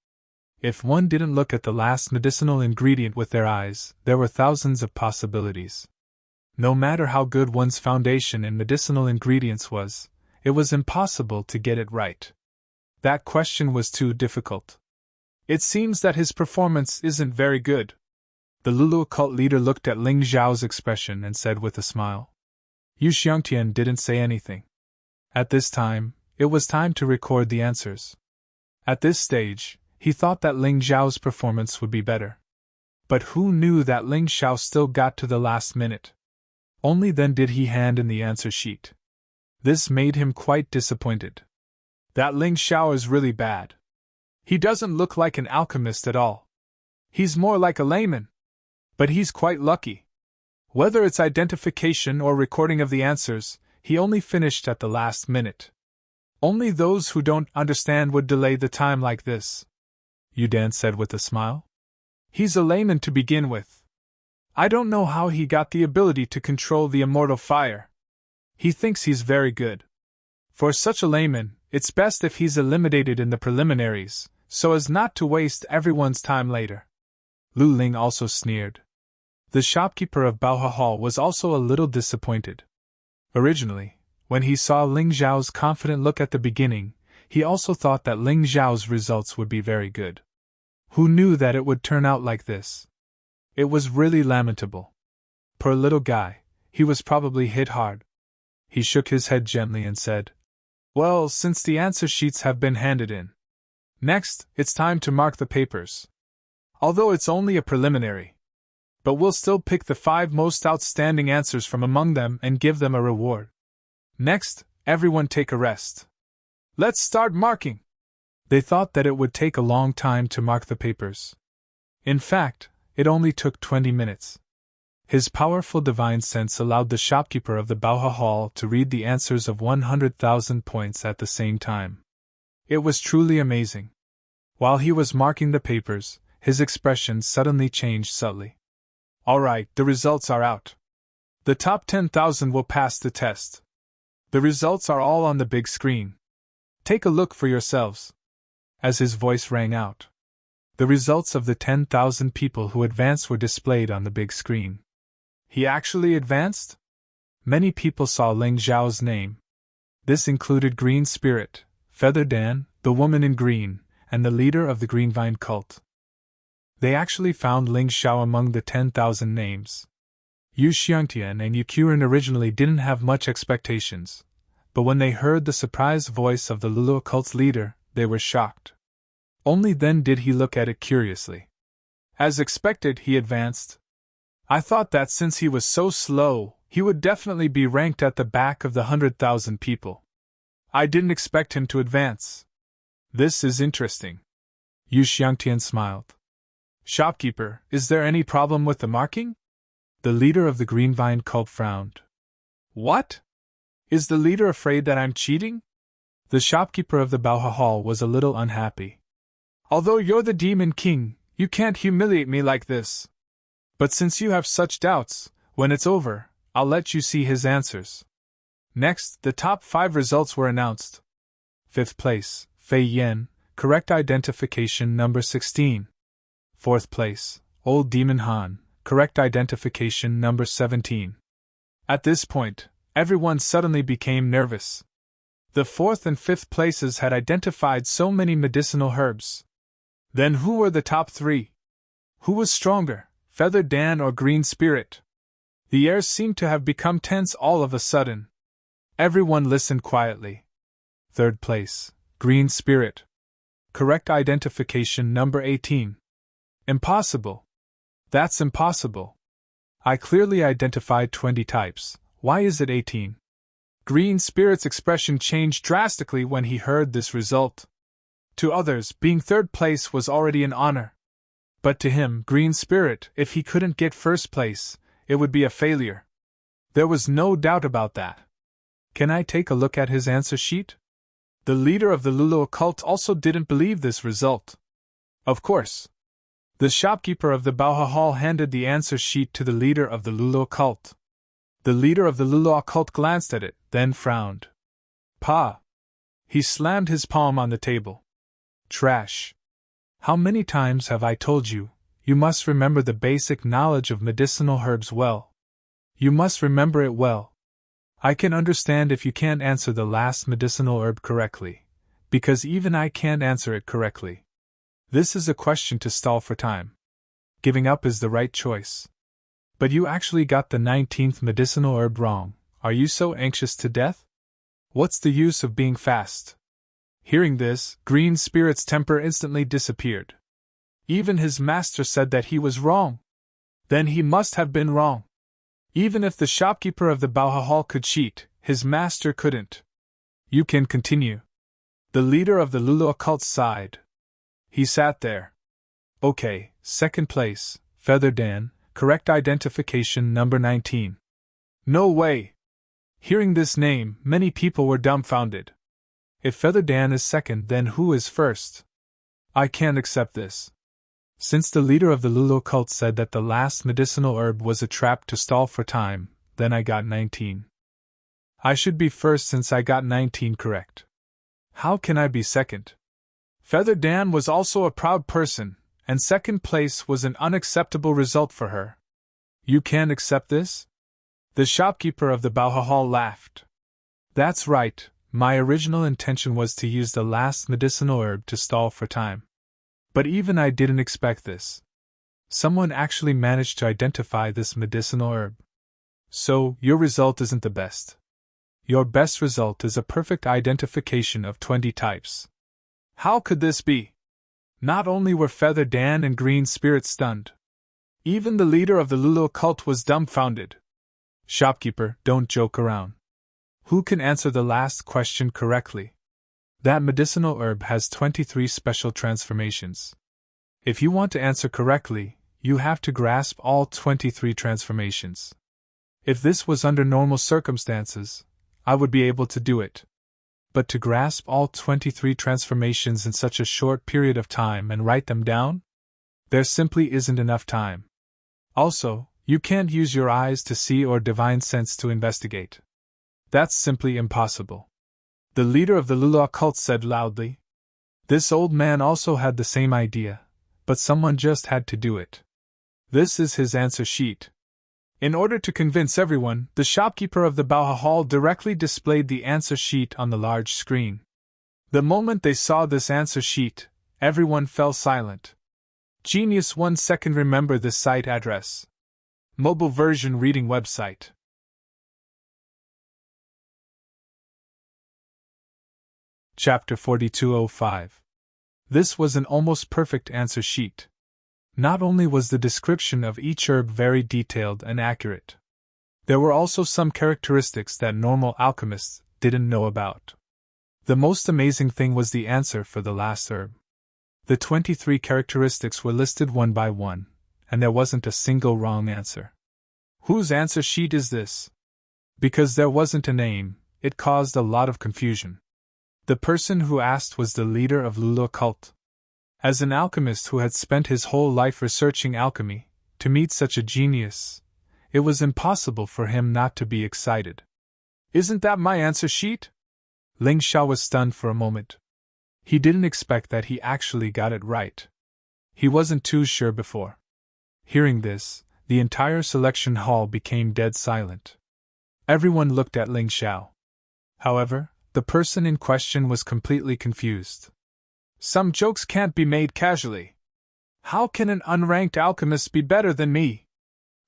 If one didn't look at the last medicinal ingredient with their eyes, there were thousands of possibilities. No matter how good one's foundation in medicinal ingredients was, it was impossible to get it right. That question was too difficult. It seems that his performance isn't very good. The Lulu cult leader looked at Ling Xiao's expression and said with a smile. Yu Xiangtian didn't say anything. At this time, it was time to record the answers. At this stage, he thought that Ling Xiao's performance would be better. But who knew that Ling Xiao still got to the last minute? Only then did he hand in the answer sheet. This made him quite disappointed. That Ling Xiao is really bad. He doesn't look like an alchemist at all. He's more like a layman. But he's quite lucky. Whether it's identification or recording of the answers, he only finished at the last minute. Only those who don't understand would delay the time like this. Yudan said with a smile. He's a layman to begin with. I don't know how he got the ability to control the immortal fire. He thinks he's very good. For such a layman, it's best if he's eliminated in the preliminaries, so as not to waste everyone's time later. Lu Ling also sneered. The shopkeeper of Baohe Hall was also a little disappointed. Originally, when he saw Ling Xiao's confident look at the beginning, he also thought that Ling Xiao's results would be very good. Who knew that it would turn out like this? It was really lamentable. Poor little guy, he was probably hit hard. He shook his head gently and said, Well, since the answer sheets have been handed in. Next, it's time to mark the papers. Although it's only a preliminary. But we'll still pick the 5 most outstanding answers from among them and give them a reward. Next, everyone take a rest. Let's start marking! They thought that it would take a long time to mark the papers. In fact, it only took 20 minutes. His powerful divine sense allowed the shopkeeper of the Baohe Hall to read the answers of 100,000 points at the same time. It was truly amazing. While he was marking the papers, his expression suddenly changed subtly. All right, the results are out. The top 10,000 will pass the test. The results are all on the big screen. Take a look for yourselves. As his voice rang out, the results of the 10,000 people who advanced were displayed on the big screen. He actually advanced? Many people saw Ling Xiao's name. This included Green Spirit, Feather Dan, the woman in green, and the leader of the Green Vine cult. They actually found Ling Xiao among the 10,000 names. Yu Xiangtian and Yu Qiren originally didn't have much expectations, but when they heard the surprised voice of the Lulu cult's leader, they were shocked. Only then did he look at it curiously. As expected, he advanced. I thought that since he was so slow, he would definitely be ranked at the back of the 100,000 people. I didn't expect him to advance. This is interesting. Yu Xiangtian smiled. Shopkeeper, is there any problem with the marking? The leader of the Green Vine cult frowned. What? Is the leader afraid that I'm cheating? The shopkeeper of the Baohe Hall was a little unhappy. Although you're the Demon King, you can't humiliate me like this. But since you have such doubts, when it's over, I'll let you see his answers. Next, the top 5 results were announced. 5th place, Fei Yan, correct identification number 16. 4th place, Old Demon Han, correct identification number 17. At this point, everyone suddenly became nervous. The 4th and 5th places had identified so many medicinal herbs. Then who were the top 3? Who was stronger, Feather Dan or Green Spirit? The air seemed to have become tense all of a sudden. Everyone listened quietly. 3rd place, Green Spirit. Correct identification number 18. Impossible. That's impossible. I clearly identified 20 types. Why is it 18? Green Spirit's expression changed drastically when he heard this result. To others, being third place was already an honor. But to him, Green Spirit, if he couldn't get first place, it would be a failure. There was no doubt about that. Can I take a look at his answer sheet? The leader of the Lulu occult also didn't believe this result. Of course. The shopkeeper of the Bauha Hall handed the answer sheet to the leader of the Lulu occult. The leader of the Lulu occult glanced at it, then frowned. Pa! He slammed his palm on the table. Trash. How many times have I told you, you must remember the basic knowledge of medicinal herbs well. You must remember it well. I can understand if you can't answer the last medicinal herb correctly, because even I can't answer it correctly. This is a question to stall for time. Giving up is the right choice. But you actually got the 19th medicinal herb wrong. Are you so anxious to death? What's the use of being fast? Hearing this, Green Spirit's temper instantly disappeared. Even his master said that he was wrong. Then he must have been wrong. Even if the shopkeeper of the Bauha Hall could cheat, his master couldn't. You can continue. The leader of the Lulu occult sighed. He sat there. Okay, second place, Feather Dan, correct identification number 19. No way! Hearing this name, many people were dumbfounded. If Feather Dan is second, then who is first? I can't accept this. Since the leader of the Lulu cult said that the last medicinal herb was a trap to stall for time, then I got 19. I should be first since I got 19 correct. How can I be second? Feather Dan was also a proud person, and second place was an unacceptable result for her. You can't accept this? The shopkeeper of the Bauha Hall laughed. That's right, my original intention was to use the last medicinal herb to stall for time. But even I didn't expect this. Someone actually managed to identify this medicinal herb. So, your result isn't the best. Your best result is a perfect identification of 20 types. How could this be? Not only were Feather Dan and Green Spirit stunned. Even the leader of the Lulu cult was dumbfounded. Shopkeeper, don't joke around. Who can answer the last question correctly? That medicinal herb has 23 special transformations. If you want to answer correctly, you have to grasp all 23 transformations. If this was under normal circumstances, I would be able to do it. But to grasp all 23 transformations in such a short period of time and write them down? There simply isn't enough time. Also, you can't use your eyes to see or divine sense to investigate. That's simply impossible. The leader of the Lulu cult said loudly. This old man also had the same idea, but someone just had to do it. This is his answer sheet. In order to convince everyone, the shopkeeper of the Bauha Hall directly displayed the answer sheet on the large screen. The moment they saw this answer sheet, everyone fell silent. Genius 1 second. Remember this site address. Mobile version reading website. Chapter 4205. This was an almost perfect answer sheet. Not only was the description of each herb very detailed and accurate, there were also some characteristics that normal alchemists didn't know about. The most amazing thing was the answer for the last herb. The 23 characteristics were listed one by one, and there wasn't a single wrong answer. Whose answer sheet is this? Because there wasn't a name, it caused a lot of confusion. The person who asked was the leader of Lulu cult. As an alchemist who had spent his whole life researching alchemy, to meet such a genius, it was impossible for him not to be excited. Isn't that my answer sheet? Ling Xiao was stunned for a moment. He didn't expect that he actually got it right. He wasn't too sure before. Hearing this, the entire selection hall became dead silent. Everyone looked at Ling Xiao. However, the person in question was completely confused. Some jokes can't be made casually. How can an unranked alchemist be better than me?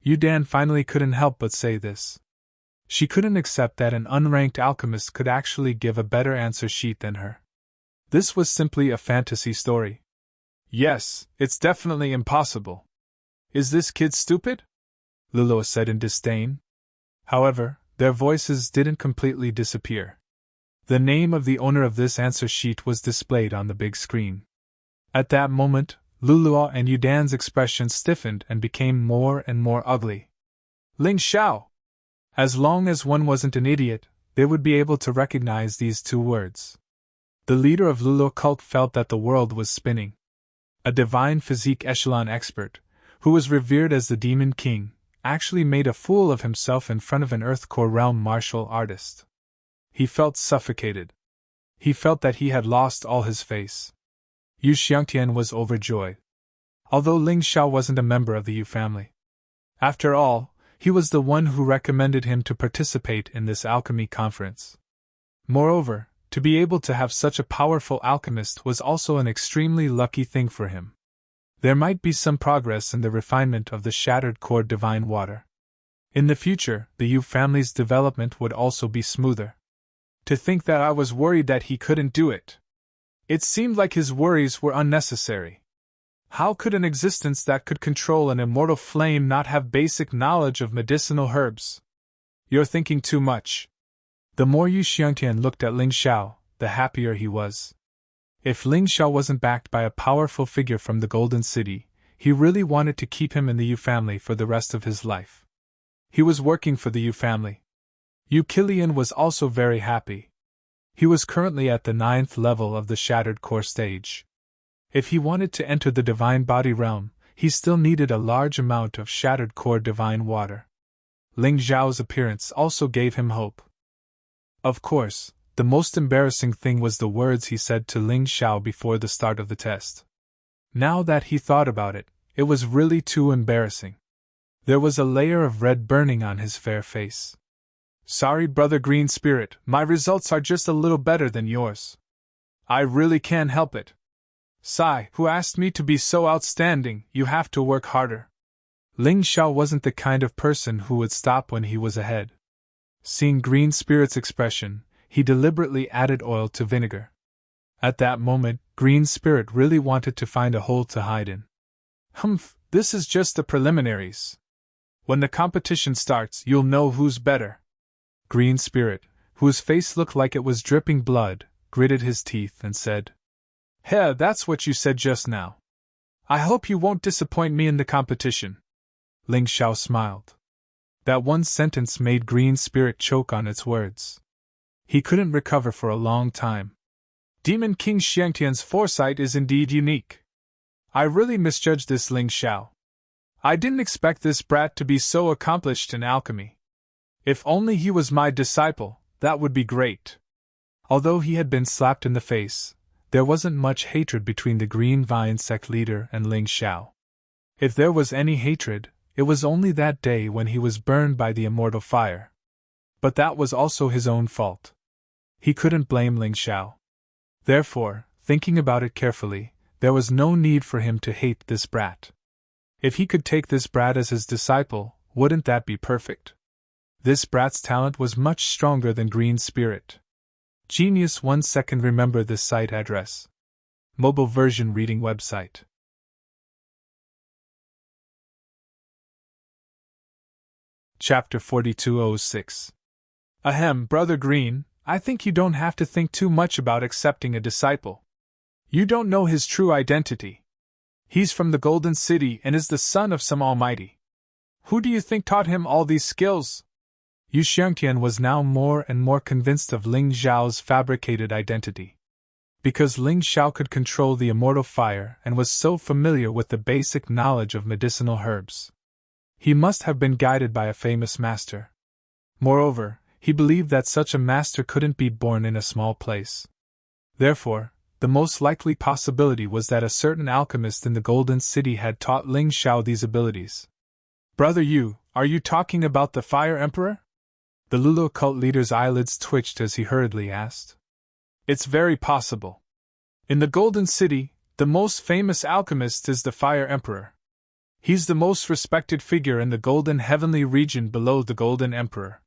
Yu Dan finally couldn't help but say this. She couldn't accept that an unranked alchemist could actually give a better answer sheet than her. This was simply a fantasy story. Yes, it's definitely impossible. Is this kid stupid? Lulu said in disdain. However, their voices didn't completely disappear. The name of the owner of this answer sheet was displayed on the big screen. At that moment, Luluo and Yudan's expression stiffened and became more and more ugly. Ling Xiao! As long as one wasn't an idiot, they would be able to recognize these two words. The leader of Luluo cult felt that the world was spinning. A divine physique echelon expert, who was revered as the Demon King, actually made a fool of himself in front of an Earth Core realm martial artist. He felt suffocated. He felt that he had lost all his face. Yu Xiangtian was overjoyed. Although Ling Xiao wasn't a member of the Yu family. After all, he was the one who recommended him to participate in this alchemy conference. Moreover, to be able to have such a powerful alchemist was also an extremely lucky thing for him. There might be some progress in the refinement of the shattered core divine water. In the future, the Yu family's development would also be smoother. To think that I was worried that he couldn't do it. It seemed like his worries were unnecessary. How could an existence that could control an immortal flame not have basic knowledge of medicinal herbs? You're thinking too much. The more Yu Xiangtian looked at Ling Xiao, the happier he was. If Ling Xiao wasn't backed by a powerful figure from the Golden City, he really wanted to keep him in the Yu family for the rest of his life. He was working for the Yu family. Yu Kilian was also very happy. He was currently at the 9th level of the Shattered Core stage. If he wanted to enter the Divine Body realm, he still needed a large amount of Shattered Core divine water. Ling Xiao's appearance also gave him hope. Of course, the most embarrassing thing was the words he said to Ling Xiao before the start of the test. Now that he thought about it, it was really too embarrassing. There was a layer of red burning on his fair face. Sorry, Brother Green Spirit, my results are just a little better than yours. I really can't help it. Sai, who asked me to be so outstanding, you have to work harder. Ling Xiao wasn't the kind of person who would stop when he was ahead. Seeing Green Spirit's expression, he deliberately added oil to vinegar. At that moment, Green Spirit really wanted to find a hole to hide in. Humph, this is just the preliminaries. When the competition starts, you'll know who's better. Green Spirit, whose face looked like it was dripping blood, gritted his teeth and said, "Heh, that's what you said just now. I hope you won't disappoint me in the competition." Ling Xiao smiled. That one sentence made Green Spirit choke on its words. He couldn't recover for a long time. Demon King Xiangtian's foresight is indeed unique. I really misjudged this Ling Xiao. I didn't expect this brat to be so accomplished in alchemy. If only he was my disciple, that would be great. Although he had been slapped in the face, there wasn't much hatred between the Green Vine sect leader and Ling Xiao. If there was any hatred, it was only that day when he was burned by the immortal fire. But that was also his own fault. He couldn't blame Ling Xiao. Therefore, thinking about it carefully, there was no need for him to hate this brat. If he could take this brat as his disciple, wouldn't that be perfect? This brat's talent was much stronger than Green Spirit. Genius 1 second. Remember this site address. Mobile version reading website. Chapter 4206. Ahem, Brother Green, I think you don't have to think too much about accepting a disciple. You don't know his true identity. He's from the Golden City and is the son of some almighty. Who do you think taught him all these skills? Yu Xiangtian was now more and more convinced of Ling Xiao's fabricated identity. Because Ling Xiao could control the immortal fire and was so familiar with the basic knowledge of medicinal herbs, he must have been guided by a famous master. Moreover, he believed that such a master couldn't be born in a small place. Therefore, the most likely possibility was that a certain alchemist in the Golden City had taught Ling Xiao these abilities. Brother Yu, are you talking about the Fire Emperor? The Lulu cult leader's eyelids twitched as he hurriedly asked. It's very possible. In the Golden City, the most famous alchemist is the Fire Emperor. He's the most respected figure in the Golden Heavenly region below the Golden Emperor.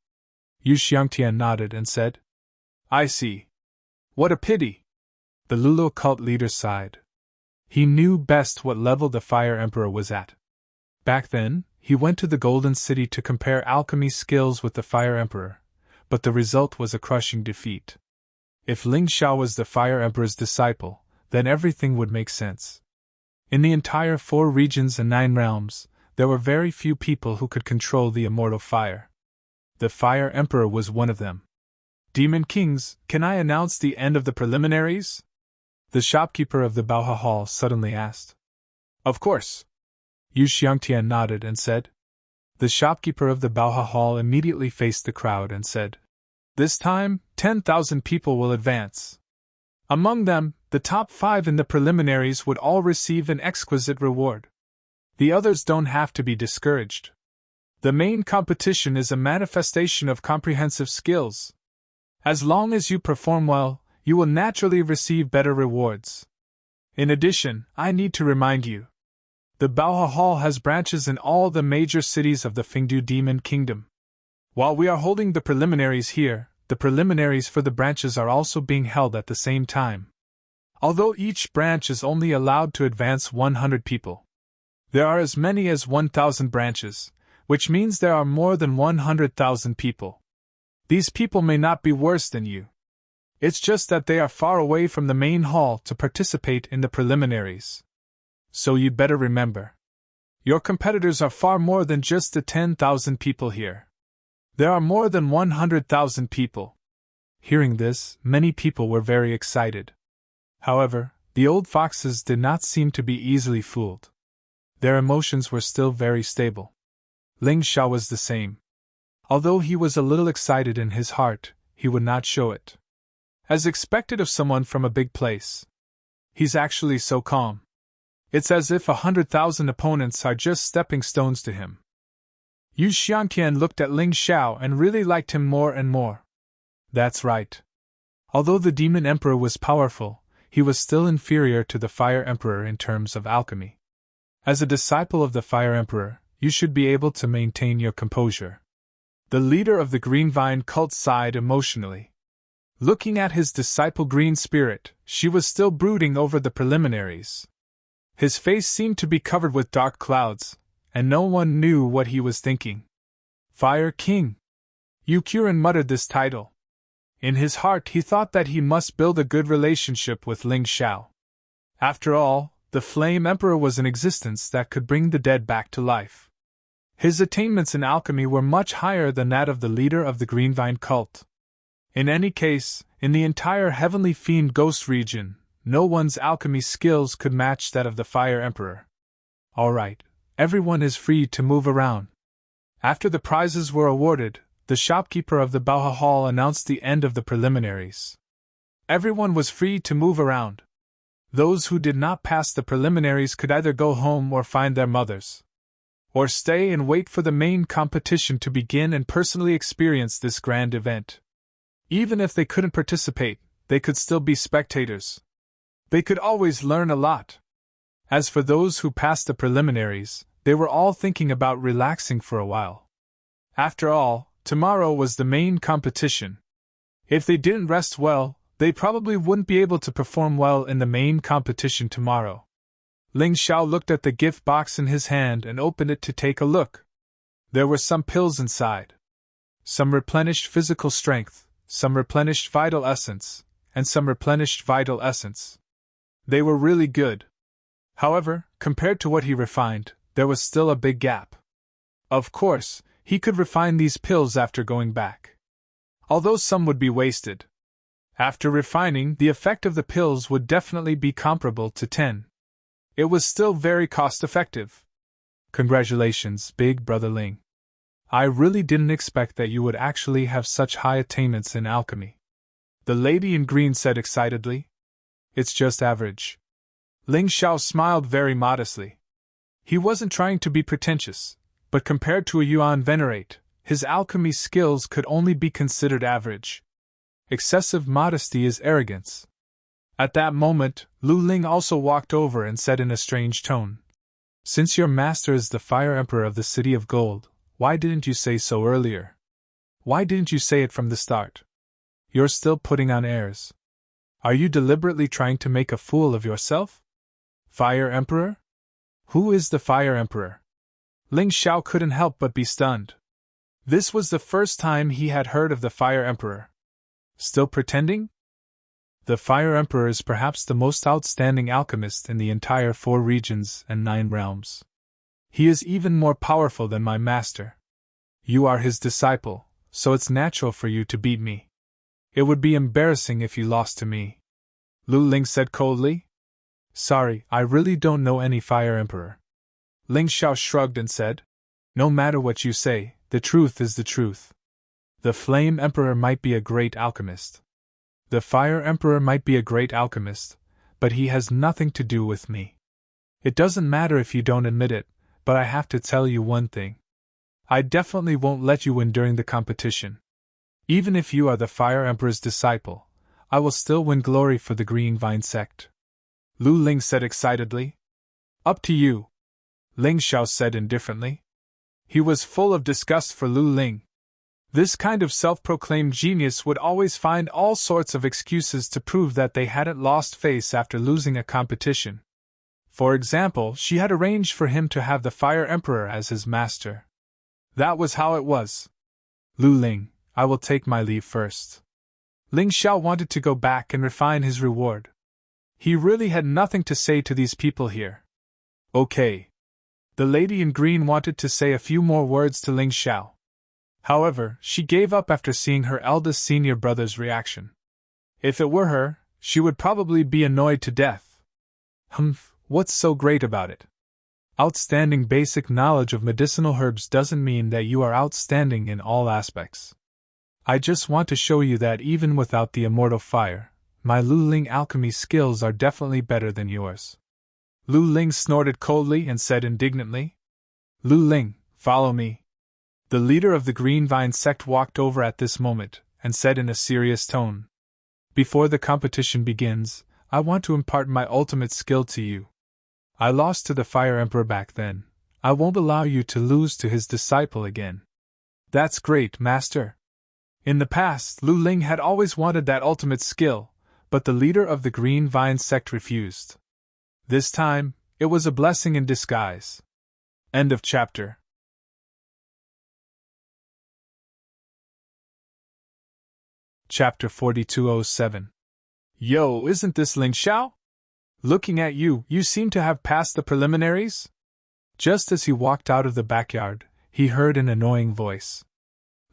Yu Xiangtian nodded and said, I see. What a pity. The Lulu cult leader sighed. He knew best what level the Fire Emperor was at. Back then, he went to the Golden City to compare alchemy skills with the Fire Emperor, but the result was a crushing defeat. If Ling Xiao was the Fire Emperor's disciple, then everything would make sense. In the entire 4 regions and 9 realms, there were very few people who could control the immortal fire. The Fire Emperor was one of them. Demon Kings, can I announce the end of the preliminaries? The shopkeeper of the Baoha Hall suddenly asked. Of course. Yu Xiangtian nodded and said. The shopkeeper of the Baoha Hall immediately faced the crowd and said, This time, 10,000 people will advance. Among them, the top 5 in the preliminaries would all receive an exquisite reward. The others don't have to be discouraged. The main competition is a manifestation of comprehensive skills. As long as you perform well, you will naturally receive better rewards. In addition, I need to remind you. The Baoha Hall has branches in all the major cities of the Fengdu Demon Kingdom. While we are holding the preliminaries here, the preliminaries for the branches are also being held at the same time. Although each branch is only allowed to advance 100 people, there are as many as 1,000 branches, which means there are more than 100,000 people. These people may not be worse than you. It's just that they are far away from the main hall to participate in the preliminaries. So you'd better remember. Your competitors are far more than just the 10,000 people here. There are more than 100,000 people. Hearing this, many people were very excited. However, the old foxes did not seem to be easily fooled. Their emotions were still very stable. Ling Xiao was the same. Although he was a little excited in his heart, he would not show it. As expected of someone from a big place. He's actually so calm. It's as if 100,000 opponents are just stepping stones to him. Yu Xiangtian looked at Ling Xiao and really liked him more and more. That's right. Although the Demon Emperor was powerful, he was still inferior to the Fire Emperor in terms of alchemy. As a disciple of the Fire Emperor, you should be able to maintain your composure. The leader of the Green Vine cult sighed emotionally. Looking at his disciple Green Spirit, she was still brooding over the preliminaries. His face seemed to be covered with dark clouds, and no one knew what he was thinking. Fire King. Yu Qiren muttered this title. In his heart he thought that he must build a good relationship with Ling Xiao. After all, the Flame Emperor was an existence that could bring the dead back to life. His attainments in alchemy were much higher than that of the leader of the Green Vine cult. In any case, in the entire Heavenly Fiend Ghost region, no one's alchemy skills could match that of the Fire Emperor. All right, everyone is free to move around. After the prizes were awarded, the shopkeeper of the Baoha Hall announced the end of the preliminaries. Everyone was free to move around. Those who did not pass the preliminaries could either go home or find their mothers. Or stay and wait for the main competition to begin and personally experience this grand event. Even if they couldn't participate, they could still be spectators. They could always learn a lot. As for those who passed the preliminaries, they were all thinking about relaxing for a while. After all, tomorrow was the main competition. If they didn't rest well, they probably wouldn't be able to perform well in the main competition tomorrow. Ling Xiao looked at the gift box in his hand and opened it to take a look. There were some pills inside. Some replenished physical strength, some replenished vital essence, and some replenished vital essence. They were really good. However, compared to what he refined, there was still a big gap. Of course, he could refine these pills after going back. Although some would be wasted. After refining, the effect of the pills would definitely be comparable to 10. It was still very cost-effective. Congratulations, Big Brother Ling. I really didn't expect that you would actually have such high attainments in alchemy. The lady in green said excitedly. It's just average. Ling Xiao smiled very modestly. He wasn't trying to be pretentious, but compared to a Yuan Venerate, his alchemy skills could only be considered average. Excessive modesty is arrogance. At that moment, Lu Ling also walked over and said in a strange tone, Since your master is the Fire Emperor of the City of Gold, why didn't you say so earlier? Why didn't you say it from the start? You're still putting on airs. Are you deliberately trying to make a fool of yourself? Fire Emperor? Who is the Fire Emperor? Ling Xiao couldn't help but be stunned. This was the first time he had heard of the Fire Emperor. Still pretending? The Fire Emperor is perhaps the most outstanding alchemist in the entire 4 regions and 9 realms. He is even more powerful than my master. You are his disciple, so it's natural for you to beat me. It would be embarrassing if you lost to me. Lu Ling said coldly. Sorry, I really don't know any Fire Emperor. Ling Xiao shrugged and said, No matter what you say, the truth is the truth. The Flame Emperor might be a great alchemist. The Fire Emperor might be a great alchemist, but he has nothing to do with me. It doesn't matter if you don't admit it, but I have to tell you one thing. I definitely won't let you win during the competition. Even if you are the Fire Emperor's disciple, I will still win glory for the Green Vine sect. Lu Ling said excitedly. Up to you, Ling Xiao said indifferently. He was full of disgust for Lu Ling. This kind of self-proclaimed genius would always find all sorts of excuses to prove that they hadn't lost face after losing a competition. For example, she had arranged for him to have the Fire Emperor as his master. That was how it was. Lu Ling, I will take my leave first. Ling Xiao wanted to go back and refine his reward. He really had nothing to say to these people here. Okay. The lady in green wanted to say a few more words to Ling Xiao. However, she gave up after seeing her eldest senior brother's reaction. If it were her, she would probably be annoyed to death. What's so great about it? Outstanding basic knowledge of medicinal herbs doesn't mean that you are outstanding in all aspects. I just want to show you that even without the immortal fire, my Lu Ling alchemy skills are definitely better than yours. Lu Ling snorted coldly and said indignantly, Lu Ling, follow me. The leader of the Green Vine sect walked over at this moment, and said in a serious tone, Before the competition begins, I want to impart my ultimate skill to you. I lost to the Fire Emperor back then. I won't allow you to lose to his disciple again. That's great, Master. In the past, Lu Ling had always wanted that ultimate skill, but the leader of the Green Vine sect refused. This time, it was a blessing in disguise. End of chapter. Chapter 4207. Yo, isn't this Ling Xiao? Looking at you, you seem to have passed the preliminaries? Just as he walked out of the backyard, he heard an annoying voice.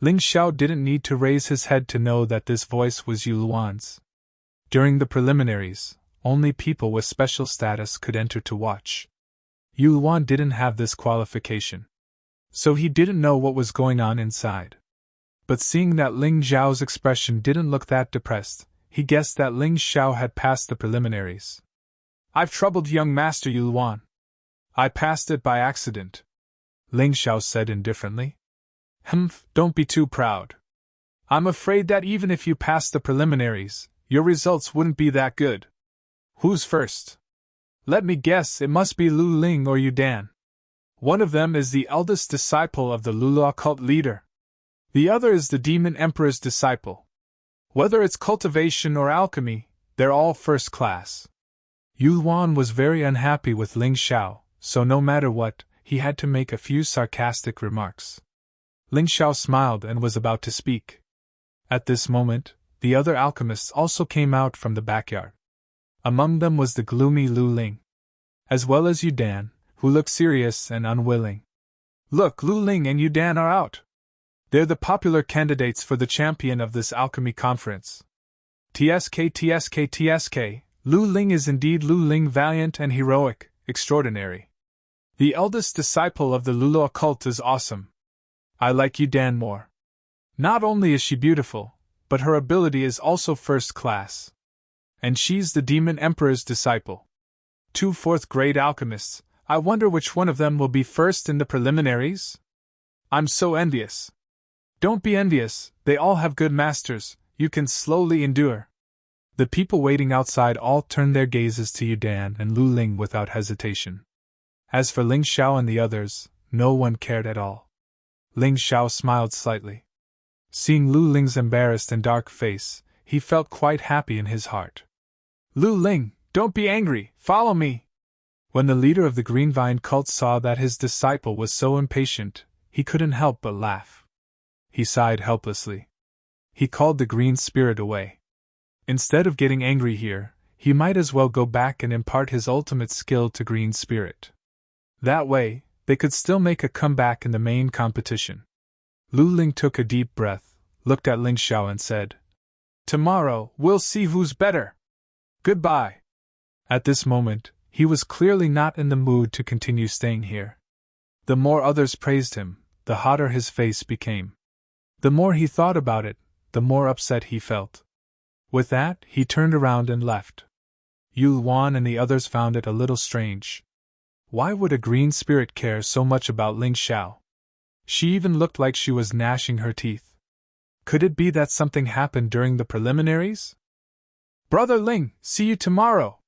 Ling Xiao didn't need to raise his head to know that this voice was Yu Luan's. During the preliminaries, only people with special status could enter to watch. Yu Luan didn't have this qualification, so he didn't know what was going on inside. But seeing that Ling Xiao's expression didn't look that depressed, he guessed that Ling Xiao had passed the preliminaries. I've troubled young Master Yu Luan. I passed it by accident, Ling Xiao said indifferently. Don't be too proud. I'm afraid that even if you passed the preliminaries, your results wouldn't be that good. Who's first? Let me guess, it must be Lu Ling or Yu Dan. One of them is the eldest disciple of the Lulu occult leader. The other is the Demon Emperor's disciple. Whether it's cultivation or alchemy, they're all first class. Yu Luan was very unhappy with Ling Xiao, so no matter what, he had to make a few sarcastic remarks. Ling Xiao smiled and was about to speak. At this moment, the other alchemists also came out from the backyard. Among them was the gloomy Lu Ling, as well as Yu Dan, who looked serious and unwilling. Look, Lu Ling and Yu Dan are out. They're the popular candidates for the champion of this alchemy conference. TSK. Lu Ling is indeed Lu Ling, valiant and heroic, extraordinary. The eldest disciple of the Lulu occult is awesome. I like Yu Dan more. Not only is she beautiful, but her ability is also first class. And she's the Demon Emperor's disciple. 2 fourth-grade alchemists, I wonder which one of them will be first in the preliminaries? I'm so envious. Don't be envious, they all have good masters, you can slowly endure. The people waiting outside all turned their gazes to Yu Dan and Lu Ling without hesitation. As for Ling Xiao and the others, no one cared at all. Ling Xiao smiled slightly. Seeing Lu Ling's embarrassed and dark face, he felt quite happy in his heart. Lu Ling, don't be angry, follow me. When the leader of the Green Vine cult saw that his disciple was so impatient, he couldn't help but laugh. He sighed helplessly. He called the green spirit away. Instead of getting angry here, he might as well go back and impart his ultimate skill to green spirit. That way, they could still make a comeback in the main competition. Lu Ling took a deep breath, looked at Ling Xiao and said, "Tomorrow, we'll see who's better. Goodbye." At this moment, he was clearly not in the mood to continue staying here. The more others praised him, the hotter his face became. The more he thought about it, the more upset he felt. With that, he turned around and left. Yu Wan and the others found it a little strange. Why would a green spirit care so much about Ling Xiao? She even looked like she was gnashing her teeth. Could it be that something happened during the preliminaries? "Brother Ling, see you tomorrow!"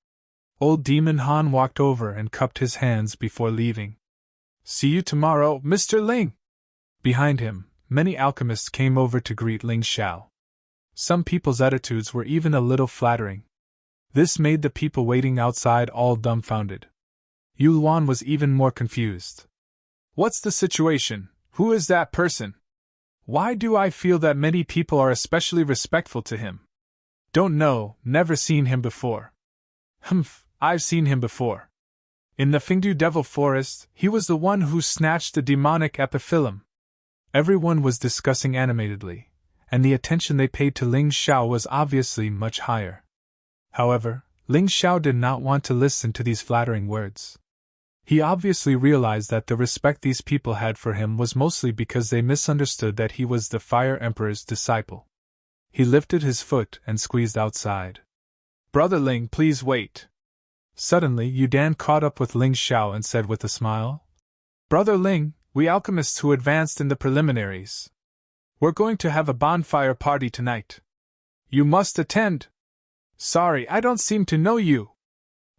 Old Demon Han walked over and cupped his hands before leaving. "See you tomorrow, Mr. Ling!" Behind him, many alchemists came over to greet Ling Xiao. Some people's attitudes were even a little flattering. This made the people waiting outside all dumbfounded. Yu Wan was even more confused. "What's the situation? Who is that person? Why do I feel that many people are especially respectful to him? Don't know, never seen him before." "Humph, I've seen him before. In the Fingdu Devil Forest, he was the one who snatched the demonic epiphyllum." Everyone was discussing animatedly, and the attention they paid to Ling Xiao was obviously much higher. However, Ling Xiao did not want to listen to these flattering words. He obviously realized that the respect these people had for him was mostly because they misunderstood that he was the Fire Emperor's disciple. He lifted his foot and squeezed outside. "Brother Ling, please wait." Suddenly, Yu Dan caught up with Ling Xiao and said with a smile, "Brother Ling, we alchemists who advanced in the preliminaries. We're going to have a bonfire party tonight. You must attend." "Sorry, I don't seem to know you.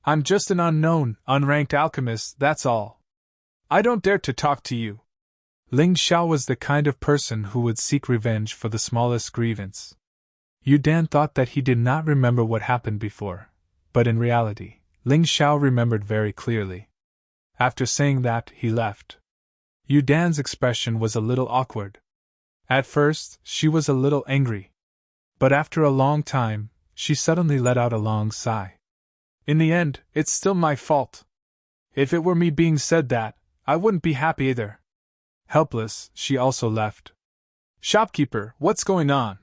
I'm just an unknown, unranked alchemist, that's all. I don't dare to talk to you." Ling Xiao was the kind of person who would seek revenge for the smallest grievance. Yu Dan thought that he did not remember what happened before, but in reality, Ling Xiao remembered very clearly. After saying that, he left. Yu Dan's expression was a little awkward. At first, she was a little angry. But after a long time, she suddenly let out a long sigh. "In the end, it's still my fault. If it were me being said that, I wouldn't be happy either." Helpless, she also left. "Shopkeeper, what's going on?"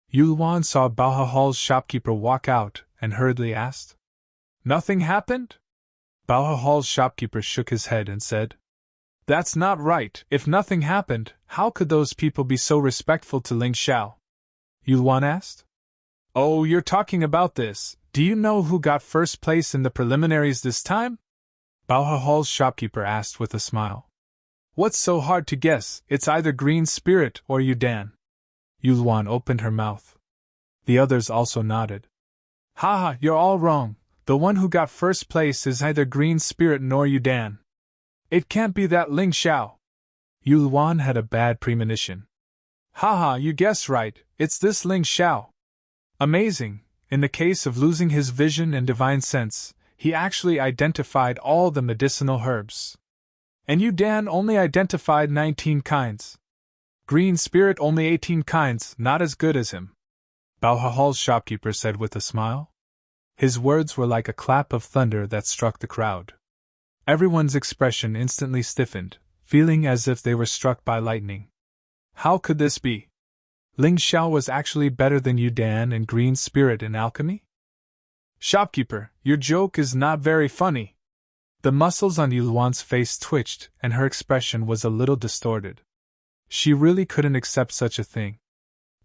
Yu Wan saw Baoha Hall's shopkeeper walk out and hurriedly asked. "Nothing happened?" Baoha Hall's shopkeeper shook his head and said, "That's not right. If nothing happened, how could those people be so respectful to Ling Xiao?" Yu Wan asked. "Oh, you're talking about this. Do you know who got first place in the preliminaries this time?" Baoha Hall's shopkeeper asked with a smile. "What's so hard to guess? It's either Green Spirit or Yu Dan." Yu Wan opened her mouth. The others also nodded. "Haha, you're all wrong. The one who got first place is neither Green Spirit nor Yu Dan. It can't be that Ling Xiao." Yu Wan had a bad premonition. "Haha, you guessed right, it's this Ling Xiao. Amazing, in the case of losing his vision and divine sense, he actually identified all the medicinal herbs. And Yu Dan only identified 19 kinds. Green Spirit only 18 kinds, not as good as him," Baoha Hall's shopkeeper said with a smile. His words were like a clap of thunder that struck the crowd. Everyone's expression instantly stiffened, feeling as if they were struck by lightning. How could this be? Ling Xiao was actually better than Yu Dan and Green Spirit in alchemy? "Shopkeeper, your joke is not very funny." The muscles on Yu Wan's face twitched and her expression was a little distorted. She really couldn't accept such a thing.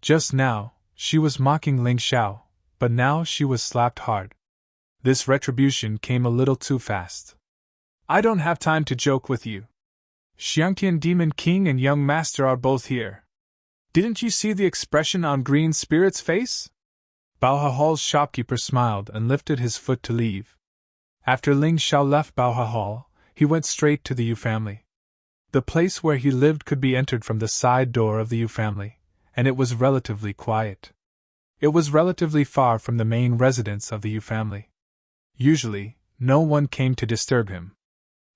Just now, she was mocking Ling Xiao, but now she was slapped hard. This retribution came a little too fast. "I don't have time to joke with you. Xiangtian Demon King and Young Master are both here. Didn't you see the expression on Green Spirit's face?" Baoha Hall's shopkeeper smiled and lifted his foot to leave. After Ling Xiao left Baoha Hall, he went straight to the Yu family. The place where he lived could be entered from the side door of the Yu family, and it was relatively quiet. It was relatively far from the main residence of the Yu family. Usually, no one came to disturb him.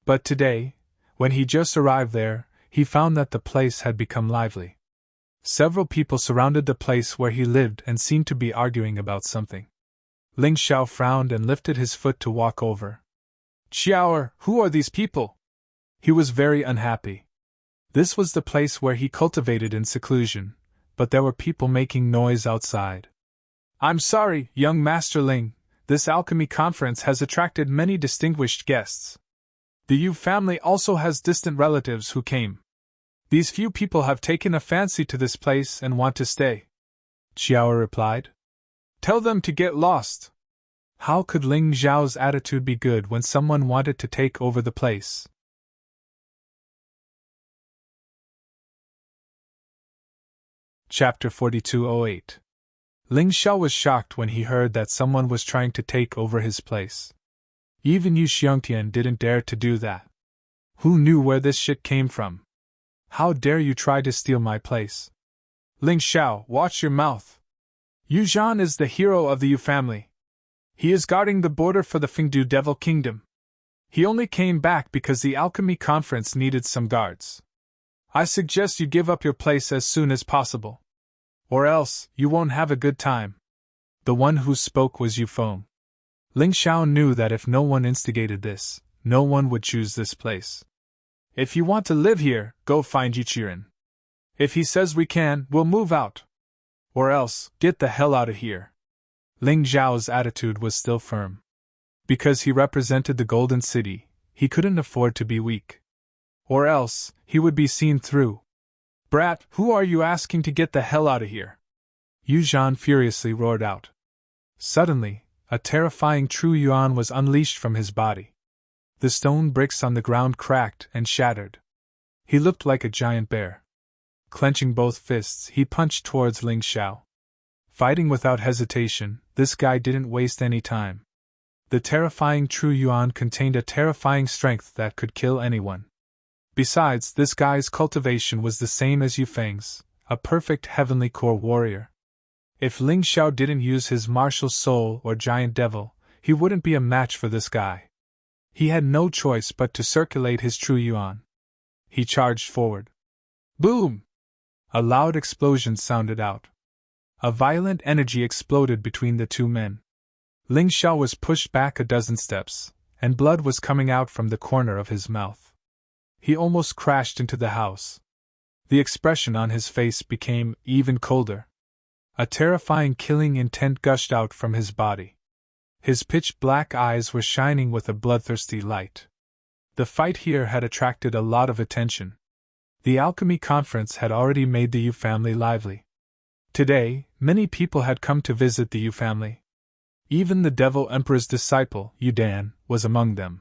But today, when he just arrived there, he found that the place had become lively. Several people surrounded the place where he lived and seemed to be arguing about something. Ling Xiao frowned and lifted his foot to walk over. Xiaoer, who are these people? He was very unhappy. This was the place where he cultivated in seclusion, but there were people making noise outside. I'm sorry, young Master Ling, this alchemy conference has attracted many distinguished guests. The Yu family also has distant relatives who came. These few people have taken a fancy to this place and want to stay. Xiao replied. Tell them to get lost. How could Ling Xiao's attitude be good when someone wanted to take over the place? Chapter 4208. Ling Xiao was shocked when he heard that someone was trying to take over his place. Even Yu Xiangtian didn't dare to do that. Who knew where this shit came from? How dare you try to steal my place? Ling Xiao, watch your mouth. Yu Zhan is the hero of the Yu family. He is guarding the border for the Fengdu Devil Kingdom. He only came back because the alchemy conference needed some guards. I suggest you give up your place as soon as possible. Or else, you won't have a good time. The one who spoke was Yu Feng. Ling Xiao knew that if no one instigated this, no one would choose this place. If you want to live here, go find Yichiren. If he says we can, we'll move out. Or else, get the hell out of here. Ling Xiao's attitude was still firm. Because he represented the Golden City, he couldn't afford to be weak. Or else, he would be seen through. Brat, who are you asking to get the hell out of here? Yu Zhan furiously roared out. Suddenly, a terrifying True Yuan was unleashed from his body. The stone bricks on the ground cracked and shattered. He looked like a giant bear. Clenching both fists, he punched towards Ling Xiao. Fighting without hesitation, this guy didn't waste any time. The terrifying True Yuan contained a terrifying strength that could kill anyone. Besides, this guy's cultivation was the same as Yu Feng's, a perfect heavenly core warrior. If Ling Xiao didn't use his martial soul or giant devil, he wouldn't be a match for this guy. He had no choice but to circulate his True Yuan. He charged forward. Boom! A loud explosion sounded out. A violent energy exploded between the two men. Ling Xiao was pushed back a dozen steps, and blood was coming out from the corner of his mouth. He almost crashed into the house. The expression on his face became even colder. A terrifying killing intent gushed out from his body. His pitch-black eyes were shining with a bloodthirsty light. The fight here had attracted a lot of attention. The alchemy conference had already made the Yu family lively. Today, many people had come to visit the Yu family. Even the Devil Emperor's disciple, Yu Dan, was among them.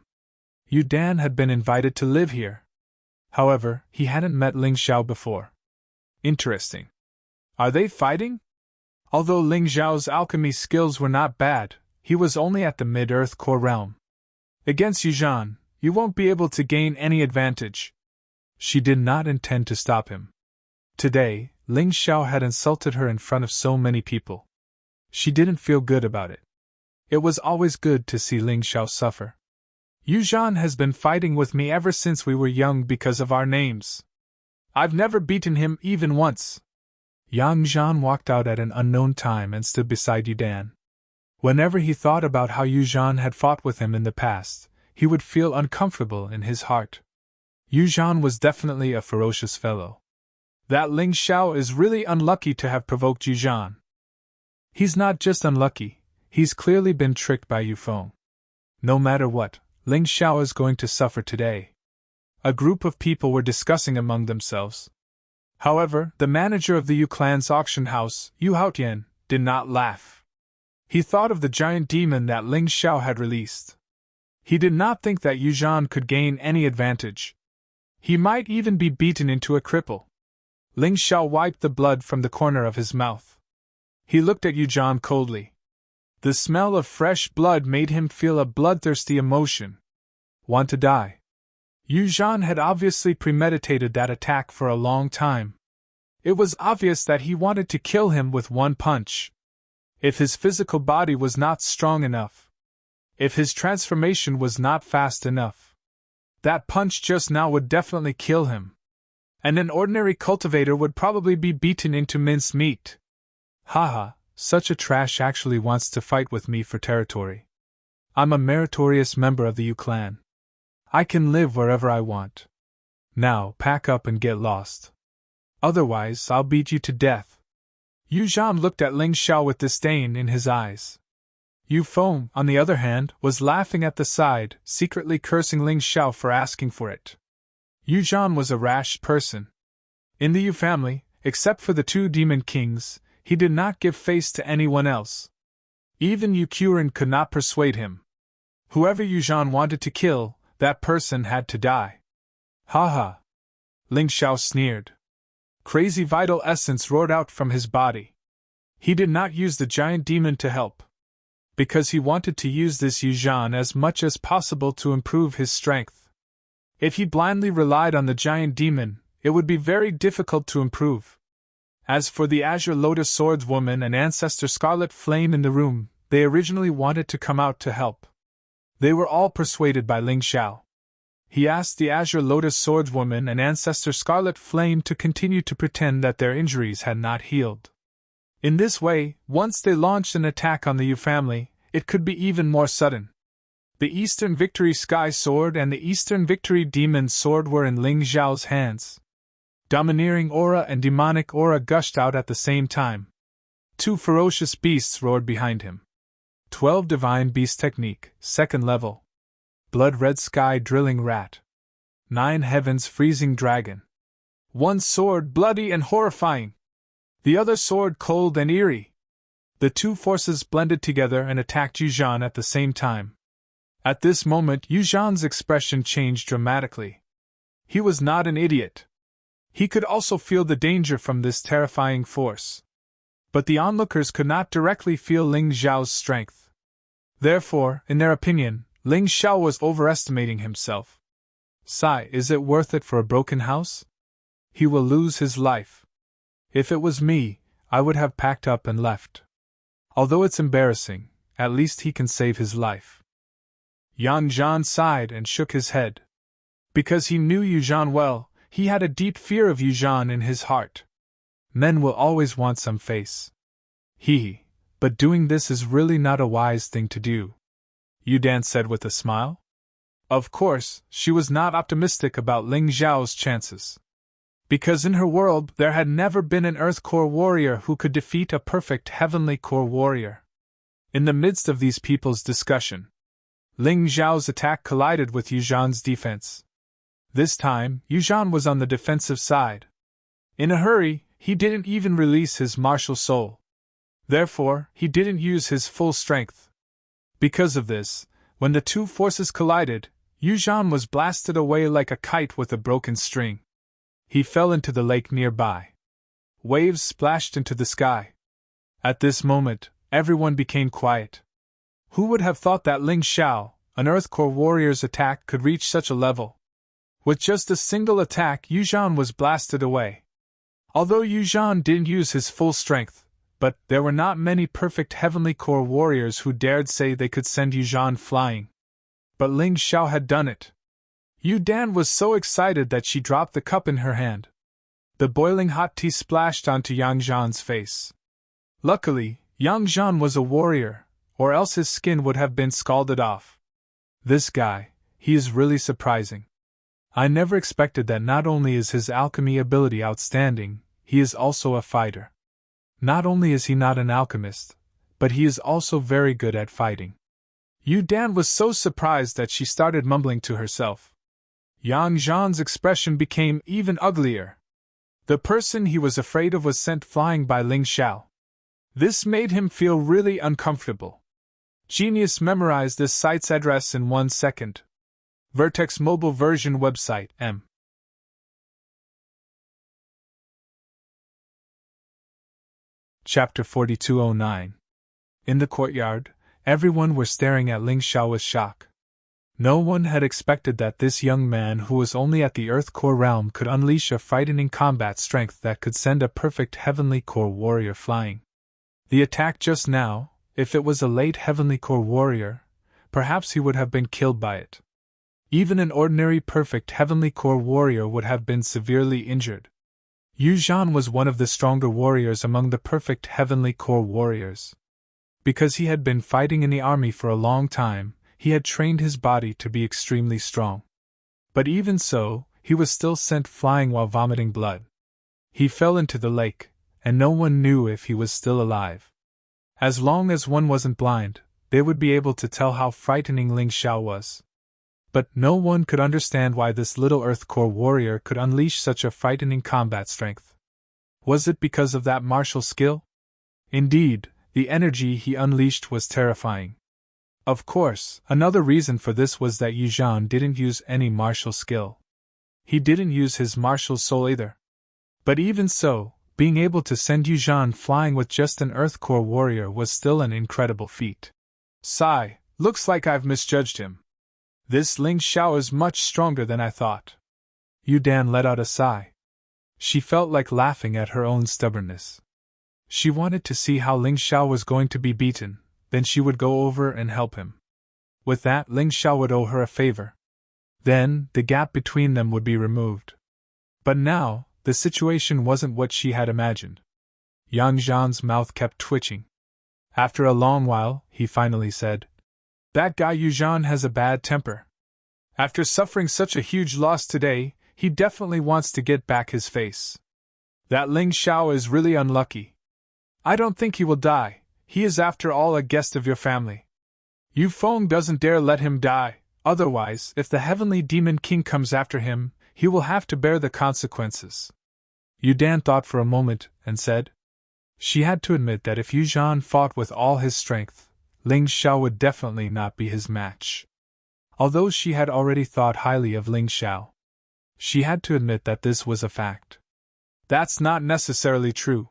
Yu Dan had been invited to live here. However, he hadn't met Ling Xiao before. Interesting. Are they fighting? Although Ling Xiao's alchemy skills were not bad, he was only at the mid-earth core realm. Against Yu Zhan, you won't be able to gain any advantage. She did not intend to stop him. Today, Ling Xiao had insulted her in front of so many people. She didn't feel good about it. It was always good to see Ling Xiao suffer. Yu Zhan has been fighting with me ever since we were young because of our names. I've never beaten him even once. Yang Zhan walked out at an unknown time and stood beside Yu Dan. Whenever he thought about how Yu Zhan had fought with him in the past, he would feel uncomfortable in his heart. Yu Zhan was definitely a ferocious fellow. That Ling Xiao is really unlucky to have provoked Yu Zhan. He's not just unlucky, he's clearly been tricked by Yu Feng. No matter what, Ling Xiao is going to suffer today. A group of people were discussing among themselves. However, the manager of the Yu clan's auction house, Yu Haotian, did not laugh. He thought of the giant demon that Ling Xiao had released. He did not think that Yu Zhan could gain any advantage. He might even be beaten into a cripple. Ling Xiao wiped the blood from the corner of his mouth. He looked at Yu Zhan coldly. The smell of fresh blood made him feel a bloodthirsty emotion. Want to die? Yu Zhan had obviously premeditated that attack for a long time. It was obvious that he wanted to kill him with one punch. If his physical body was not strong enough, if his transformation was not fast enough, that punch just now would definitely kill him. and an ordinary cultivator would probably be beaten into minced meat. Haha, such a trash actually wants to fight with me for territory. I'm a meritorious member of the U clan. I can live wherever I want. Now, pack up and get lost. Otherwise, I'll beat you to death. Yu Zhan looked at Ling Xiao with disdain in his eyes. Yu Feng, on the other hand, was laughing at the side, secretly cursing Ling Xiao for asking for it. Yu Zhan was a rash person. In the Yu family, except for the two demon kings, he did not give face to anyone else. Even Yu Qiren could not persuade him. Whoever Yu Zhan wanted to kill, that person had to die. Ha ha! Ling Xiao sneered. Crazy vital essence roared out from his body. He did not use the giant demon to help, because he wanted to use this Yu Zhan as much as possible to improve his strength. If he blindly relied on the giant demon, it would be very difficult to improve. As for the Azure Lotus Swordswoman and Ancestor Scarlet Flame in the room, they originally wanted to come out to help. They were all persuaded by Ling Xiao. He asked the Azure Lotus Swordswoman and Ancestor Scarlet Flame to continue to pretend that their injuries had not healed. In this way, once they launched an attack on the Yu family, it could be even more sudden. The Eastern Victory Sky Sword and the Eastern Victory Demon Sword were in Ling Xiao's hands. Domineering aura and demonic aura gushed out at the same time. Two ferocious beasts roared behind him. 12 Divine Beast Technique, 2nd level. Blood Red Sky Drilling Rat. 9 Heavens Freezing Dragon. One sword bloody and horrifying. The other sword cold and eerie. The two forces blended together and attacked Yu Zhan at the same time. At this moment, Yu Zhan's expression changed dramatically. He was not an idiot. He could also feel the danger from this terrifying force. But the onlookers could not directly feel Ling Xiao's strength. Therefore, in their opinion, Ling Xiao was overestimating himself. Sigh, is it worth it for a broken house? He will lose his life. If it was me, I would have packed up and left. Although it's embarrassing, at least he can save his life. Yan Zhan sighed and shook his head. Because he knew Yu Zhan well, he had a deep fear of Yu Zhan in his heart. Men will always want some face. But doing this is really not a wise thing to do, Yu Dan said with a smile. Of course, she was not optimistic about Ling Xiao's chances. Because in her world there had never been an Earth Core warrior who could defeat a perfect Heavenly Core warrior. In the midst of these people's discussion, Ling Xiao's attack collided with Yu Zhan's defense. This time, Yu Zhan was on the defensive side. In a hurry, he didn't even release his martial soul. Therefore, he didn't use his full strength. Because of this, when the two forces collided, Yu Zhan was blasted away like a kite with a broken string. He fell into the lake nearby. Waves splashed into the sky. At this moment, everyone became quiet. Who would have thought that Ling Xiao, an Earth Core warrior's attack, could reach such a level? With just a single attack, Yu Zhan was blasted away. Although Yu Zhan didn't use his full strength, but there were not many perfect Heavenly Core warriors who dared say they could send Yu Zhan flying. But Ling Xiao had done it. Yu Dan was so excited that she dropped the cup in her hand. The boiling hot tea splashed onto Yang Zhan's face. Luckily, Yang Zhan was a warrior, or else his skin would have been scalded off. This guy, he is really surprising. I never expected that. Not only is his alchemy ability outstanding, he is also a fighter. Not only is he not an alchemist, but he is also very good at fighting. Yu Dan was so surprised that she started mumbling to herself. Yang Zhan's expression became even uglier. The person he was afraid of was sent flying by Ling Xiao. This made him feel really uncomfortable. Genius memorized this site's address in 1 second. Vertex mobile version website, M. Chapter 4209. In the courtyard, everyone were staring at Ling Xiao with shock. No one had expected that this young man who was only at the Earth Core realm could unleash a frightening combat strength that could send a perfect Heavenly Core warrior flying. The attack just now, if it was a late Heavenly Core warrior, perhaps he would have been killed by it. Even an ordinary perfect heavenly core warrior would have been severely injured. Yu Zhan was one of the stronger warriors among the perfect heavenly core warriors. Because he had been fighting in the army for a long time, he had trained his body to be extremely strong. But even so, he was still sent flying while vomiting blood. He fell into the lake, and no one knew if he was still alive. As long as one wasn't blind, they would be able to tell how frightening Ling Xiao was. But no one could understand why this little Earth Core warrior could unleash such a frightening combat strength. Was it because of that martial skill? Indeed, the energy he unleashed was terrifying. Of course, another reason for this was that Yu Zhan didn't use any martial skill. He didn't use his martial soul either. But even so, being able to send Yu Zhan flying with just an Earth Core warrior was still an incredible feat. Sigh, looks like I've misjudged him. This Ling Xiao is much stronger than I thought. Yu Dan let out a sigh. She felt like laughing at her own stubbornness. She wanted to see how Ling Xiao was going to be beaten, then she would go over and help him. With that, Ling Xiao would owe her a favor. Then, the gap between them would be removed. But now, the situation wasn't what she had imagined. Yang Zhan's mouth kept twitching. After a long while, he finally said, "That guy Yu Zhan has a bad temper. After suffering such a huge loss today, he definitely wants to get back his face. That Ling Xiao is really unlucky. I don't think he will die, he is after all a guest of your family. Yu Feng doesn't dare let him die, otherwise, if the Heavenly Demon King comes after him, he will have to bear the consequences." Yu Dan thought for a moment, and said. She had to admit that if Yu Zhan fought with all his strength, Ling Xiao would definitely not be his match. Although she had already thought highly of Ling Xiao, she had to admit that this was a fact. That's not necessarily true.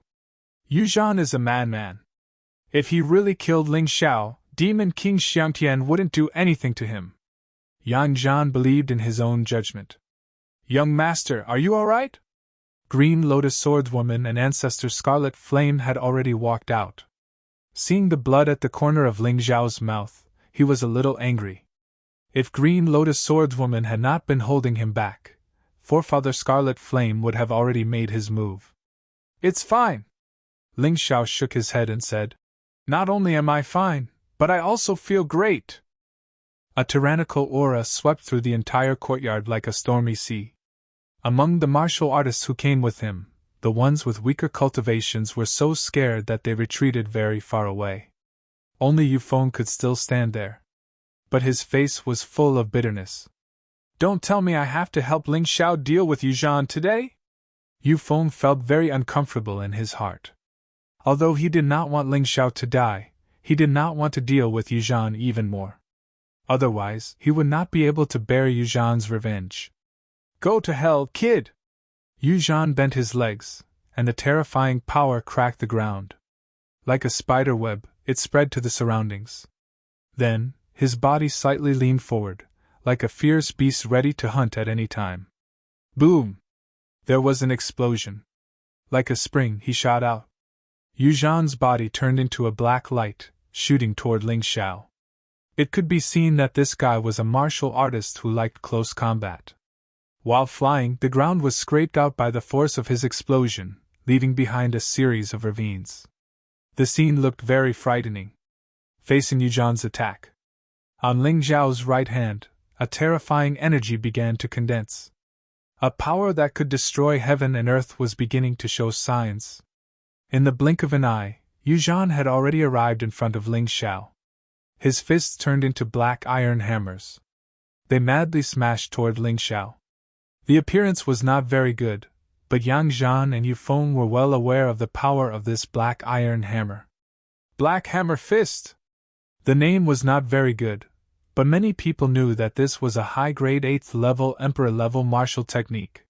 Yu Zhan is a madman. If he really killed Ling Xiao, Demon King Xiangtian wouldn't do anything to him. Yang Zhan believed in his own judgment. "Young master, are you all right?" Green Lotus Swordswoman and Ancestor Scarlet Flame had already walked out. Seeing the blood at the corner of Ling Xiao's mouth, he was a little angry. If Green Lotus Swordswoman had not been holding him back, Forefather Scarlet Flame would have already made his move. "It's fine." Ling Xiao shook his head and said, "Not only am I fine, but I also feel great." A tyrannical aura swept through the entire courtyard like a stormy sea. Among the martial artists who came with him, the ones with weaker cultivations were so scared that they retreated very far away. Only Yu Feng could still stand there. But his face was full of bitterness. "Don't tell me I have to help Ling Xiao deal with Yu Zhan today?" Yu Feng felt very uncomfortable in his heart. Although he did not want Ling Xiao to die, he did not want to deal with Yu Zhan even more. Otherwise, he would not be able to bear Yu Zhan's revenge. "Go to hell, kid!" Yu Zhan bent his legs, and a terrifying power cracked the ground. Like a spider web, it spread to the surroundings. Then, his body slightly leaned forward, like a fierce beast ready to hunt at any time. Boom! There was an explosion. Like a spring, he shot out. Yu Zhan's body turned into a black light, shooting toward Ling Xiao. It could be seen that this guy was a martial artist who liked close combat. While flying, the ground was scraped out by the force of his explosion, leaving behind a series of ravines. The scene looked very frightening. Facing Yu Zhan's attack, on Ling Xiao's right hand, a terrifying energy began to condense. A power that could destroy heaven and earth was beginning to show signs. In the blink of an eye, Yu Zhan had already arrived in front of Ling Xiao. His fists turned into black iron hammers. They madly smashed toward Ling Xiao. The appearance was not very good, but Yang Zhan and Yu Feng were well aware of the power of this black iron hammer. Black Hammer Fist! The name was not very good, but many people knew that this was a high-grade 8th-level Emperor-level martial technique.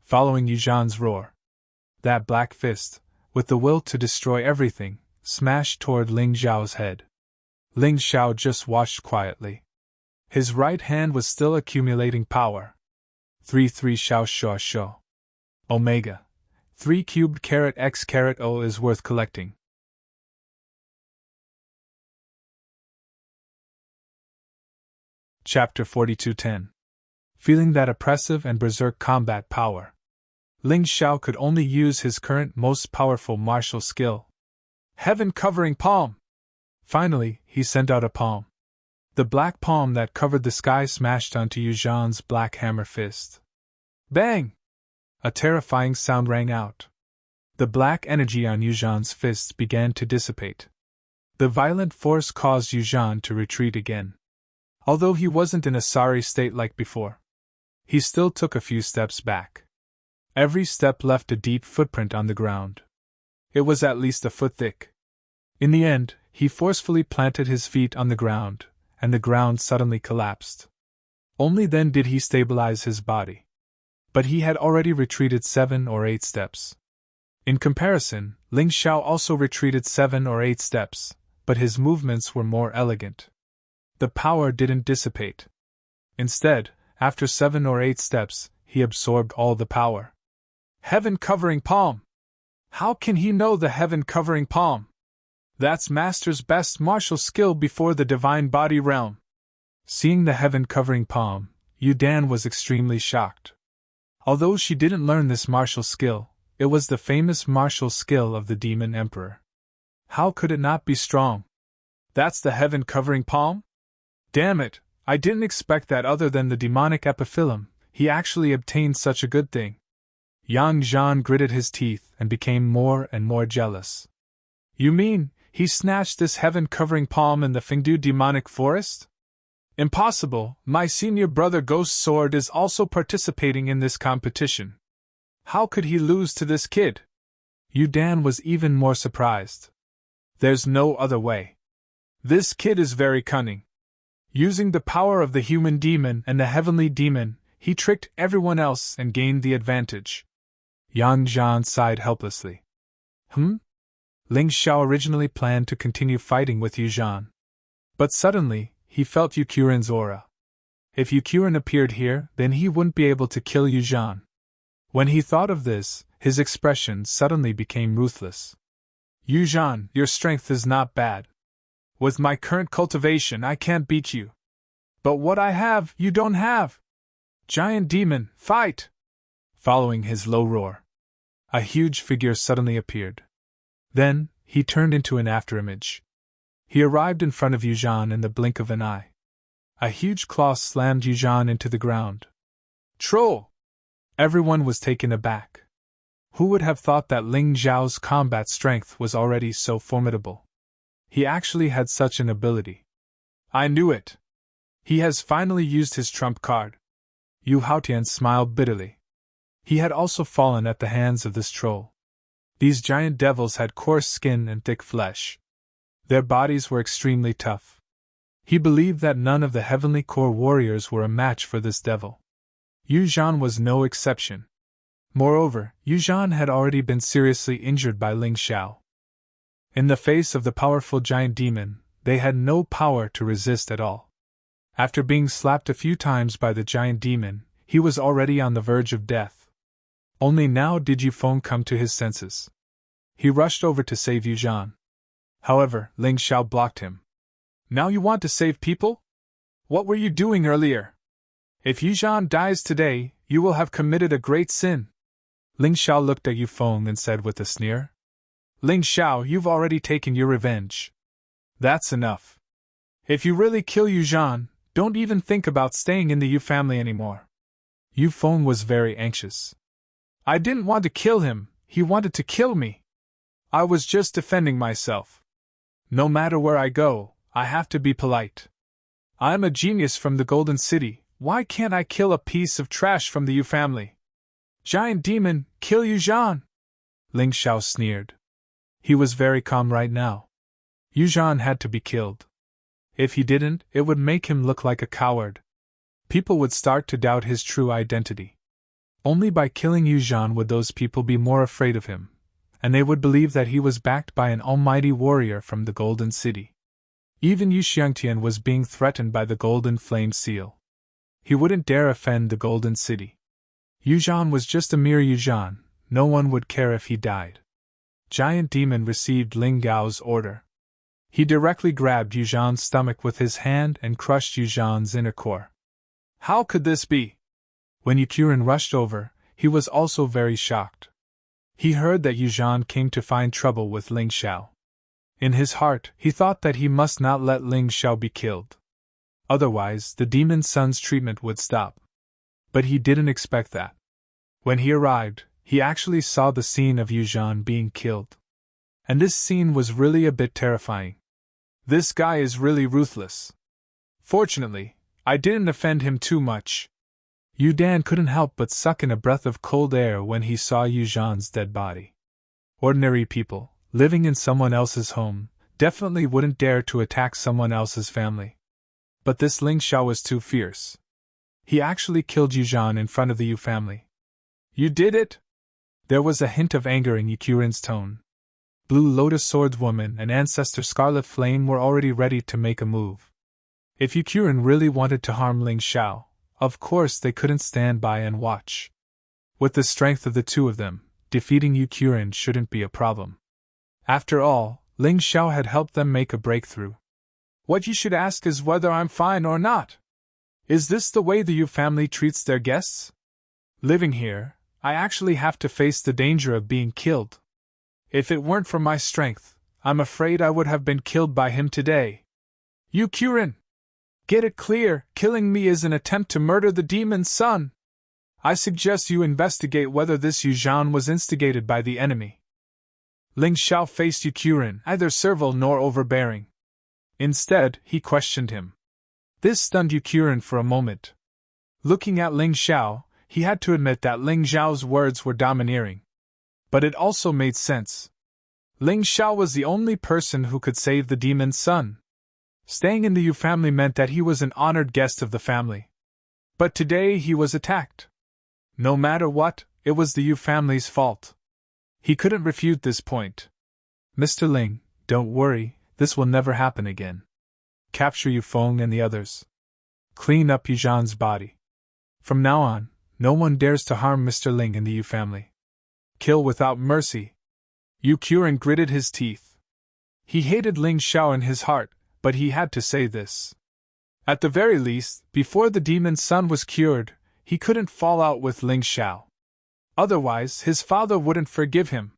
Following Yu Zhan's roar, that black fist, with the will to destroy everything, smashed toward Ling Xiao's head. Ling Xiao just watched quietly. His right hand was still accumulating power. 3-3 Xiao Xiao Xiao. Omega. 3 cubed carat x carat O is worth collecting. Chapter 42:10 feeling that oppressive and berserk combat power. Ling Xiao could only use his current most powerful martial skill. Heaven-covering palm! Finally, he sent out a palm. The black palm that covered the sky smashed onto Yu Zhan's black hammer fist. Bang! A terrifying sound rang out. The black energy on Yu Zhan's fists began to dissipate. The violent force caused Yu Zhan to retreat again. Although he wasn't in a sorry state like before, he still took a few steps back. Every step left a deep footprint on the ground. It was at least a foot thick. In the end, he forcefully planted his feet on the ground, and the ground suddenly collapsed. Only then did he stabilize his body. But he had already retreated 7 or 8 steps. In comparison, Ling Xiao also retreated 7 or 8 steps, but his movements were more elegant. The power didn't dissipate. Instead, after 7 or 8 steps, he absorbed all the power. Heaven-covering palm! How can he know the heaven-covering palm? That's Master's best martial skill before the divine body realm. Seeing the heaven-covering palm, Yu Dan was extremely shocked. Although she didn't learn this martial skill, it was the famous martial skill of the Demon Emperor. How could it not be strong? That's the heaven-covering palm? Damn it, I didn't expect that other than the demonic epiphyllum, he actually obtained such a good thing. Yang Zhan gritted his teeth and became more and more jealous. You mean, he snatched this heaven-covering palm in the Fengdu demonic forest? Impossible, my senior brother Ghost Sword is also participating in this competition. How could he lose to this kid? Yu Dan was even more surprised. There's no other way. This kid is very cunning. Using the power of the human demon and the heavenly demon, he tricked everyone else and gained the advantage. Yang Zhan sighed helplessly. Ling Xiao originally planned to continue fighting with Yu Zhan. But suddenly, he felt Yukurin's aura. If Yukurin appeared here, then he wouldn't be able to kill Yu Zhan. When he thought of this, his expression suddenly became ruthless. Yu Zhan, your strength is not bad. With my current cultivation, I can't beat you. But what I have, you don't have. Giant demon, fight! Following his low roar, a huge figure suddenly appeared. Then, he turned into an afterimage. He arrived in front of Yu Zhan in the blink of an eye. A huge claw slammed Yu Zhan into the ground. Troll! Everyone was taken aback. Who would have thought that Ling Zhao's combat strength was already so formidable? He actually had such an ability. I knew it! He has finally used his trump card. Yu Haotian smiled bitterly. He had also fallen at the hands of this troll. These giant devils had coarse skin and thick flesh. Their bodies were extremely tough. He believed that none of the heavenly core warriors were a match for this devil. Yu Zhan was no exception. Moreover, Yu Zhan had already been seriously injured by Ling Xiao. In the face of the powerful giant demon, they had no power to resist at all. After being slapped a few times by the giant demon, he was already on the verge of death. Only now did Yu Feng come to his senses. He rushed over to save Yu Zhan. However, Ling Xiao blocked him. Now you want to save people? What were you doing earlier? If Yu Zhan dies today, you will have committed a great sin. Ling Xiao looked at Yu Feng and said with a sneer. Ling Xiao, you've already taken your revenge. That's enough. If you really kill Yu Zhan, don't even think about staying in the Yu family anymore. Yu Feng was very anxious. I didn't want to kill him, he wanted to kill me. I was just defending myself. No matter where I go, I have to be polite. I'm a genius from the Golden City, why can't I kill a piece of trash from the Yu family? Giant demon, kill Yu Zhan! Ling Xiao sneered. He was very calm right now. Yu Zhan had to be killed. If he didn't, it would make him look like a coward. People would start to doubt his true identity. Only by killing Yu Zhan would those people be more afraid of him, and they would believe that he was backed by an almighty warrior from the Golden City. Even Yu Xiangtian was being threatened by the Golden Flame Seal. He wouldn't dare offend the Golden City. Yu Zhan was just a mere Yu Zhan, no one would care if he died. Giant Demon received Ling Gao's order. He directly grabbed Yu Zhan's stomach with his hand and crushed Yu Zhan's inner core. How could this be? When Yukurin rushed over, he was also very shocked. He heard that Yuzhan came to find trouble with Ling Xiao. In his heart, he thought that he must not let Ling Xiao be killed. Otherwise, the demon son's treatment would stop. But he didn't expect that. When he arrived, he actually saw the scene of Yuzhan being killed. And this scene was really a bit terrifying. This guy is really ruthless. Fortunately, I didn't offend him too much. Yu Dan couldn't help but suck in a breath of cold air when he saw Yuzhan's dead body. Ordinary people, living in someone else's home, definitely wouldn't dare to attack someone else's family. But this Ling Xiao was too fierce. He actually killed Yuzhan in front of the Yu family. You did it? There was a hint of anger in Yukurin's tone. Blue Lotus Swordswoman and Ancestor Scarlet Flame were already ready to make a move. If Yukurin really wanted to harm Ling Xiao, of course they couldn't stand by and watch. With the strength of the two of them, defeating Yukurin shouldn't be a problem. After all, Ling Xiao had helped them make a breakthrough. What you should ask is whether I'm fine or not. Is this the way the Yu family treats their guests? Living here, I actually have to face the danger of being killed. If it weren't for my strength, I'm afraid I would have been killed by him today. Yukurin! Get it clear, killing me is an attempt to murder the demon's son. I suggest you investigate whether this Yuzhan was instigated by the enemy. Ling Xiao faced Yukurin, neither servile nor overbearing. Instead, he questioned him. This stunned Yukurin for a moment. Looking at Ling Xiao, he had to admit that Ling Xiao's words were domineering. But it also made sense. Ling Xiao was the only person who could save the demon's son. Staying in the Yu family meant that he was an honored guest of the family. But today he was attacked. No matter what, it was the Yu family's fault. He couldn't refute this point. Mr. Ling, don't worry, this will never happen again. Capture Yu Feng and the others. Clean up Yuzhan's body. From now on, no one dares to harm Mr. Ling and the Yu family. Kill without mercy. Yukurin gritted his teeth. He hated Ling Xiao in his heart, but he had to say this. At the very least, before the demon's son was cured, he couldn't fall out with Ling Xiao. Otherwise, his father wouldn't forgive him.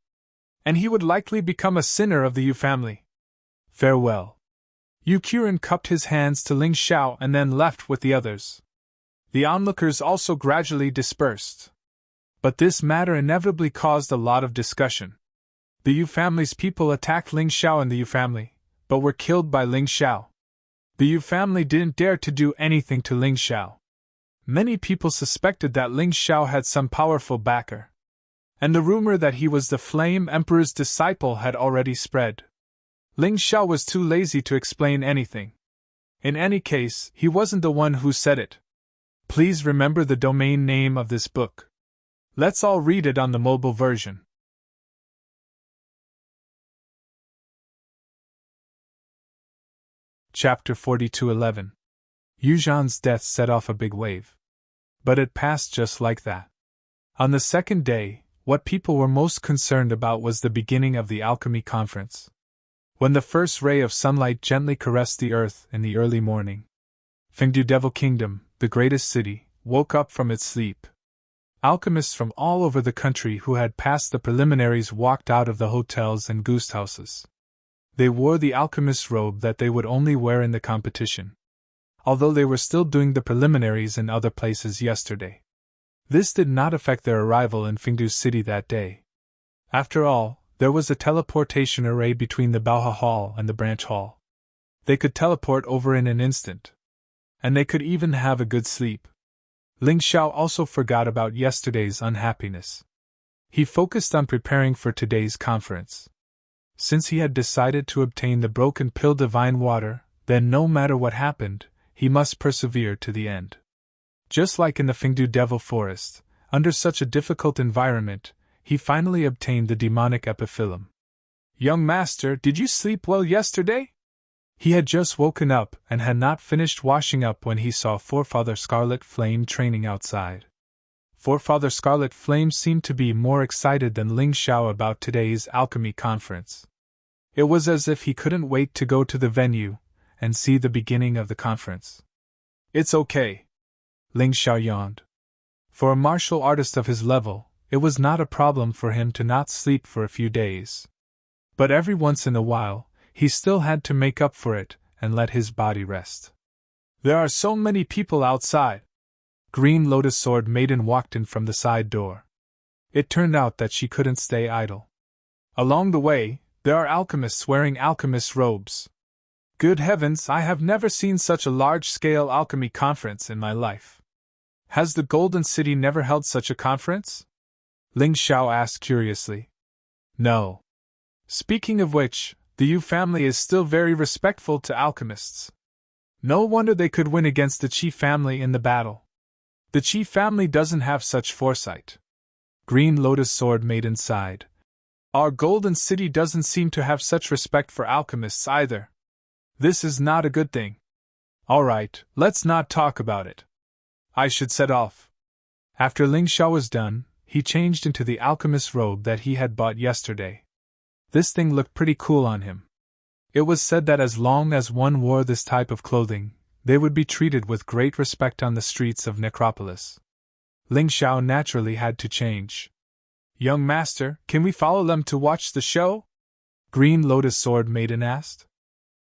And he would likely become a sinner of the Yu family. Farewell. Yukurin cupped his hands to Ling Xiao and then left with the others. The onlookers also gradually dispersed. But this matter inevitably caused a lot of discussion. The Yu family's people attacked Ling Xiao and the Yu family, but were killed by Ling Xiao. The Yu family didn't dare to do anything to Ling Xiao. Many people suspected that Ling Xiao had some powerful backer. And the rumor that he was the Flame Emperor's disciple had already spread. Ling Xiao was too lazy to explain anything. In any case, he wasn't the one who said it. Please remember the domain name of this book. Let's all read it on the mobile version. Chapter 42:11. Yuzhan's death set off a big wave. But it passed just like that. On the second day, what people were most concerned about was the beginning of the alchemy conference. When the first ray of sunlight gently caressed the earth in the early morning, Fengdu Devil Kingdom, the greatest city, woke up from its sleep. Alchemists from all over the country who had passed the preliminaries walked out of the hotels and goose houses. They wore the alchemist's robe that they would only wear in the competition, although they were still doing the preliminaries in other places yesterday. This did not affect their arrival in Fengdu City that day. After all, there was a teleportation array between the Baoha Hall and the Branch Hall. They could teleport over in an instant. And they could even have a good sleep. Ling Xiao also forgot about yesterday's unhappiness. He focused on preparing for today's conference. Since he had decided to obtain the broken pill divine water, then no matter what happened, he must persevere to the end. Just like in the Fengdu Devil Forest, under such a difficult environment, he finally obtained the demonic epiphyllum. Young master, did you sleep well yesterday? He had just woken up and had not finished washing up when he saw Forefather Scarlet Flame training outside. Forefather Scarlet Flame seemed to be more excited than Ling Xiao about today's alchemy conference. It was as if he couldn't wait to go to the venue and see the beginning of the conference. It's okay. Ling Xiao yawned. For a martial artist of his level, it was not a problem for him to not sleep for a few days. But every once in a while, he still had to make up for it and let his body rest. There are so many people outside. Green Lotus Sword Maiden walked in from the side door. It turned out that she couldn't stay idle. Along the way, there are alchemists wearing alchemist robes. Good heavens, I have never seen such a large-scale alchemy conference in my life. Has the Golden City never held such a conference? Ling Xiao asked curiously. No. Speaking of which, the Yu family is still very respectful to alchemists. No wonder they could win against the Qi family in the battle. The Qi family doesn't have such foresight. Green Lotus Sword Maiden sighed. Our Golden City doesn't seem to have such respect for alchemists either. This is not a good thing. All right, let's not talk about it. I should set off. After Ling Xiao was done, he changed into the alchemist's robe that he had bought yesterday. This thing looked pretty cool on him. It was said that as long as one wore this type of clothing, they would be treated with great respect on the streets of Necropolis. Ling Xiao naturally had to change. Young master, can we follow them to watch the show? Green Lotus Sword Maiden asked.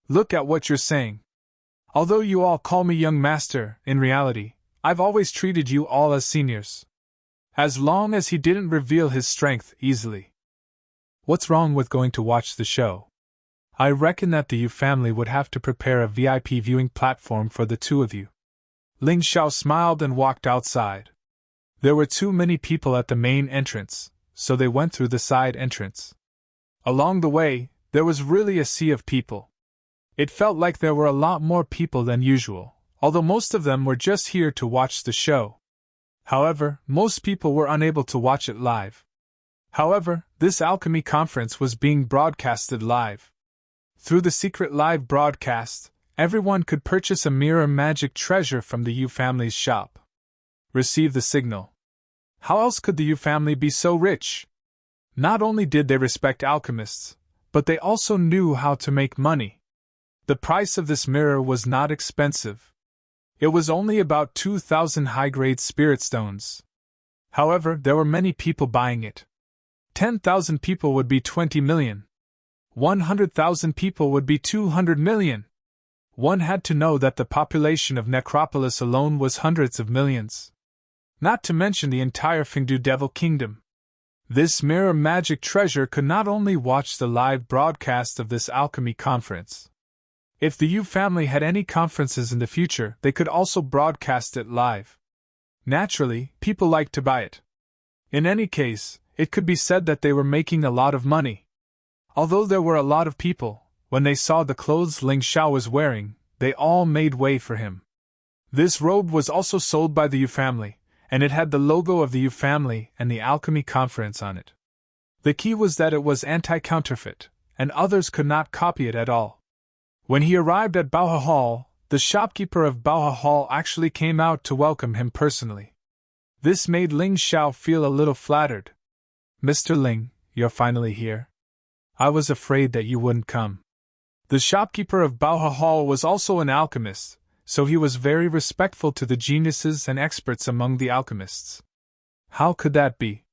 Look at what you're saying. Although you all call me young master, in reality, I've always treated you all as seniors. As long as he didn't reveal his strength easily. What's wrong with going to watch the show? I reckon that the Yu family would have to prepare a VIP viewing platform for the two of you. Ling Xiao smiled and walked outside. There were too many people at the main entrance, so they went through the side entrance. Along the way, there was really a sea of people. It felt like there were a lot more people than usual, although most of them were just here to watch the show. However, most people were unable to watch it live. However, this alchemy conference was being broadcasted live. Through the secret live broadcast, everyone could purchase a mirror magic treasure from the Yu family's shop. Receive the signal. How else could the Yu family be so rich? Not only did they respect alchemists, but they also knew how to make money. The price of this mirror was not expensive. It was only about 2,000 high-grade spirit stones. However, there were many people buying it. 10,000 people would be 20 million. 100,000 people would be 200 million. One had to know that the population of Necropolis alone was hundreds of millions. Not to mention the entire Fengdu Devil Kingdom. This mirror magic treasure could not only watch the live broadcast of this alchemy conference. If the Yu family had any conferences in the future, they could also broadcast it live. Naturally, people liked to buy it. In any case, it could be said that they were making a lot of money. Although there were a lot of people, when they saw the clothes Ling Xiao was wearing, they all made way for him. This robe was also sold by the Yu family, and it had the logo of the Yu family and the alchemy conference on it. The key was that it was anti-counterfeit, and others could not copy it at all. When he arrived at Baohe Hall, the shopkeeper of Baohe Hall actually came out to welcome him personally. This made Ling Xiao feel a little flattered. Mr. Ling, you're finally here. I was afraid that you wouldn't come. The shopkeeper of Baohe Hall was also an alchemist, so he was very respectful to the geniuses and experts among the alchemists. How could that be?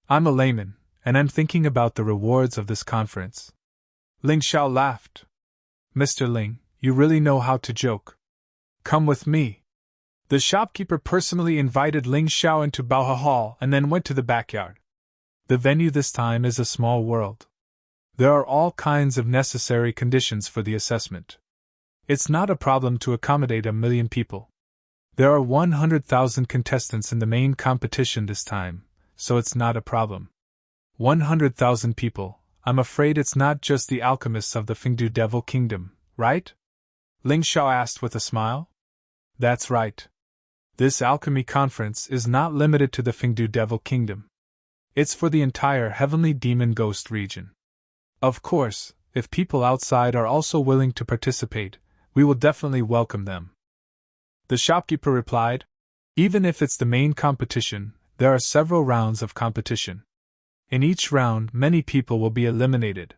I'm a layman, and I'm thinking about the rewards of this conference. Ling Xiao laughed. Mr. Ling, you really know how to joke. Come with me. The shopkeeper personally invited Ling Xiao into Baohe Hall and then went to the backyard. The venue this time is a small world. There are all kinds of necessary conditions for the assessment. It's not a problem to accommodate 1 million people. There are 100,000 contestants in the main competition this time, so it's not a problem. 100,000 people, I'm afraid it's not just the alchemists of the Fengdu Devil Kingdom, right? Ling Xiao asked with a smile. That's right. This alchemy conference is not limited to the Fengdu Devil Kingdom. It's for the entire Heavenly Demon Ghost region. Of course, if people outside are also willing to participate, we will definitely welcome them. The shopkeeper replied, even if it's the main competition, there are several rounds of competition. In each round, many people will be eliminated.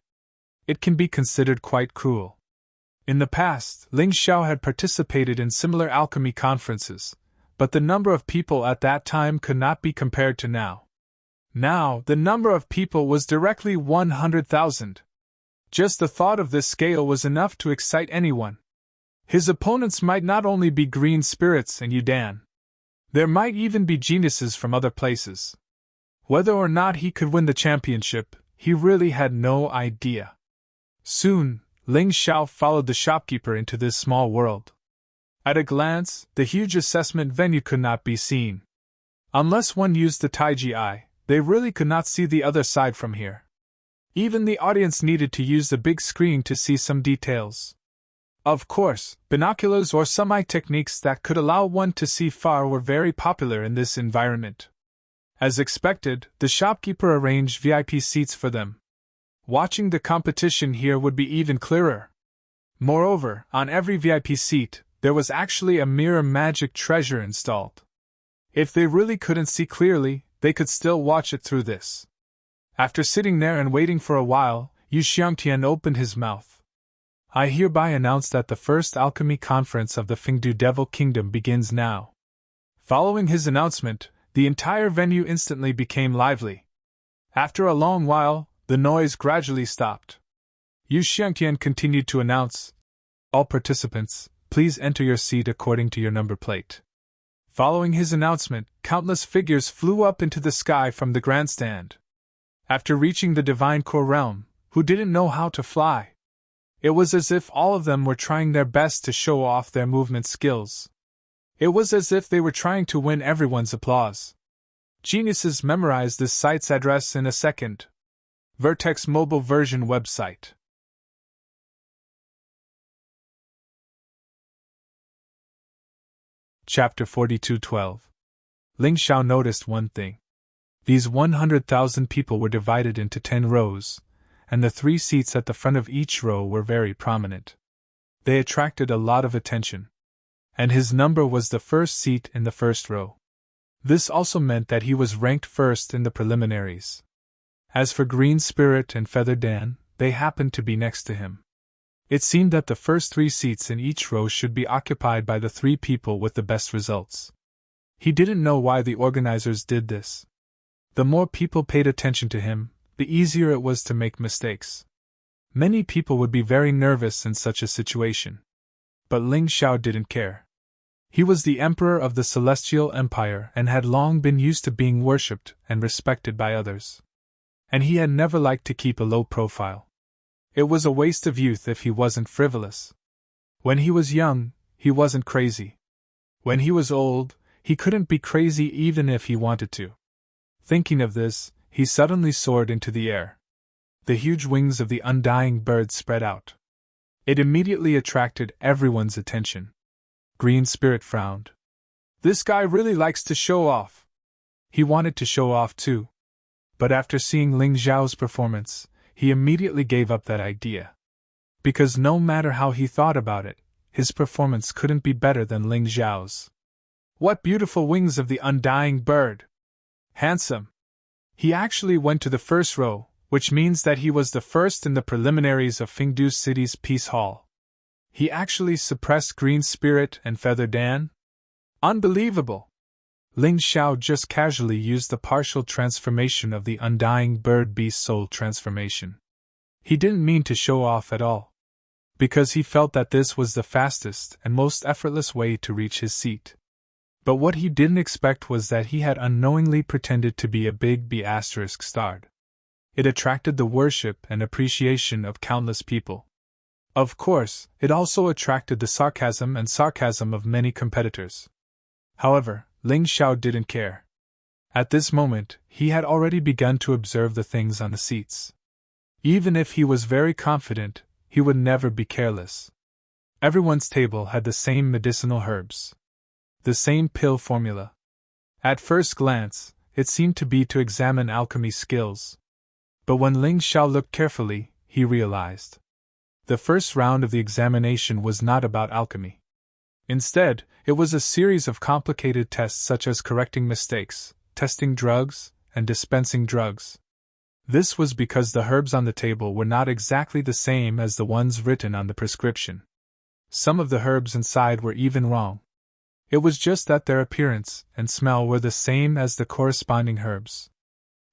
It can be considered quite cruel. In the past, Ling Xiao had participated in similar alchemy conferences, but the number of people at that time could not be compared to now. Now, the number of people was directly 100,000. Just the thought of this scale was enough to excite anyone. His opponents might not only be green spirits and Yudan. There might even be geniuses from other places. Whether or not he could win the championship, he really had no idea. Soon, Ling Xiao followed the shopkeeper into this small world. At a glance, the huge assessment venue could not be seen. Unless one used the Taiji eye, they really could not see the other side from here. Even the audience needed to use the big screen to see some details. Of course, binoculars or some eye techniques that could allow one to see far were very popular in this environment. As expected, the shopkeeper arranged VIP seats for them. Watching the competition here would be even clearer. Moreover, on every VIP seat, there was actually a mirror magic treasure installed. If they really couldn't see clearly, they could still watch it through this. After sitting there and waiting for a while, Yu Xiangtian opened his mouth. I hereby announce that the first alchemy conference of the Fengdu Devil Kingdom begins now. Following his announcement, the entire venue instantly became lively. After a long while, the noise gradually stopped. Yu Xiangtian continued to announce, all participants, please enter your seat according to your number plate. Following his announcement, countless figures flew up into the sky from the grandstand. After reaching the Divine Core Realm, who didn't know how to fly? It was as if all of them were trying their best to show off their movement skills. It was as if they were trying to win everyone's applause. Geniuses memorized this site's address in a second. Vertex mobile version website. Chapter 42:12. Ling Xiao noticed one thing. These 100,000 people were divided into 10 rows, and the 3 seats at the front of each row were very prominent. They attracted a lot of attention. And his number was the first seat in the first row. This also meant that he was ranked first in the preliminaries. As for Green Spirit and Feather Dan, they happened to be next to him. It seemed that the first 3 seats in each row should be occupied by the 3 people with the best results. He didn't know why the organizers did this. The more people paid attention to him, the easier it was to make mistakes. Many people would be very nervous in such a situation. But Ling Xiao didn't care. He was the emperor of the Celestial Empire and had long been used to being worshipped and respected by others. And he had never liked to keep a low profile. It was a waste of youth if he wasn't frivolous. When he was young, he wasn't crazy. When he was old, he couldn't be crazy even if he wanted to. Thinking of this, he suddenly soared into the air. The huge wings of the undying bird spread out. It immediately attracted everyone's attention. Green Spirit frowned. This guy really likes to show off. He wanted to show off too. But after seeing Ling Xiao's performance, he immediately gave up that idea. Because no matter how he thought about it, his performance couldn't be better than Ling Xiao's. What beautiful wings of the undying bird! Handsome! He actually went to the first row, which means that he was the first in the preliminaries of Fengdu City's Peace Hall. He actually suppressed Green Spirit and Feather Dan? Unbelievable! Ling Xiao just casually used the partial transformation of the undying bird beast soul transformation. He didn't mean to show off at all. Because he felt that this was the fastest and most effortless way to reach his seat. But what he didn't expect was that he had unknowingly pretended to be a big B** starred. It attracted the worship and appreciation of countless people. Of course, it also attracted the sarcasm of many competitors. However, Ling Xiao didn't care. At this moment, he had already begun to observe the things on the seats. Even if he was very confident, he would never be careless. Everyone's table had the same medicinal herbs. The same pill formula. At first glance, it seemed to be to examine alchemy skills. But when Ling Xiao looked carefully, he realized. The first round of the examination was not about alchemy. Instead, it was a series of complicated tests such as correcting mistakes, testing drugs, and dispensing drugs. This was because the herbs on the table were not exactly the same as the ones written on the prescription. Some of the herbs inside were even wrong. It was just that their appearance and smell were the same as the corresponding herbs.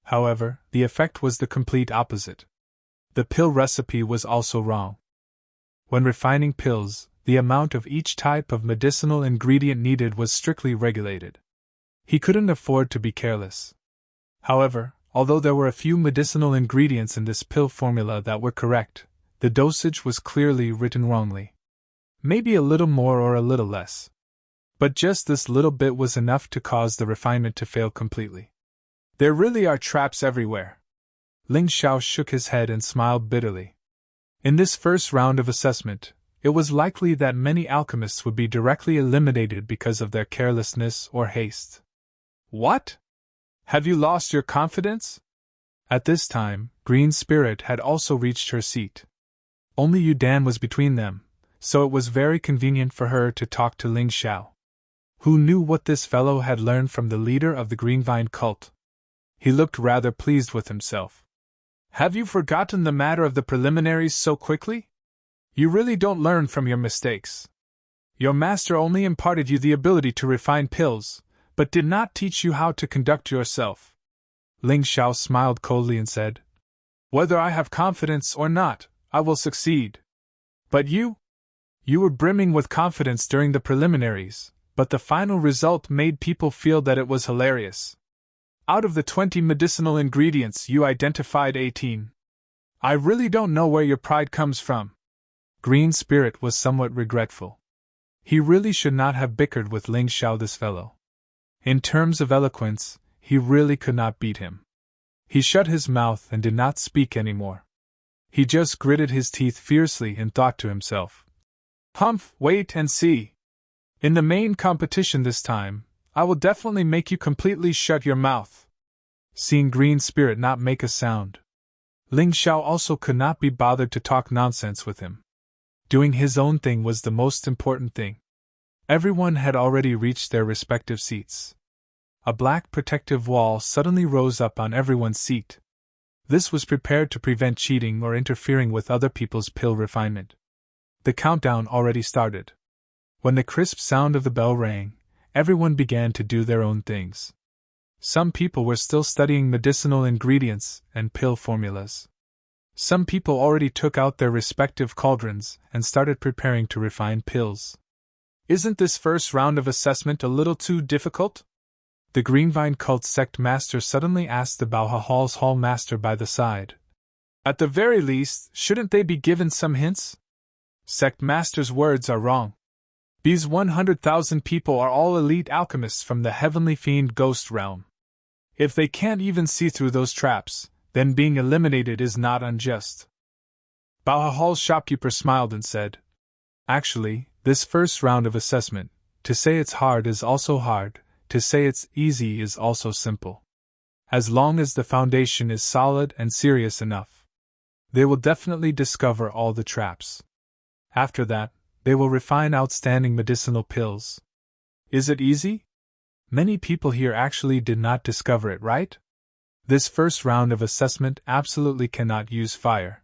However, the effect was the complete opposite. The pill recipe was also wrong. When refining pills, the amount of each type of medicinal ingredient needed was strictly regulated. He couldn't afford to be careless. However, although there were a few medicinal ingredients in this pill formula that were correct, the dosage was clearly written wrongly. Maybe a little more or a little less. But just this little bit was enough to cause the refinement to fail completely. There really are traps everywhere. Ling Xiao shook his head and smiled bitterly. In this first round of assessment, it was likely that many alchemists would be directly eliminated because of their carelessness or haste. What? Have you lost your confidence? At this time, Green Spirit had also reached her seat. Only Yu Dan was between them, so it was very convenient for her to talk to Ling Xiao. Who knew what this fellow had learned from the leader of the Greenvine cult? He looked rather pleased with himself. Have you forgotten the matter of the preliminaries so quickly? You really don't learn from your mistakes. Your master only imparted you the ability to refine pills, but did not teach you how to conduct yourself. Ling Xiao smiled coldly and said, Whether I have confidence or not, I will succeed. But you? You were brimming with confidence during the preliminaries, but the final result made people feel that it was hilarious. Out of the 20 medicinal ingredients, you identified 18. I really don't know where your pride comes from. Green Spirit was somewhat regretful. He really should not have bickered with Ling Xiao, this fellow. In terms of eloquence, he really could not beat him. He shut his mouth and did not speak anymore. He just gritted his teeth fiercely and thought to himself, Humph, wait and see. In the main competition this time, I will definitely make you completely shut your mouth. Seeing Green Spirit not make a sound, Ling Xiao also could not be bothered to talk nonsense with him. Doing his own thing was the most important thing. Everyone had already reached their respective seats. A black protective wall suddenly rose up on everyone's seat. This was prepared to prevent cheating or interfering with other people's pill refinement. The countdown already started. When the crisp sound of the bell rang, everyone began to do their own things. Some people were still studying medicinal ingredients and pill formulas. Some people already took out their respective cauldrons and started preparing to refine pills. Isn't this first round of assessment a little too difficult? The Greenvine cult sect master suddenly asked the Baoha Hall's hall master by the side. At the very least, shouldn't they be given some hints? Sect master's words are wrong. These 100,000 people are all elite alchemists from the heavenly fiend ghost realm. If they can't even see through those traps, then being eliminated is not unjust. Baoha Hall's shopkeeper smiled and said, Actually, this first round of assessment, to say it's hard is also hard, to say it's easy is also simple. As long as the foundation is solid and serious enough, they will definitely discover all the traps. After that, they will refine outstanding medicinal pills. Is it easy? Many people here actually did not discover it, right? This first round of assessment absolutely cannot use fire.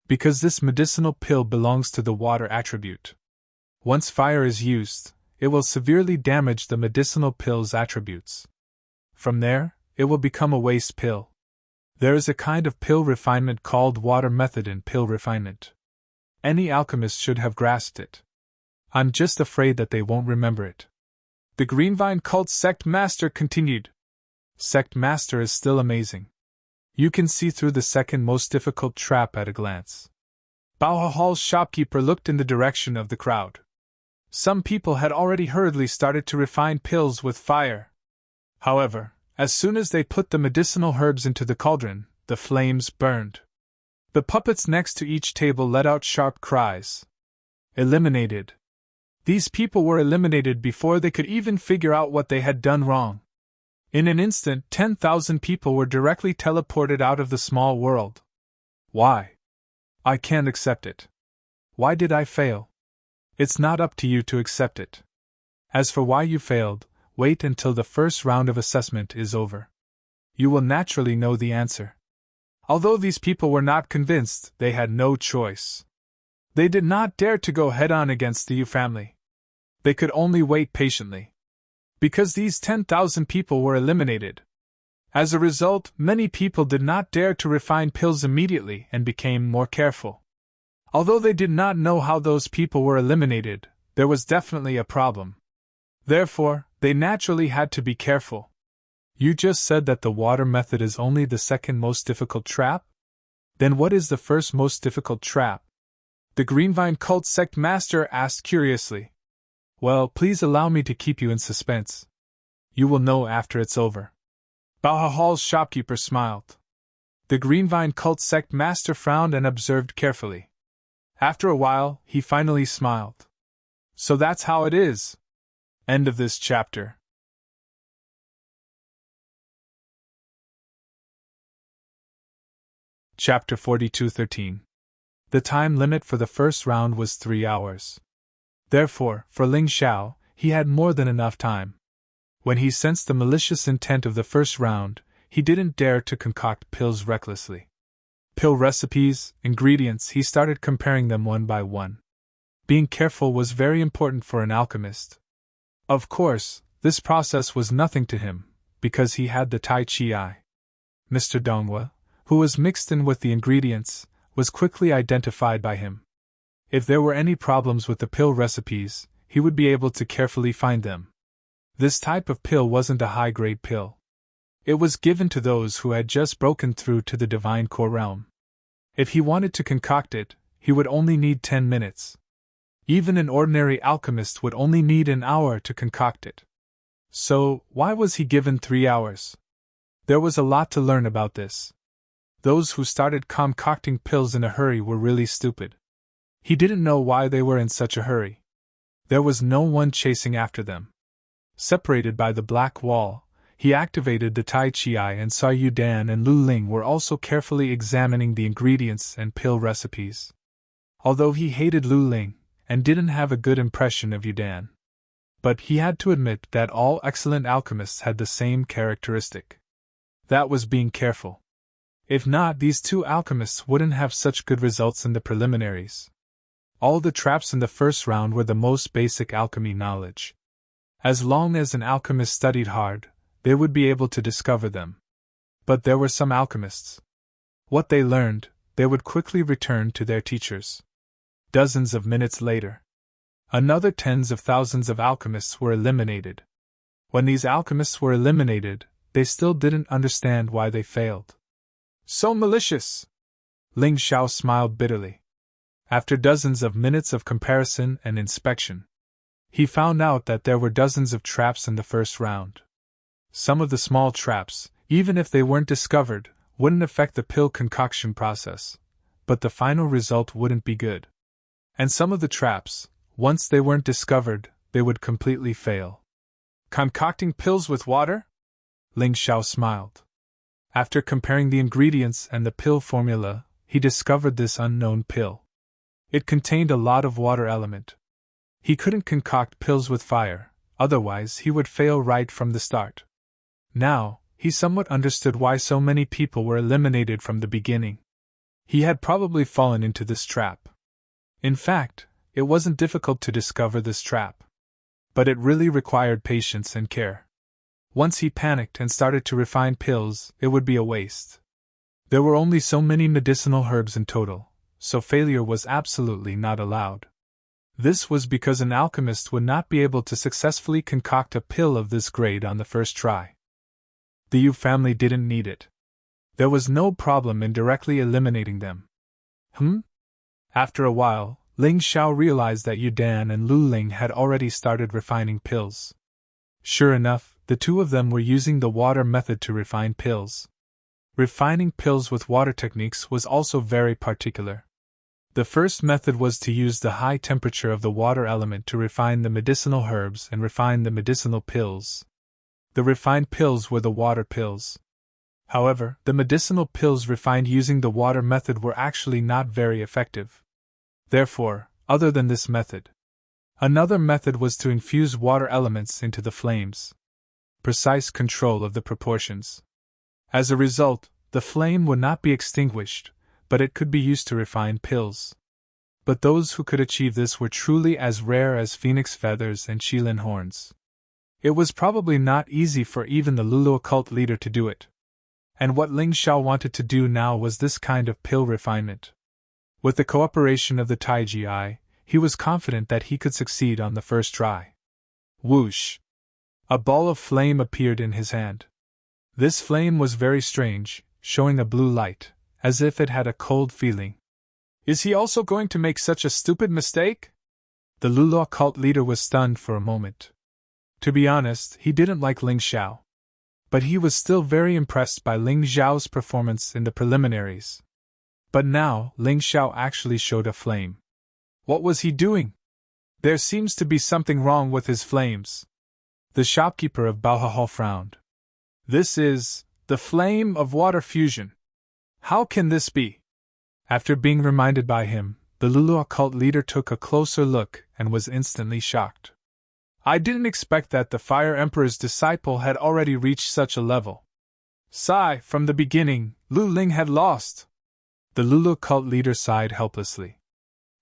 Because this medicinal pill belongs to the water attribute. Once fire is used, it will severely damage the medicinal pill's attributes. From there, it will become a waste pill. There is a kind of pill refinement called water method in pill refinement. Any alchemist should have grasped it. I'm just afraid that they won't remember it. The Greenvine cult sect master continued. Sect master is still amazing. You can see through the second most difficult trap at a glance. Baoha Hall's shopkeeper looked in the direction of the crowd. Some people had already hurriedly started to refine pills with fire. However, as soon as they put the medicinal herbs into the cauldron, the flames burned. The puppets next to each table let out sharp cries. Eliminated. These people were eliminated before they could even figure out what they had done wrong. In an instant, 10,000 people were directly teleported out of the small world. Why? I can't accept it. Why did I fail? It's not up to you to accept it. As for why you failed, wait until the first round of assessment is over. You will naturally know the answer. Although these people were not convinced, they had no choice. They did not dare to go head-on against the Yu family. They could only wait patiently. Because these 10,000 people were eliminated. As a result, many people did not dare to refine pills immediately and became more careful. Although they did not know how those people were eliminated, there was definitely a problem. Therefore, they naturally had to be careful. You just said that the water method is only the second most difficult trap? Then what is the first most difficult trap? The Greenvine cult sect master asked curiously. Well, please allow me to keep you in suspense. You will know after it's over. Baha-Hall's shopkeeper smiled. The Greenvine cult sect master frowned and observed carefully. After a while, he finally smiled. So that's how it is. End of this chapter. Chapter 42:13. The time limit for the first round was 3 hours. Therefore, for Ling Xiao, he had more than enough time. When he sensed the malicious intent of the first round, he didn't dare to concoct pills recklessly. Pill recipes, ingredients, he started comparing them one by one. Being careful was very important for an alchemist. Of course, this process was nothing to him, because he had the Tai Chi eye. Mr. Donghua, who was mixed in with the ingredients, was quickly identified by him. If there were any problems with the pill recipes, he would be able to carefully find them. This type of pill wasn't a high-grade pill. It was given to those who had just broken through to the divine core realm. If he wanted to concoct it, he would only need 10 minutes. Even an ordinary alchemist would only need an hour to concoct it. So, why was he given 3 hours? There was a lot to learn about this. Those who started concocting pills in a hurry were really stupid. He didn't know why they were in such a hurry. There was no one chasing after them. Separated by the black wall, he activated the Tai Chi eye and saw Yu Dan and Lu Ling were also carefully examining the ingredients and pill recipes. Although he hated Lu Ling, and didn't have a good impression of Yu Dan. But he had to admit that all excellent alchemists had the same characteristic. That was being careful. If not, these two alchemists wouldn't have such good results in the preliminaries. All the traps in the first round were the most basic alchemy knowledge. As long as an alchemist studied hard, they would be able to discover them. But there were some alchemists. What they learned, they would quickly return to their teachers. Dozens of minutes later, another tens of thousands of alchemists were eliminated. When these alchemists were eliminated, they still didn't understand why they failed. So malicious! Ling Xiao smiled bitterly. After dozens of minutes of comparison and inspection, he found out that there were dozens of traps in the first round. Some of the small traps, even if they weren't discovered, wouldn't affect the pill concoction process, but the final result wouldn't be good. And some of the traps, once they weren't discovered, they would completely fail. Concocting pills with water? Ling Xiao smiled. After comparing the ingredients and the pill formula, he discovered this unknown pill. It contained a lot of water element. He couldn't concoct pills with fire, otherwise he would fail right from the start. Now, he somewhat understood why so many people were eliminated from the beginning. He had probably fallen into this trap. In fact, it wasn't difficult to discover this trap. But it really required patience and care. Once he panicked and started to refine pills, it would be a waste. There were only so many medicinal herbs in total, so failure was absolutely not allowed. This was because an alchemist would not be able to successfully concoct a pill of this grade on the first try. The Yu family didn't need it. There was no problem in directly eliminating them. After a while, Ling Xiao realized that Yu Dan and Lu Ling had already started refining pills. Sure enough, the two of them were using the water method to refine pills. Refining pills with water techniques was also very particular. The first method was to use the high temperature of the water element to refine the medicinal herbs and refine the medicinal pills. The refined pills were the water pills. However, the medicinal pills refined using the water method were actually not very effective. Therefore, other than this method, another method was to infuse water elements into the flames. Precise control of the proportions. As a result, the flame would not be extinguished, but it could be used to refine pills. but those who could achieve this were truly as rare as phoenix feathers and Qilin horns. It was probably not easy for even the Lulu occult leader to do it. And what Ling Xiao wanted to do now was this kind of pill refinement. With the cooperation of the Taiji, he was confident that he could succeed on the first try. Whoosh! A ball of flame appeared in his hand. This flame was very strange, showing a blue light, as if it had a cold feeling. Is he also going to make such a stupid mistake? The Lulu occult leader was stunned for a moment. To be honest, he didn't like Ling Xiao. But he was still very impressed by Ling Xiao's performance in the preliminaries. But now, Ling Xiao actually showed a flame. What was he doing? There seems to be something wrong with his flames. The shopkeeper of Baohao frowned. This is the flame of water fusion. How can this be? After being reminded by him, the Lulu occult leader took a closer look and was instantly shocked. I didn't expect that the Fire Emperor's disciple had already reached such a level. Sigh, from the beginning, Lu Ling had lost. The Lulu occult leader sighed helplessly.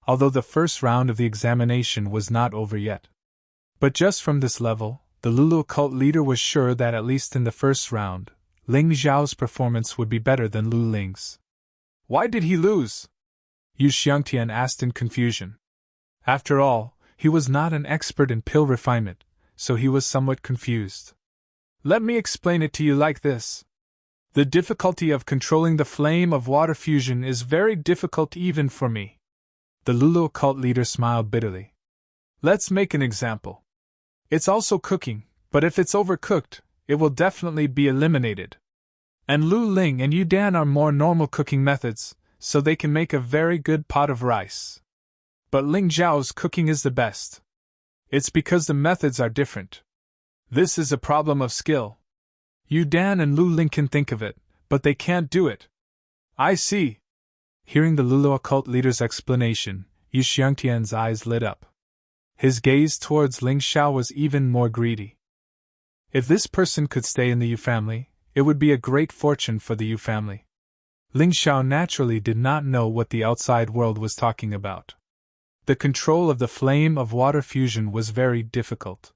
Although the first round of the examination was not over yet. But just from this level, the Lulu occult leader was sure that at least in the first round, Ling Xiao's performance would be better than Lu Ling's. Why did he lose? Yu Xiangtian asked in confusion. After all, he was not an expert in pill refinement, so he was somewhat confused. Let me explain it to you like this. The difficulty of controlling the flame of water fusion is very difficult even for me. The Lulu occult leader smiled bitterly. Let's make an example. It's also cooking, but if it's overcooked, it will definitely be eliminated. And Lu Ling and Yu Dan are more normal cooking methods, so they can make a very good pot of rice. But Ling Zhao's cooking is the best. It's because the methods are different. This is a problem of skill. Yu Dan and Lu Ling can think of it, but they can't do it. I see. Hearing the Lulu occult leader's explanation, Yu Xiangtian's eyes lit up. His gaze towards Ling Xiao was even more greedy. If this person could stay in the Yu family, it would be a great fortune for the Yu family. Ling Xiao naturally did not know what the outside world was talking about. The control of the flame of water fusion was very difficult.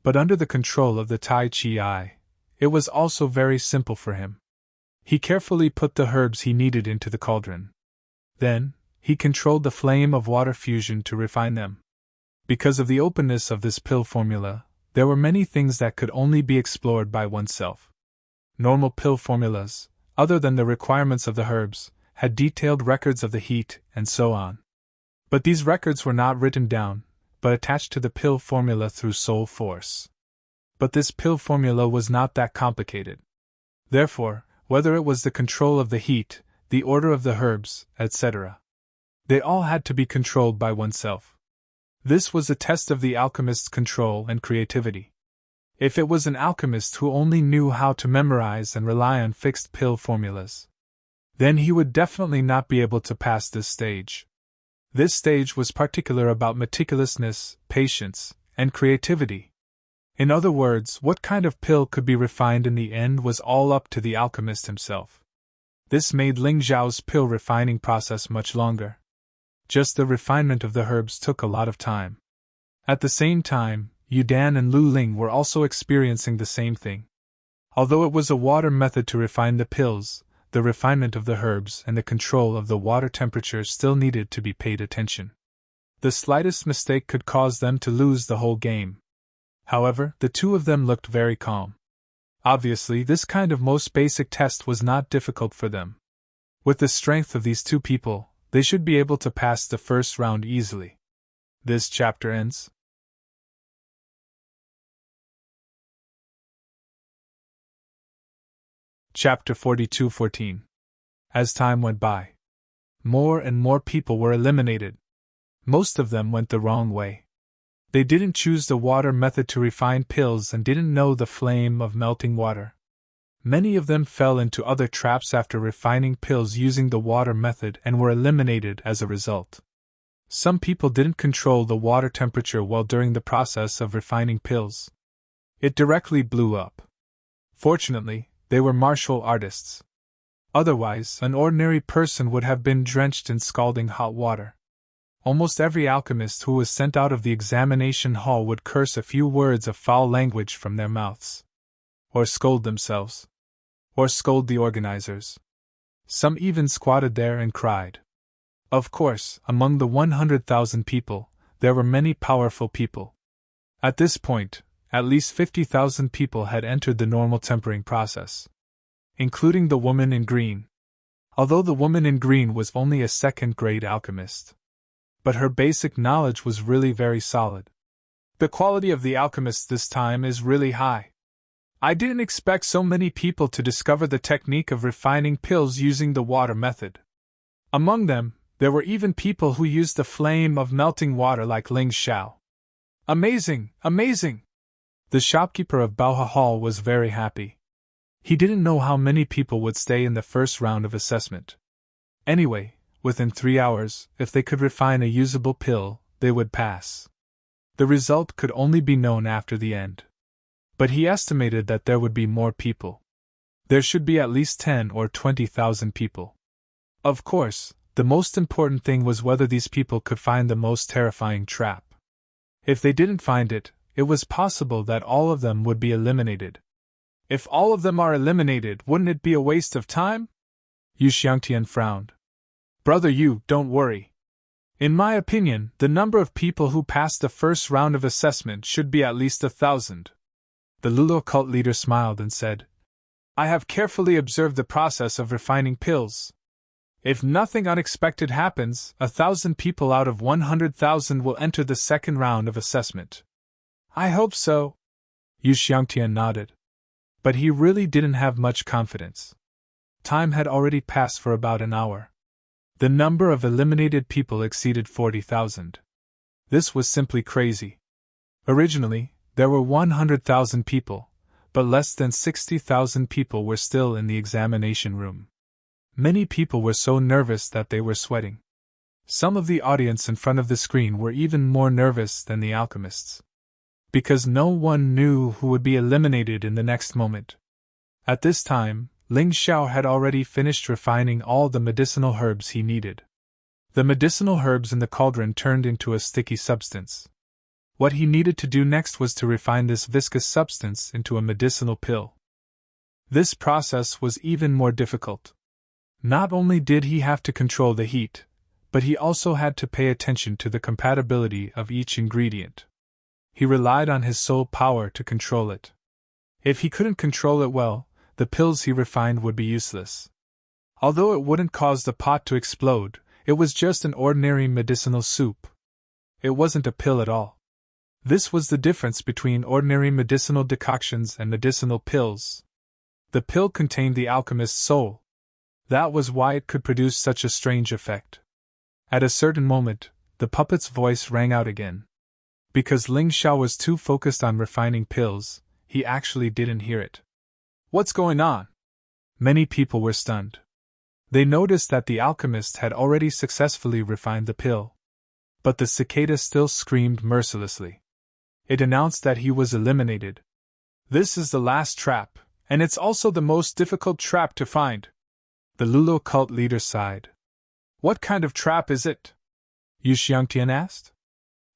But under the control of the Tai Chi, it was also very simple for him. He carefully put the herbs he needed into the cauldron. Then, he controlled the flame of water fusion to refine them. Because of the openness of this pill formula, there were many things that could only be explored by oneself. Normal pill formulas, other than the requirements of the herbs, had detailed records of the heat and so on. But these records were not written down, but attached to the pill formula through soul force. But this pill formula was not that complicated. Therefore, whether it was the control of the heat, the order of the herbs, etc., they all had to be controlled by oneself. This was a test of the alchemist's control and creativity. If it was an alchemist who only knew how to memorize and rely on fixed pill formulas, then he would definitely not be able to pass this stage. This stage was particular about meticulousness, patience, and creativity. In other words, what kind of pill could be refined in the end was all up to the alchemist himself. This made Ling Zhao's pill refining process much longer. Just the refinement of the herbs took a lot of time. At the same time, Yu Dan and Lu Ling were also experiencing the same thing. Although it was a water method to refine the pills, the refinement of the herbs and the control of the water temperature still needed to be paid attention. The slightest mistake could cause them to lose the whole game. However, the two of them looked very calm. Obviously, this kind of most basic test was not difficult for them. With the strength of these two people, they should be able to pass the first round easily. This chapter ends. Chapter 42:14. As time went by, more and more people were eliminated. Most of them went the wrong way. They didn't choose the water method to refine pills and didn't know the flame of melting water. Many of them fell into other traps after refining pills using the water method and were eliminated as a result. Some people didn't control the water temperature well during the process of refining pills. It directly blew up. Fortunately, they were martial artists. Otherwise, an ordinary person would have been drenched in scalding hot water. almost every alchemist who was sent out of the examination hall would curse a few words of foul language from their mouths. Or scold themselves. Or scold the organizers. Some even squatted there and cried. Of course, among the 100,000 people, there were many powerful people. At this point, at least 50,000 people had entered the normal tempering process, including the woman in green. Although the woman in green was only a second-grade alchemist. But her basic knowledge was really very solid. The quality of the alchemists this time is really high. I didn't expect so many people to discover the technique of refining pills using the water method. Among them, there were even people who used the flame of melting water like Ling Xiao. Amazing, amazing! The shopkeeper of Baoha Hall was very happy. He didn't know how many people would stay in the first round of assessment. Anyway, within 3 hours, if they could refine a usable pill, they would pass. The result could only be known after the end. But he estimated that there would be more people. There should be at least 10 or 20,000 people. Of course, the most important thing was whether these people could find the most terrifying trap. If they didn't find it, it was possible that all of them would be eliminated. If all of them are eliminated, wouldn't it be a waste of time? Yu Xiangtian frowned. Brother Yu, don't worry. In my opinion, the number of people who passed the first round of assessment should be at least 1,000. The Lulo cult leader smiled and said, I have carefully observed the process of refining pills. If nothing unexpected happens, 1,000 people out of 100,000 will enter the second round of assessment. I hope so. Yu Xiangtian nodded. But he really didn't have much confidence. Time had already passed for about an hour. The number of eliminated people exceeded 40,000. This was simply crazy. Originally, there were 100,000 people, but less than 60,000 people were still in the examination room. Many people were so nervous that they were sweating. Some of the audience in front of the screen were even more nervous than the alchemists. Because no one knew who would be eliminated in the next moment. At this time, Ling Xiao had already finished refining all the medicinal herbs he needed. The medicinal herbs in the cauldron turned into a sticky substance. What he needed to do next was to refine this viscous substance into a medicinal pill. This process was even more difficult. Not only did he have to control the heat, but he also had to pay attention to the compatibility of each ingredient. He relied on his soul power to control it. If he couldn't control it well, the pills he refined would be useless. Although it wouldn't cause the pot to explode, it was just an ordinary medicinal soup. It wasn't a pill at all. This was the difference between ordinary medicinal decoctions and medicinal pills. The pill contained the alchemist's soul. That was why it could produce such a strange effect. At a certain moment, the puppet's voice rang out again. Because Ling Xiao was too focused on refining pills, he actually didn't hear it. What's going on? Many people were stunned. They noticed that the alchemist had already successfully refined the pill. But the cicada still screamed mercilessly. It announced that he was eliminated. This is the last trap, and it's also the most difficult trap to find. The Lulo cult leader sighed. What kind of trap is it? Yu Xiangtian asked.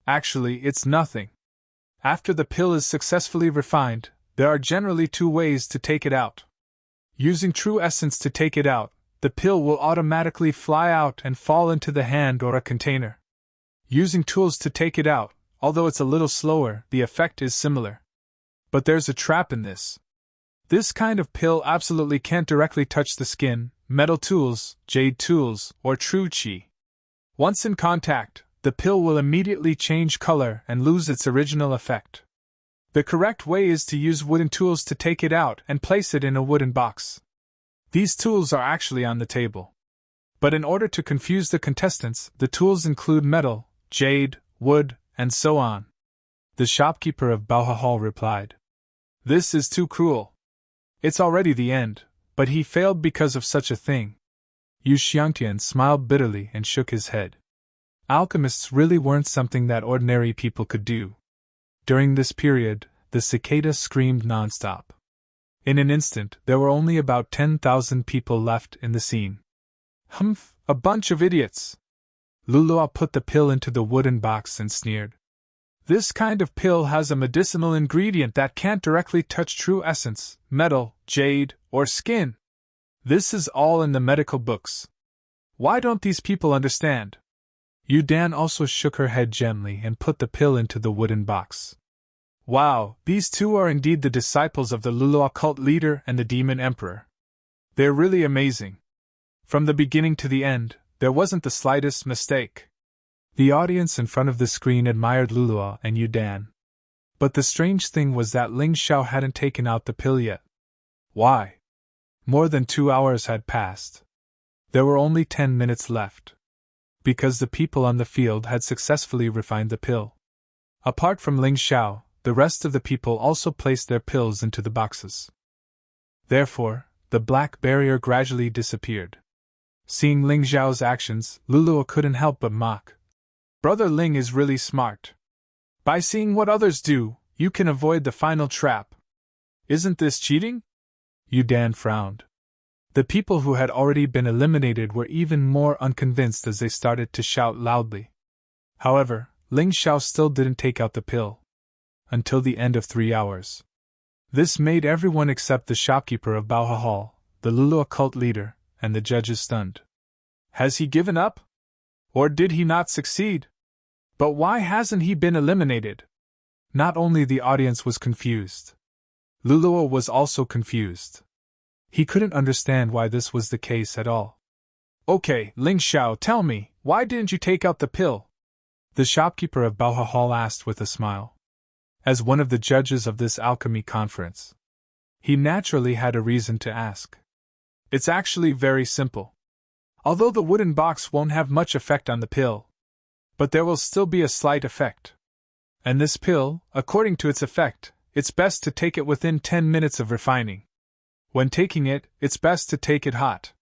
Actually, it's nothing. After the pill is successfully refined, there are generally 2 ways to take it out. Using true essence to take it out, the pill will automatically fly out and fall into the hand or a container. Using tools to take it out, although it's a little slower, the effect is similar. But there's a trap in this. This kind of pill absolutely can't directly touch the skin, metal tools, jade tools, or true qi. Once in contact, the pill will immediately change color and lose its original effect. The correct way is to use wooden tools to take it out and place it in a wooden box. These tools are actually on the table. But in order to confuse the contestants, the tools include metal, jade, wood, and so on. The shopkeeper of Baoha Hall replied. This is too cruel. It's already the end, but he failed because of such a thing. Yu Xiangtian smiled bitterly and shook his head. Alchemists really weren't something that ordinary people could do. During this period, the cicada screamed nonstop. In an instant, there were only about 10,000 people left in the scene. Humph, a bunch of idiots! Lulua put the pill into the wooden box and sneered. This kind of pill has a medicinal ingredient that can't directly touch true essence, metal, jade, or skin. This is all in the medical books. Why don't these people understand? Yudan also shook her head gently and put the pill into the wooden box. Wow, these two are indeed the disciples of the Lulua cult leader and the demon emperor. They're really amazing. From the beginning to the end, there wasn't the slightest mistake. The audience in front of the screen admired Lulua and Yudan. But the strange thing was that Ling Xiao hadn't taken out the pill yet. Why? More than 2 hours had passed. There were only 10 minutes left. Because the people on the field had successfully refined the pill. Apart from Ling Xiao, the rest of the people also placed their pills into the boxes. Therefore, the black barrier gradually disappeared. Seeing Ling Xiao's actions, Lulua couldn't help but mock. Brother Ling is really smart. By seeing what others do, you can avoid the final trap. Isn't this cheating? Yudan frowned. The people who had already been eliminated were even more unconvinced as they started to shout loudly. However, Ling Xiao still didn't take out the pill. Until the end of 3 hours. This made everyone except the shopkeeper of Baoha Hall, the Lulua cult leader, and the judges stunned. Has he given up? Or did he not succeed? But why hasn't he been eliminated? Not only the audience was confused. Lulua was also confused. He couldn't understand why this was the case at all. Okay, Ling Xiao, tell me, why didn't you take out the pill? The shopkeeper of Baoha Hall asked with a smile. As one of the judges of this alchemy conference, he naturally had a reason to ask. It's actually very simple. Although the wooden box won't have much effect on the pill, but there will still be a slight effect. And this pill, according to its effect, it's best to take it within 10 minutes of refining. When taking it, it's best to take it hot.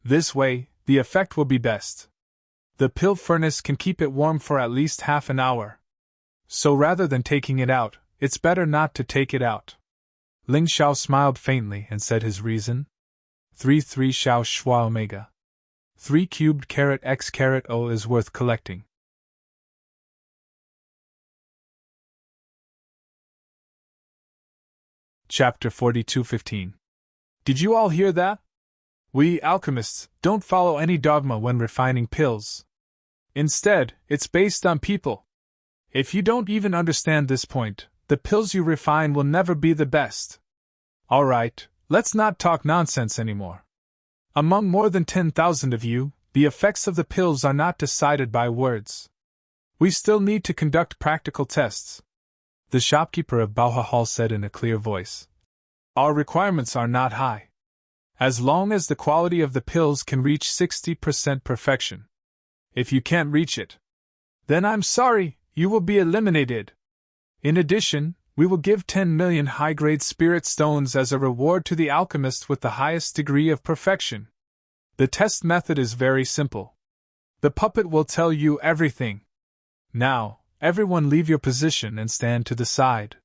This way, the effect will be best. The pill furnace can keep it warm for at least half an hour. So rather than taking it out, it's better not to take it out. Ling Xiao smiled faintly and said his reason. 3 Xiao Shua Omega. 3 cubed carat x carat O is worth collecting. Chapter 42:15. Did you all hear that? We, alchemists, don't follow any dogma when refining pills. Instead, it's based on people. If you don't even understand this point, the pills you refine will never be the best. Alright, let's not talk nonsense anymore. Among more than 10,000 of you, the effects of the pills are not decided by words. We still need to conduct practical tests. The shopkeeper of Baoha Hall said in a clear voice. Our requirements are not high. As long as the quality of the pills can reach 60% perfection. If you can't reach it, then I'm sorry, you will be eliminated. In addition, we will give 10 million high-grade spirit stones as a reward to the alchemist with the highest degree of perfection. The test method is very simple. The puppet will tell you everything. Now, everyone leave your position and stand to the side.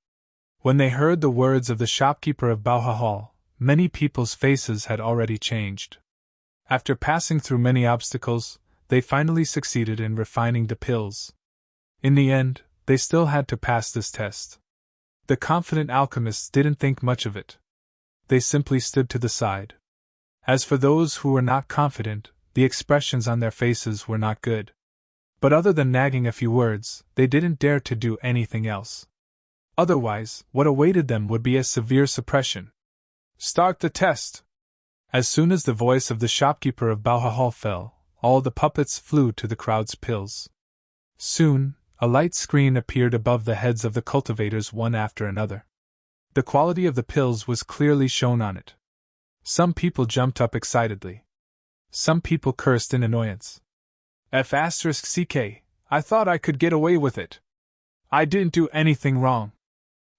When they heard the words of the shopkeeper of Baoha Hall, many people's faces had already changed. After passing through many obstacles, they finally succeeded in refining the pills. In the end, they still had to pass this test. The confident alchemists didn't think much of it. They simply stood to the side. As for those who were not confident, the expressions on their faces were not good. But other than nagging a few words, they didn't dare to do anything else. Otherwise, what awaited them would be a severe suppression. Start the test! As soon as the voice of the shopkeeper of Baoha Hall fell, all the puppets flew to the crowd's pills. Soon, a light screen appeared above the heads of the cultivators one after another. The quality of the pills was clearly shown on it. Some people jumped up excitedly. Some people cursed in annoyance. F***ck, I thought I could get away with it. I didn't do anything wrong.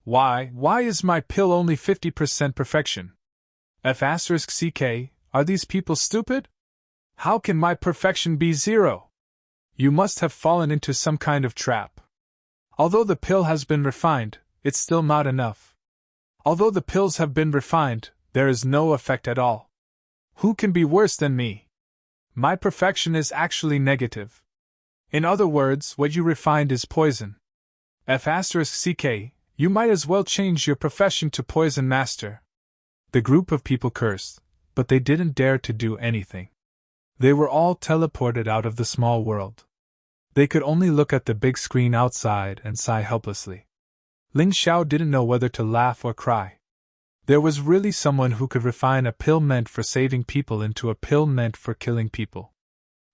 Why is my pill only 50% perfection? F***ck, are these people stupid? How can my perfection be 0? You must have fallen into some kind of trap. Although the pill has been refined, it's still not enough. Although the pills have been refined, there is no effect at all. Who can be worse than me? My perfection is actually negative. In other words, what you refined is poison. F***ck, you might as well change your profession to Poison Master. The group of people cursed, but they didn't dare to do anything. They were all teleported out of the small world. They could only look at the big screen outside and sigh helplessly. Ling Xiao didn't know whether to laugh or cry. There was really someone who could refine a pill meant for saving people into a pill meant for killing people.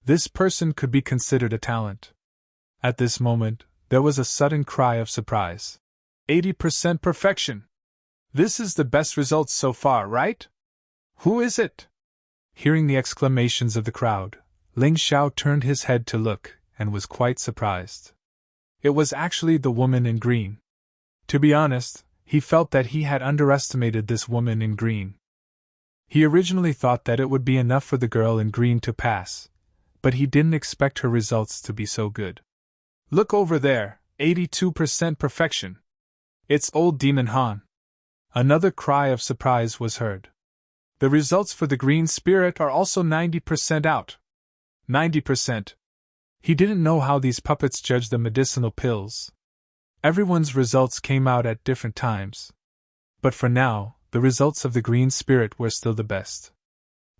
This person could be considered a talent. At this moment, there was a sudden cry of surprise. 80% perfection! This is the best results so far, right? Who is it? Hearing the exclamations of the crowd, Ling Xiao turned his head to look, and was quite surprised. It was actually the woman in green. To be honest, he felt that he had underestimated this woman in green. He originally thought that it would be enough for the girl in green to pass, but he didn't expect her results to be so good. Look over there, 82% perfection. It's old Demon Han. Another cry of surprise was heard. The results for the green spirit are also 90% out. 90%. He didn't know how these puppets judged the medicinal pills. Everyone's results came out at different times. But for now, the results of the green spirit were still the best.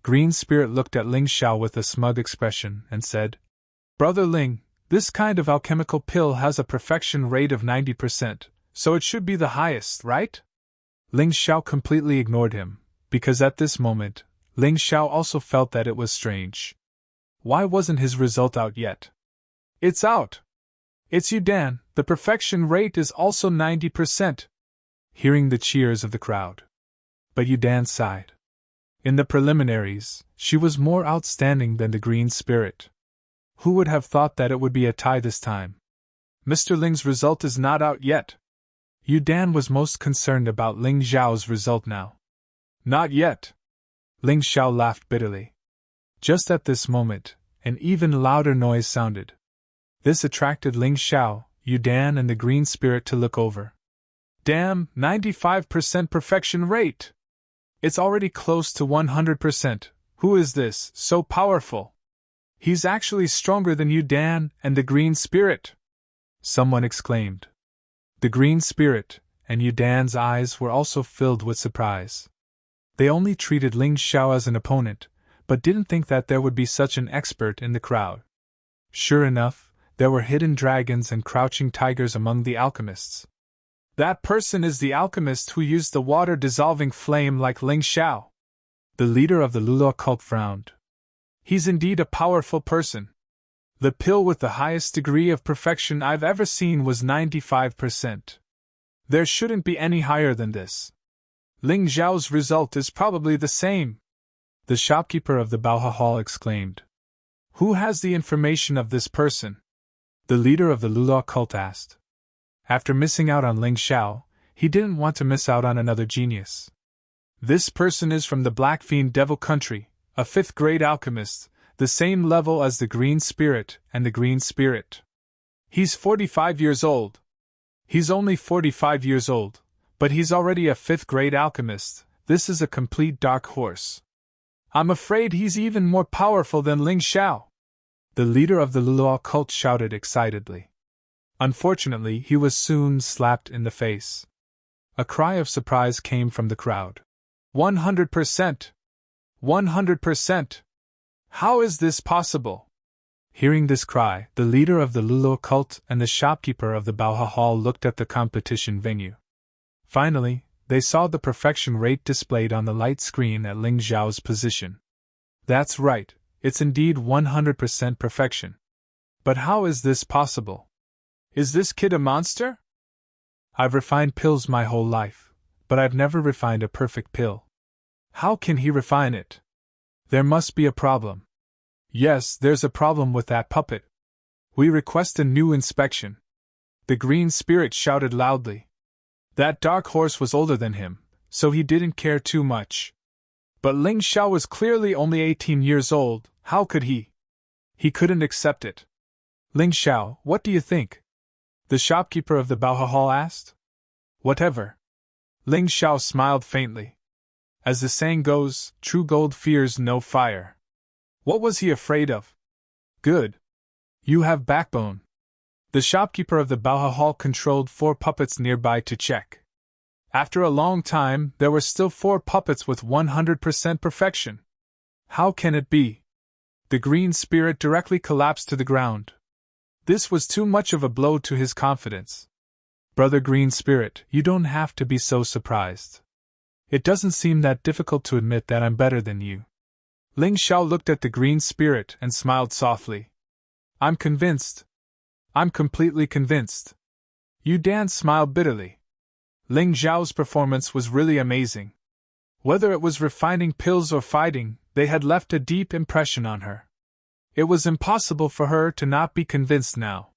Green Spirit looked at Ling Xiao with a smug expression and said, "Brother Ling, this kind of alchemical pill has a perfection rate of 90%, so it should be the highest, right?" Ling Xiao completely ignored him, because at this moment, Ling Xiao also felt that it was strange. Why wasn't his result out yet? It's out! It's Yudan, the perfection rate is also 90%. Hearing the cheers of the crowd. But Yudan sighed. In the preliminaries, she was more outstanding than the green spirit. Who would have thought that it would be a tie this time? Mr. Ling's result is not out yet. Yudan was most concerned about Ling Xiao's result now. Not yet. Ling Xiao laughed bitterly. Just at this moment, an even louder noise sounded. This attracted Ling Xiao, Yudan and the green spirit to look over. Damn, 95% perfection rate! It's already close to 100%. Who is this, so powerful? He's actually stronger than Yudan and the green spirit! Someone exclaimed. The green spirit and Yudan's eyes were also filled with surprise. They only treated Ling Xiao as an opponent, but didn't think that there would be such an expert in the crowd. Sure enough, there were hidden dragons and crouching tigers among the alchemists. That person is the alchemist who used the water-dissolving flame like Ling Xiao. The leader of the Lulu cult frowned. He's indeed a powerful person. The pill with the highest degree of perfection I've ever seen was 95%. There shouldn't be any higher than this. Ling Xiao's result is probably the same. The shopkeeper of the Baoha Hall exclaimed. Who has the information of this person? The leader of the Lulu cult asked. After missing out on Ling Xiao, he didn't want to miss out on another genius. This person is from the Black Fiend Devil Country, a 5th-grade alchemist, the same level as the Green Spirit and the Green Spirit. He's 45 years old. He's only 45 years old, but he's already a 5th-grade alchemist. This is a complete dark horse. I'm afraid he's even more powerful than Ling Xiao. The leader of the Lulu cult shouted excitedly. Unfortunately, he was soon slapped in the face. A cry of surprise came from the crowd. 100%! 100%! How is this possible? Hearing this cry, the leader of the Lulu cult and the shopkeeper of the Baoha Hall looked at the competition venue. Finally, they saw the perfection rate displayed on the light screen at Ling Xiao's position. That's right, it's indeed 100% perfection. But how is this possible? Is this kid a monster? I've refined pills my whole life, but I've never refined a perfect pill. How can he refine it? There must be a problem. Yes, there's a problem with that puppet. We request a new inspection. The green spirit shouted loudly. That dark horse was older than him, so he didn't care too much. But Ling Xiao was clearly only 18 years old, how could he? He couldn't accept it. Ling Xiao, what do you think? The shopkeeper of the Baoha Hall asked. Whatever. Ling Xiao smiled faintly. As the saying goes, true gold fears no fire. What was he afraid of? Good. You have backbone. The shopkeeper of the Bauha Hall controlled 4 puppets nearby to check. After a long time, there were still 4 puppets with 100% perfection. How can it be? The green spirit directly collapsed to the ground. This was too much of a blow to his confidence. Brother Green Spirit, you don't have to be so surprised. It doesn't seem that difficult to admit that I'm better than you. Ling Xiao looked at the green spirit and smiled softly. I'm convinced. I'm completely convinced. Yu Dan smiled bitterly. Ling Xiao's performance was really amazing. Whether it was refining pills or fighting, they had left a deep impression on her. It was impossible for her to not be convinced now.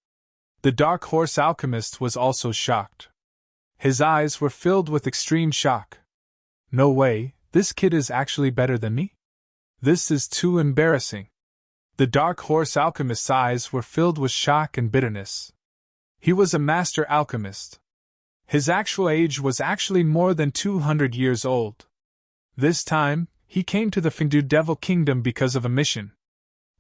The Dark Horse Alchemist was also shocked. His eyes were filled with extreme shock. No way, this kid is actually better than me? This is too embarrassing. The Dark Horse Alchemist's eyes were filled with shock and bitterness. He was a master alchemist. His actual age was actually more than 200 years old. This time, he came to the Fengdu Devil Kingdom because of a mission.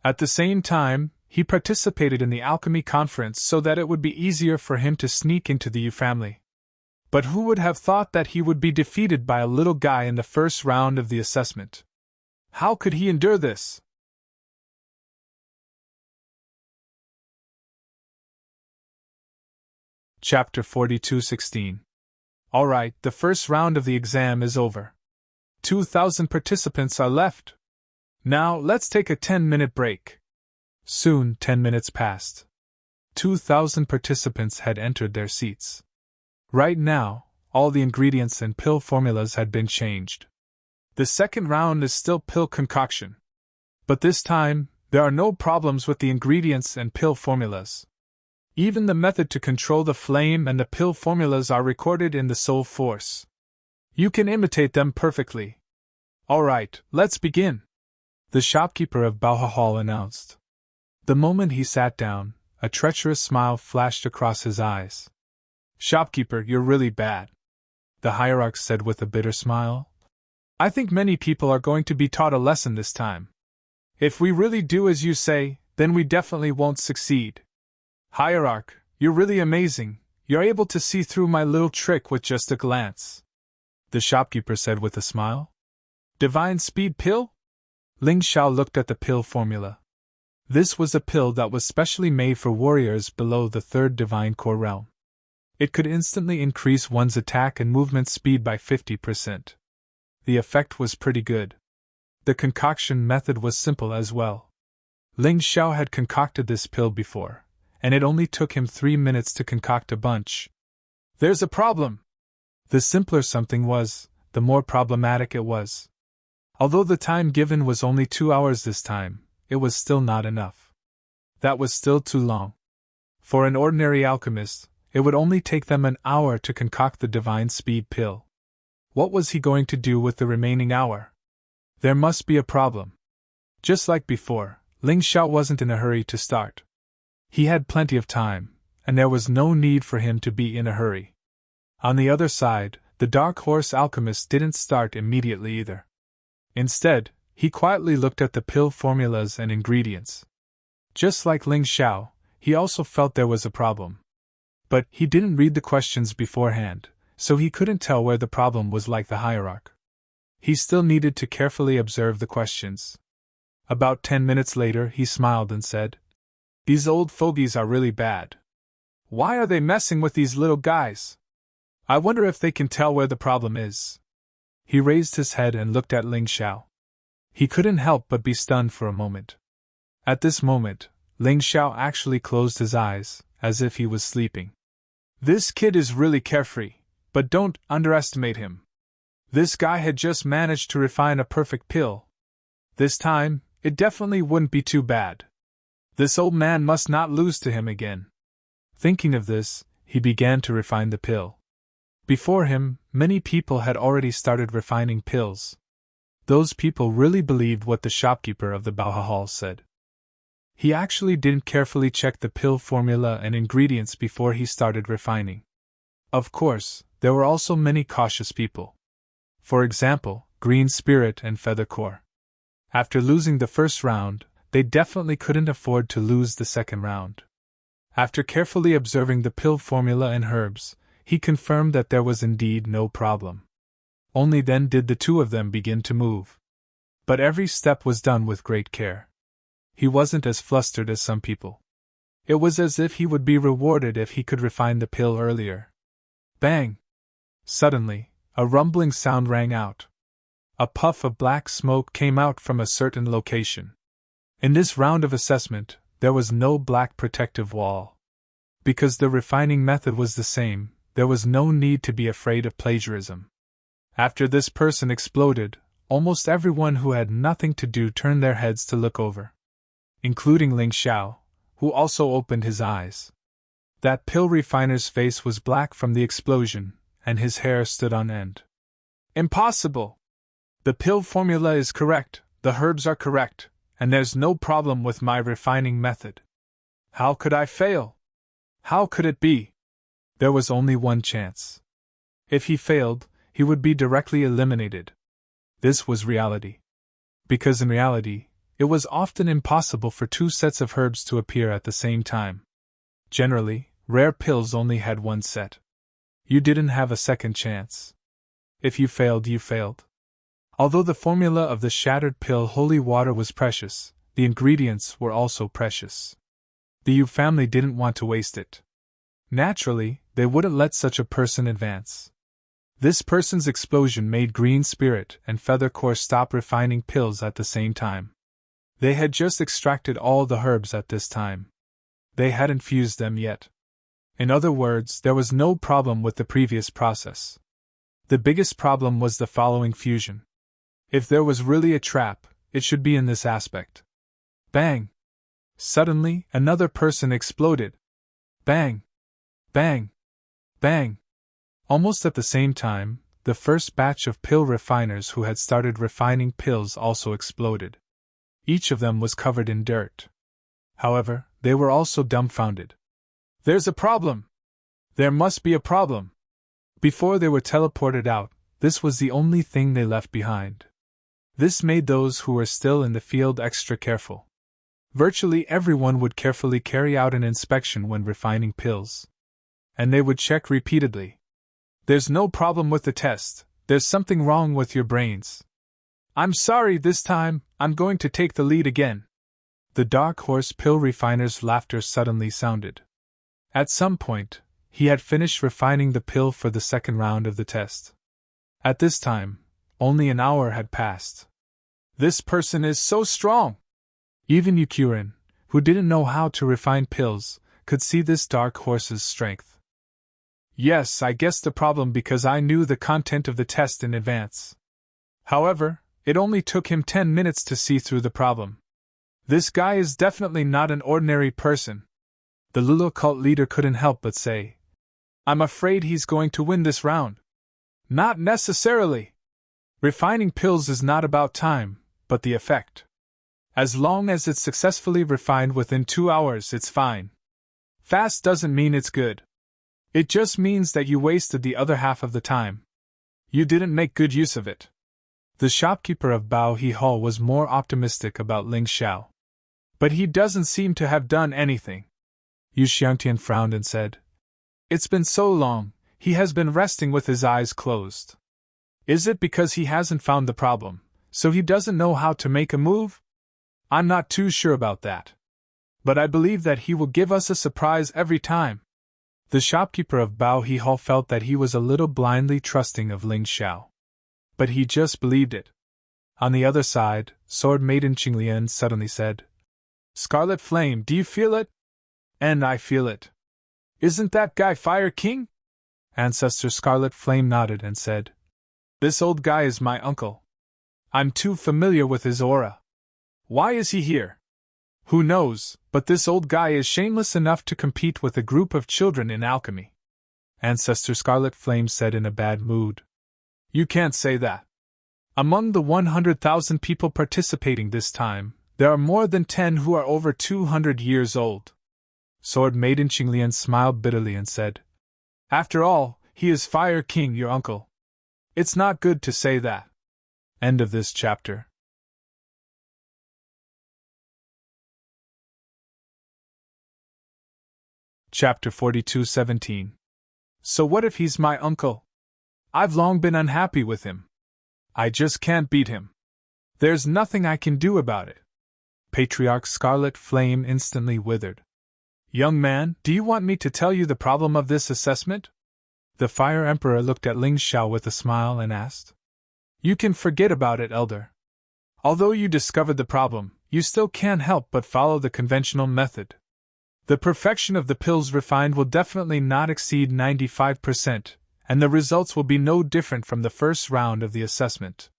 At the same time, he participated in the alchemy conference so that it would be easier for him to sneak into the Yu family. But who would have thought that he would be defeated by a little guy in the first round of the assessment? How could he endure this? Chapter 42:16. Alright, the first round of the exam is over. 2,000 participants are left. Now, let's take a 10-minute break. Soon, 10 minutes passed. 2,000 participants had entered their seats. Right now, all the ingredients and pill formulas had been changed. The second round is still pill concoction. But this time, there are no problems with the ingredients and pill formulas. Even the method to control the flame and the pill formulas are recorded in the soul force. You can imitate them perfectly. Alright, let's begin. The shopkeeper of Bauha Hall announced. The moment he sat down, a treacherous smile flashed across his eyes. Shopkeeper, you're really bad. The hierarch said with a bitter smile. I think many people are going to be taught a lesson this time. If we really do as you say, then we definitely won't succeed. Hierarch, you're really amazing. You're able to see through my little trick with just a glance. The shopkeeper said with a smile. Divine Speed Pill? Ling Xiao looked at the pill formula. This was a pill that was specially made for warriors below the 3rd Divine Core realm. It could instantly increase one's attack and movement speed by 50%. The effect was pretty good. The concoction method was simple as well. Ling Xiao had concocted this pill before, and it only took him 3 minutes to concoct a bunch. There's a problem! The simpler something was, the more problematic it was. Although the time given was only 2 hours this time, it was still not enough. That was still too long. For an ordinary alchemist, it would only take them an hour to concoct the Divine Speed Pill. What was he going to do with the remaining hour? There must be a problem. Just like before, Ling Xiao wasn't in a hurry to start. He had plenty of time, and there was no need for him to be in a hurry. On the other side, the Dark Horse Alchemist didn't start immediately either. Instead, he quietly looked at the pill formulas and ingredients. Just like Ling Xiao, he also felt there was a problem. But he didn't read the questions beforehand, so he couldn't tell where the problem was like the hierarch. He still needed to carefully observe the questions. About 10 minutes later, he smiled and said, These old fogies are really bad. Why are they messing with these little guys? I wonder if they can tell where the problem is. He raised his head and looked at Ling Xiao. He couldn't help but be stunned for a moment. At this moment, Ling Xiao actually closed his eyes, as if he was sleeping. This kid is really carefree, but don't underestimate him. This guy had just managed to refine a perfect pill. This time, it definitely wouldn't be too bad. This old man must not lose to him again. Thinking of this, he began to refine the pill. Before him, many people had already started refining pills. Those people really believed what the shopkeeper of the Bauha Hall said. He actually didn't carefully check the pill formula and ingredients before he started refining. Of course, there were also many cautious people. For example, Green Spirit and Feather Core. After losing the first round, they definitely couldn't afford to lose the second round. After carefully observing the pill formula and herbs, he confirmed that there was indeed no problem. Only then did the two of them begin to move. But every step was done with great care. He wasn't as flustered as some people. It was as if he would be rewarded if he could refine the pill earlier. Bang! Suddenly, a rumbling sound rang out. A puff of black smoke came out from a certain location. In this round of assessment, there was no black protective wall. Because the refining method was the same, there was no need to be afraid of plagiarism. After this person exploded, almost everyone who had nothing to do turned their heads to look over. Including Ling Xiao, who also opened his eyes. That pill refiner's face was black from the explosion, and his hair stood on end. Impossible! The pill formula is correct, the herbs are correct, and there's no problem with my refining method. How could I fail? How could it be? There was only one chance. If he failed, he would be directly eliminated. This was reality. Because in reality, it was often impossible for two sets of herbs to appear at the same time. Generally, rare pills only had one set. You didn't have a second chance. If you failed, you failed. Although the formula of the shattered pill holy water was precious, the ingredients were also precious. The Yu family didn't want to waste it. Naturally, they wouldn't let such a person advance. This person's explosion made Green Spirit and Feathercore stop refining pills at the same time. They had just extracted all the herbs at this time. They hadn't fused them yet. In other words, there was no problem with the previous process. The biggest problem was the following fusion. If there was really a trap, it should be in this aspect. Bang! Suddenly, another person exploded. Bang! Bang! Bang! Almost at the same time, the first batch of pill refiners who had started refining pills also exploded. Each of them was covered in dirt. However, they were also dumbfounded. There's a problem! There must be a problem! Before they were teleported out, this was the only thing they left behind. This made those who were still in the field extra careful. Virtually everyone would carefully carry out an inspection when refining pills. And they would check repeatedly. There's no problem with the test, there's something wrong with your brains. I'm sorry, this time, I'm going to take the lead again. The dark horse pill refiner's laughter suddenly sounded. At some point, he had finished refining the pill for the second round of the test. At this time, only an hour had passed. This person is so strong! Even Yukurin, who didn't know how to refine pills, could see this dark horse's strength. Yes, I guessed the problem because I knew the content of the test in advance. However, it only took him 10 minutes to see through the problem. This guy is definitely not an ordinary person. The Lulu cult leader couldn't help but say. I'm afraid he's going to win this round. Not necessarily. Refining pills is not about time, but the effect. As long as it's successfully refined within 2 hours, it's fine. Fast doesn't mean it's good. It just means that you wasted the other half of the time. You didn't make good use of it. The shopkeeper of Bao He Hall was more optimistic about Ling Xiao. But he doesn't seem to have done anything. Yu Xiangtian frowned and said, It's been so long, he has been resting with his eyes closed. Is it because he hasn't found the problem, so he doesn't know how to make a move? I'm not too sure about that. But I believe that he will give us a surprise every time. The shopkeeper of Bao He Hall felt that he was a little blindly trusting of Ling Xiao. But he just believed it. On the other side, Sword Maiden Qinglian suddenly said, Scarlet Flame, do you feel it? And I feel it. Isn't that guy Fire King? Ancestor Scarlet Flame nodded and said, This old guy is my uncle. I'm too familiar with his aura. Why is he here? Who knows, but this old guy is shameless enough to compete with a group of children in alchemy. Ancestor Scarlet Flame said in a bad mood. You can't say that. Among the 100,000 people participating this time, there are more than 10 who are over 200 years old. Sword Maiden Qinglian smiled bitterly and said, After all, he is Fire King, your uncle. It's not good to say that. End of this chapter. Chapter 42:17. So what if he's my uncle? I've long been unhappy with him. I just can't beat him. There's nothing I can do about it. Patriarch Scarlet Flame instantly withered. Young man, do you want me to tell you the problem of this assessment? The Fire Emperor looked at Ling Xiao with a smile and asked. You can forget about it, Elder. Although you discovered the problem, you still can't help but follow the conventional method. The perfection of the pills refined will definitely not exceed 95%, and the results will be no different from the first round of the assessment.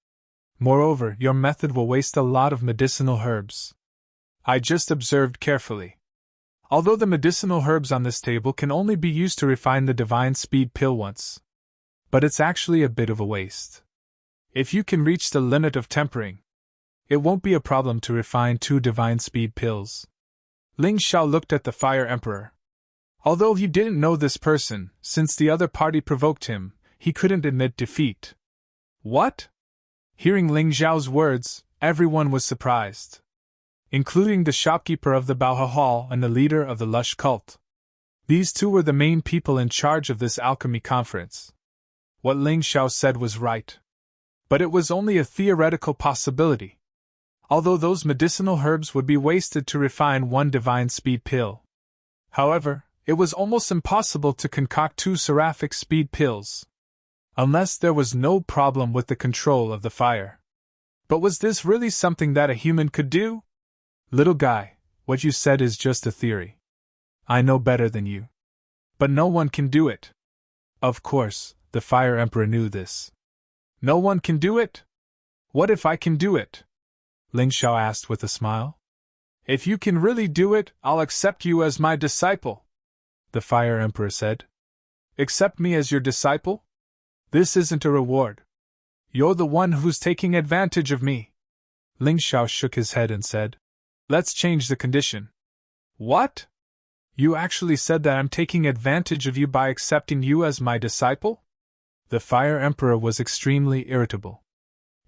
Moreover, your method will waste a lot of medicinal herbs. I just observed carefully. Although the medicinal herbs on this table can only be used to refine the divine speed pill once. But it's actually a bit of a waste. If you can reach the limit of tempering, it won't be a problem to refine 2 divine speed pills. Ling Xiao looked at the Fire Emperor. Although he didn't know this person, since the other party provoked him, he couldn't admit defeat. What? Hearing Ling Xiao's words, everyone was surprised, including the shopkeeper of the Baohe Hall and the leader of the Lush cult. These two were the main people in charge of this alchemy conference. What Ling Xiao said was right. But it was only a theoretical possibility. Although those medicinal herbs would be wasted to refine 1 divine speed pill. However, it was almost impossible to concoct 2 seraphic speed pills. Unless there was no problem with the control of the fire. But was this really something that a human could do? Little guy, what you said is just a theory. I know better than you. But no one can do it. Of course, the Fire Emperor knew this. No one can do it? What if I can do it? Ling Xiao asked with a smile. If you can really do it, I'll accept you as my disciple, the Fire Emperor said. Accept me as your disciple? This isn't a reward. You're the one who's taking advantage of me. Ling Xiao shook his head and said, Let's change the condition. What? You actually said that I'm taking advantage of you by accepting you as my disciple? The Fire Emperor was extremely irritable.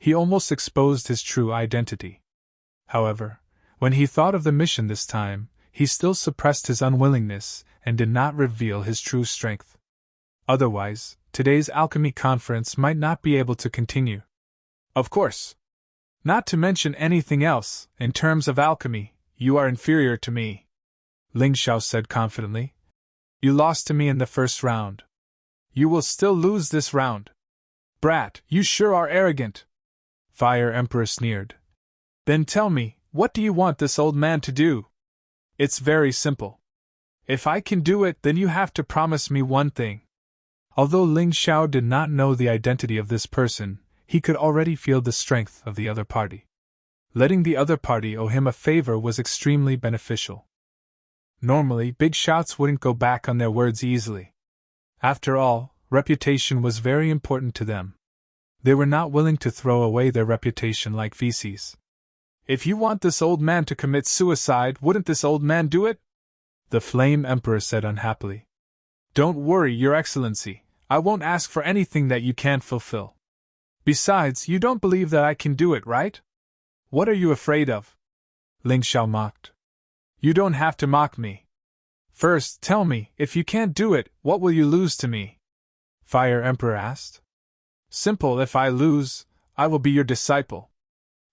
He almost exposed his true identity. However, when he thought of the mission this time, he still suppressed his unwillingness and did not reveal his true strength. Otherwise, today's alchemy conference might not be able to continue. Of course. Not to mention anything else, in terms of alchemy, you are inferior to me, Ling Xiao said confidently. You lost to me in the first round. You will still lose this round. Brat, you sure are arrogant. Fire Emperor sneered. Then tell me, what do you want this old man to do? It's very simple. If I can do it, then you have to promise me one thing. Although Ling Xiao did not know the identity of this person, he could already feel the strength of the other party. Letting the other party owe him a favor was extremely beneficial. Normally, big shots wouldn't go back on their words easily. After all, reputation was very important to them. They were not willing to throw away their reputation like feces. If you want this old man to commit suicide, wouldn't this old man do it? The Flame Emperor said unhappily. Don't worry, Your Excellency, I won't ask for anything that you can't fulfill. Besides, you don't believe that I can do it, right? What are you afraid of? Ling Xiao mocked. You don't have to mock me. First, tell me, if you can't do it, what will you lose to me? Fire Emperor asked. Simple, if I lose, I will be your disciple.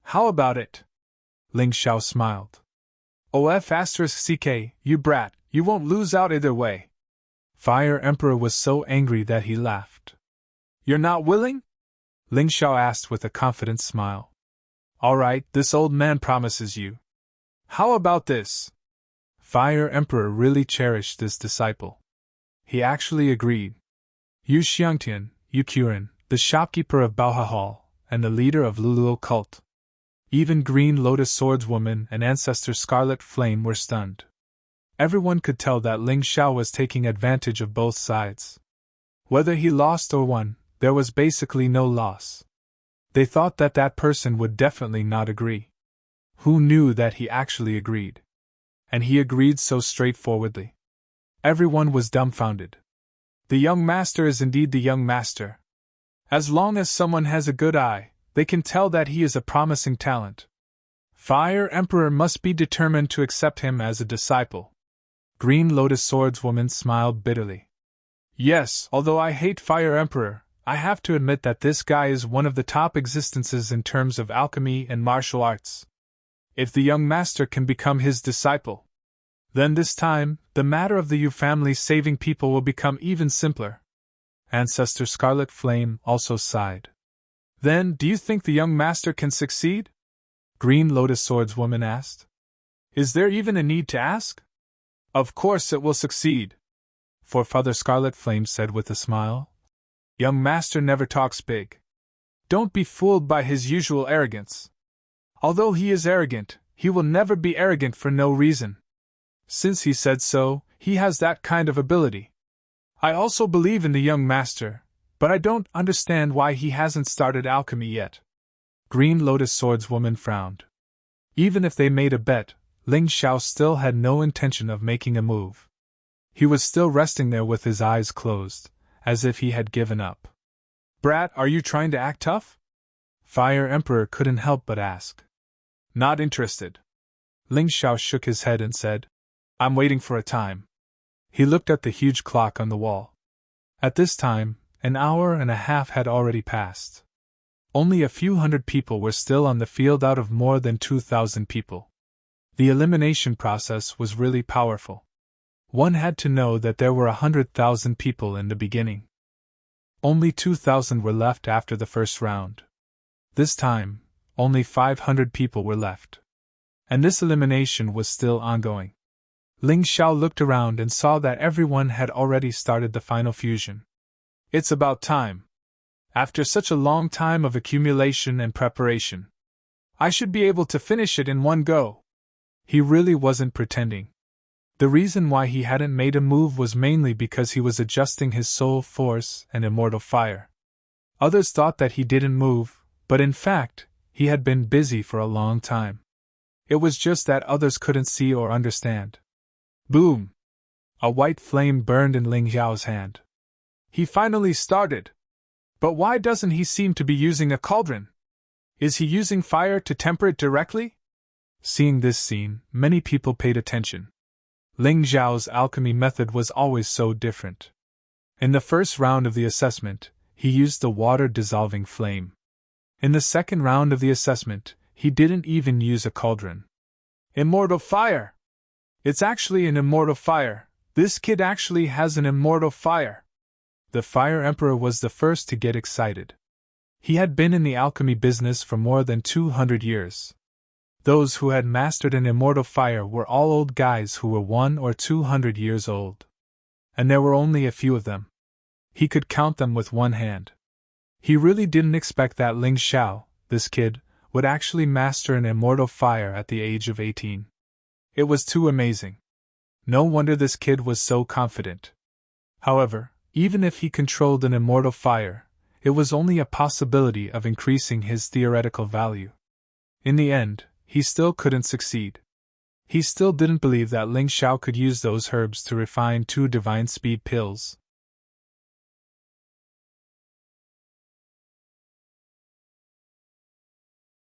How about it? Ling Xiao smiled. OF*CK, you brat, you won't lose out either way. Fire Emperor was so angry that he laughed. You're not willing? Ling Xiao asked with a confident smile. All right, this old man promises you. How about this? Fire Emperor really cherished this disciple. He actually agreed. Yu Xiangtian, Yu Qurin, the shopkeeper of Baohe Hall, and the leader of Luluo cult. Even Green Lotus Swordswoman and Ancestor Scarlet Flame were stunned. Everyone could tell that Ling Xiao was taking advantage of both sides. Whether he lost or won, there was basically no loss. They thought that that person would definitely not agree. Who knew that he actually agreed? And he agreed so straightforwardly. Everyone was dumbfounded. The young master is indeed the young master. As long as someone has a good eye, they can tell that he is a promising talent. Fire Emperor must be determined to accept him as a disciple. Green Lotus Swordswoman smiled bitterly. Yes, although I hate Fire Emperor, I have to admit that this guy is one of the top existences in terms of alchemy and martial arts. If the young master can become his disciple, then this time, the matter of the Yu family saving people will become even simpler. Ancestor Scarlet Flame also sighed. Then, do you think the young master can succeed? Green Lotus Swordswoman asked. Is there even a need to ask? Of course it will succeed, Forefather Scarlet Flame said with a smile. Young master never talks big. Don't be fooled by his usual arrogance. Although he is arrogant, he will never be arrogant for no reason. Since he said so, he has that kind of ability. I also believe in the young master, but I don't understand why he hasn't started alchemy yet. Green Lotus Swordswoman frowned. Even if they made a bet, Ling Xiao still had no intention of making a move. He was still resting there with his eyes closed, as if he had given up. Brat, are you trying to act tough? Fire Emperor couldn't help but ask. Not interested. Ling Xiao shook his head and said, I'm waiting for a time. He looked at the huge clock on the wall. At this time, an hour and a half had already passed. Only a few hundred people were still on the field out of more than 2,000 people. The elimination process was really powerful. One had to know that there were 100,000 people in the beginning. Only 2,000 were left after the first round. This time, only 500 people were left. And this elimination was still ongoing. Ling Xiao looked around and saw that everyone had already started the final fusion. It's about time. After such a long time of accumulation and preparation, I should be able to finish it in one go. He really wasn't pretending. The reason why he hadn't made a move was mainly because he was adjusting his soul force and immortal fire. Others thought that he didn't move, but in fact, he had been busy for a long time. It was just that others couldn't see or understand. Boom! A white flame burned in Ling Xiao's hand. He finally started! But why doesn't he seem to be using a cauldron? Is he using fire to temper it directly? Seeing this scene, many people paid attention. Ling Xiao's alchemy method was always so different. In the first round of the assessment, he used the water-dissolving flame. In the second round of the assessment, he didn't even use a cauldron. Immortal fire! It's actually an immortal fire. This kid actually has an immortal fire. The Fire Emperor was the first to get excited. He had been in the alchemy business for more than 200 years. Those who had mastered an immortal fire were all old guys who were 100 or 200 years old. And there were only a few of them. He could count them with one hand. He really didn't expect that Ling Xiao, this kid, would actually master an immortal fire at the age of 18. It was too amazing. No wonder this kid was so confident. However, even if he controlled an immortal fire, it was only a possibility of increasing his theoretical value. In the end, he still couldn't succeed. He still didn't believe that Ling Xiao could use those herbs to refine 2 divine speed pills.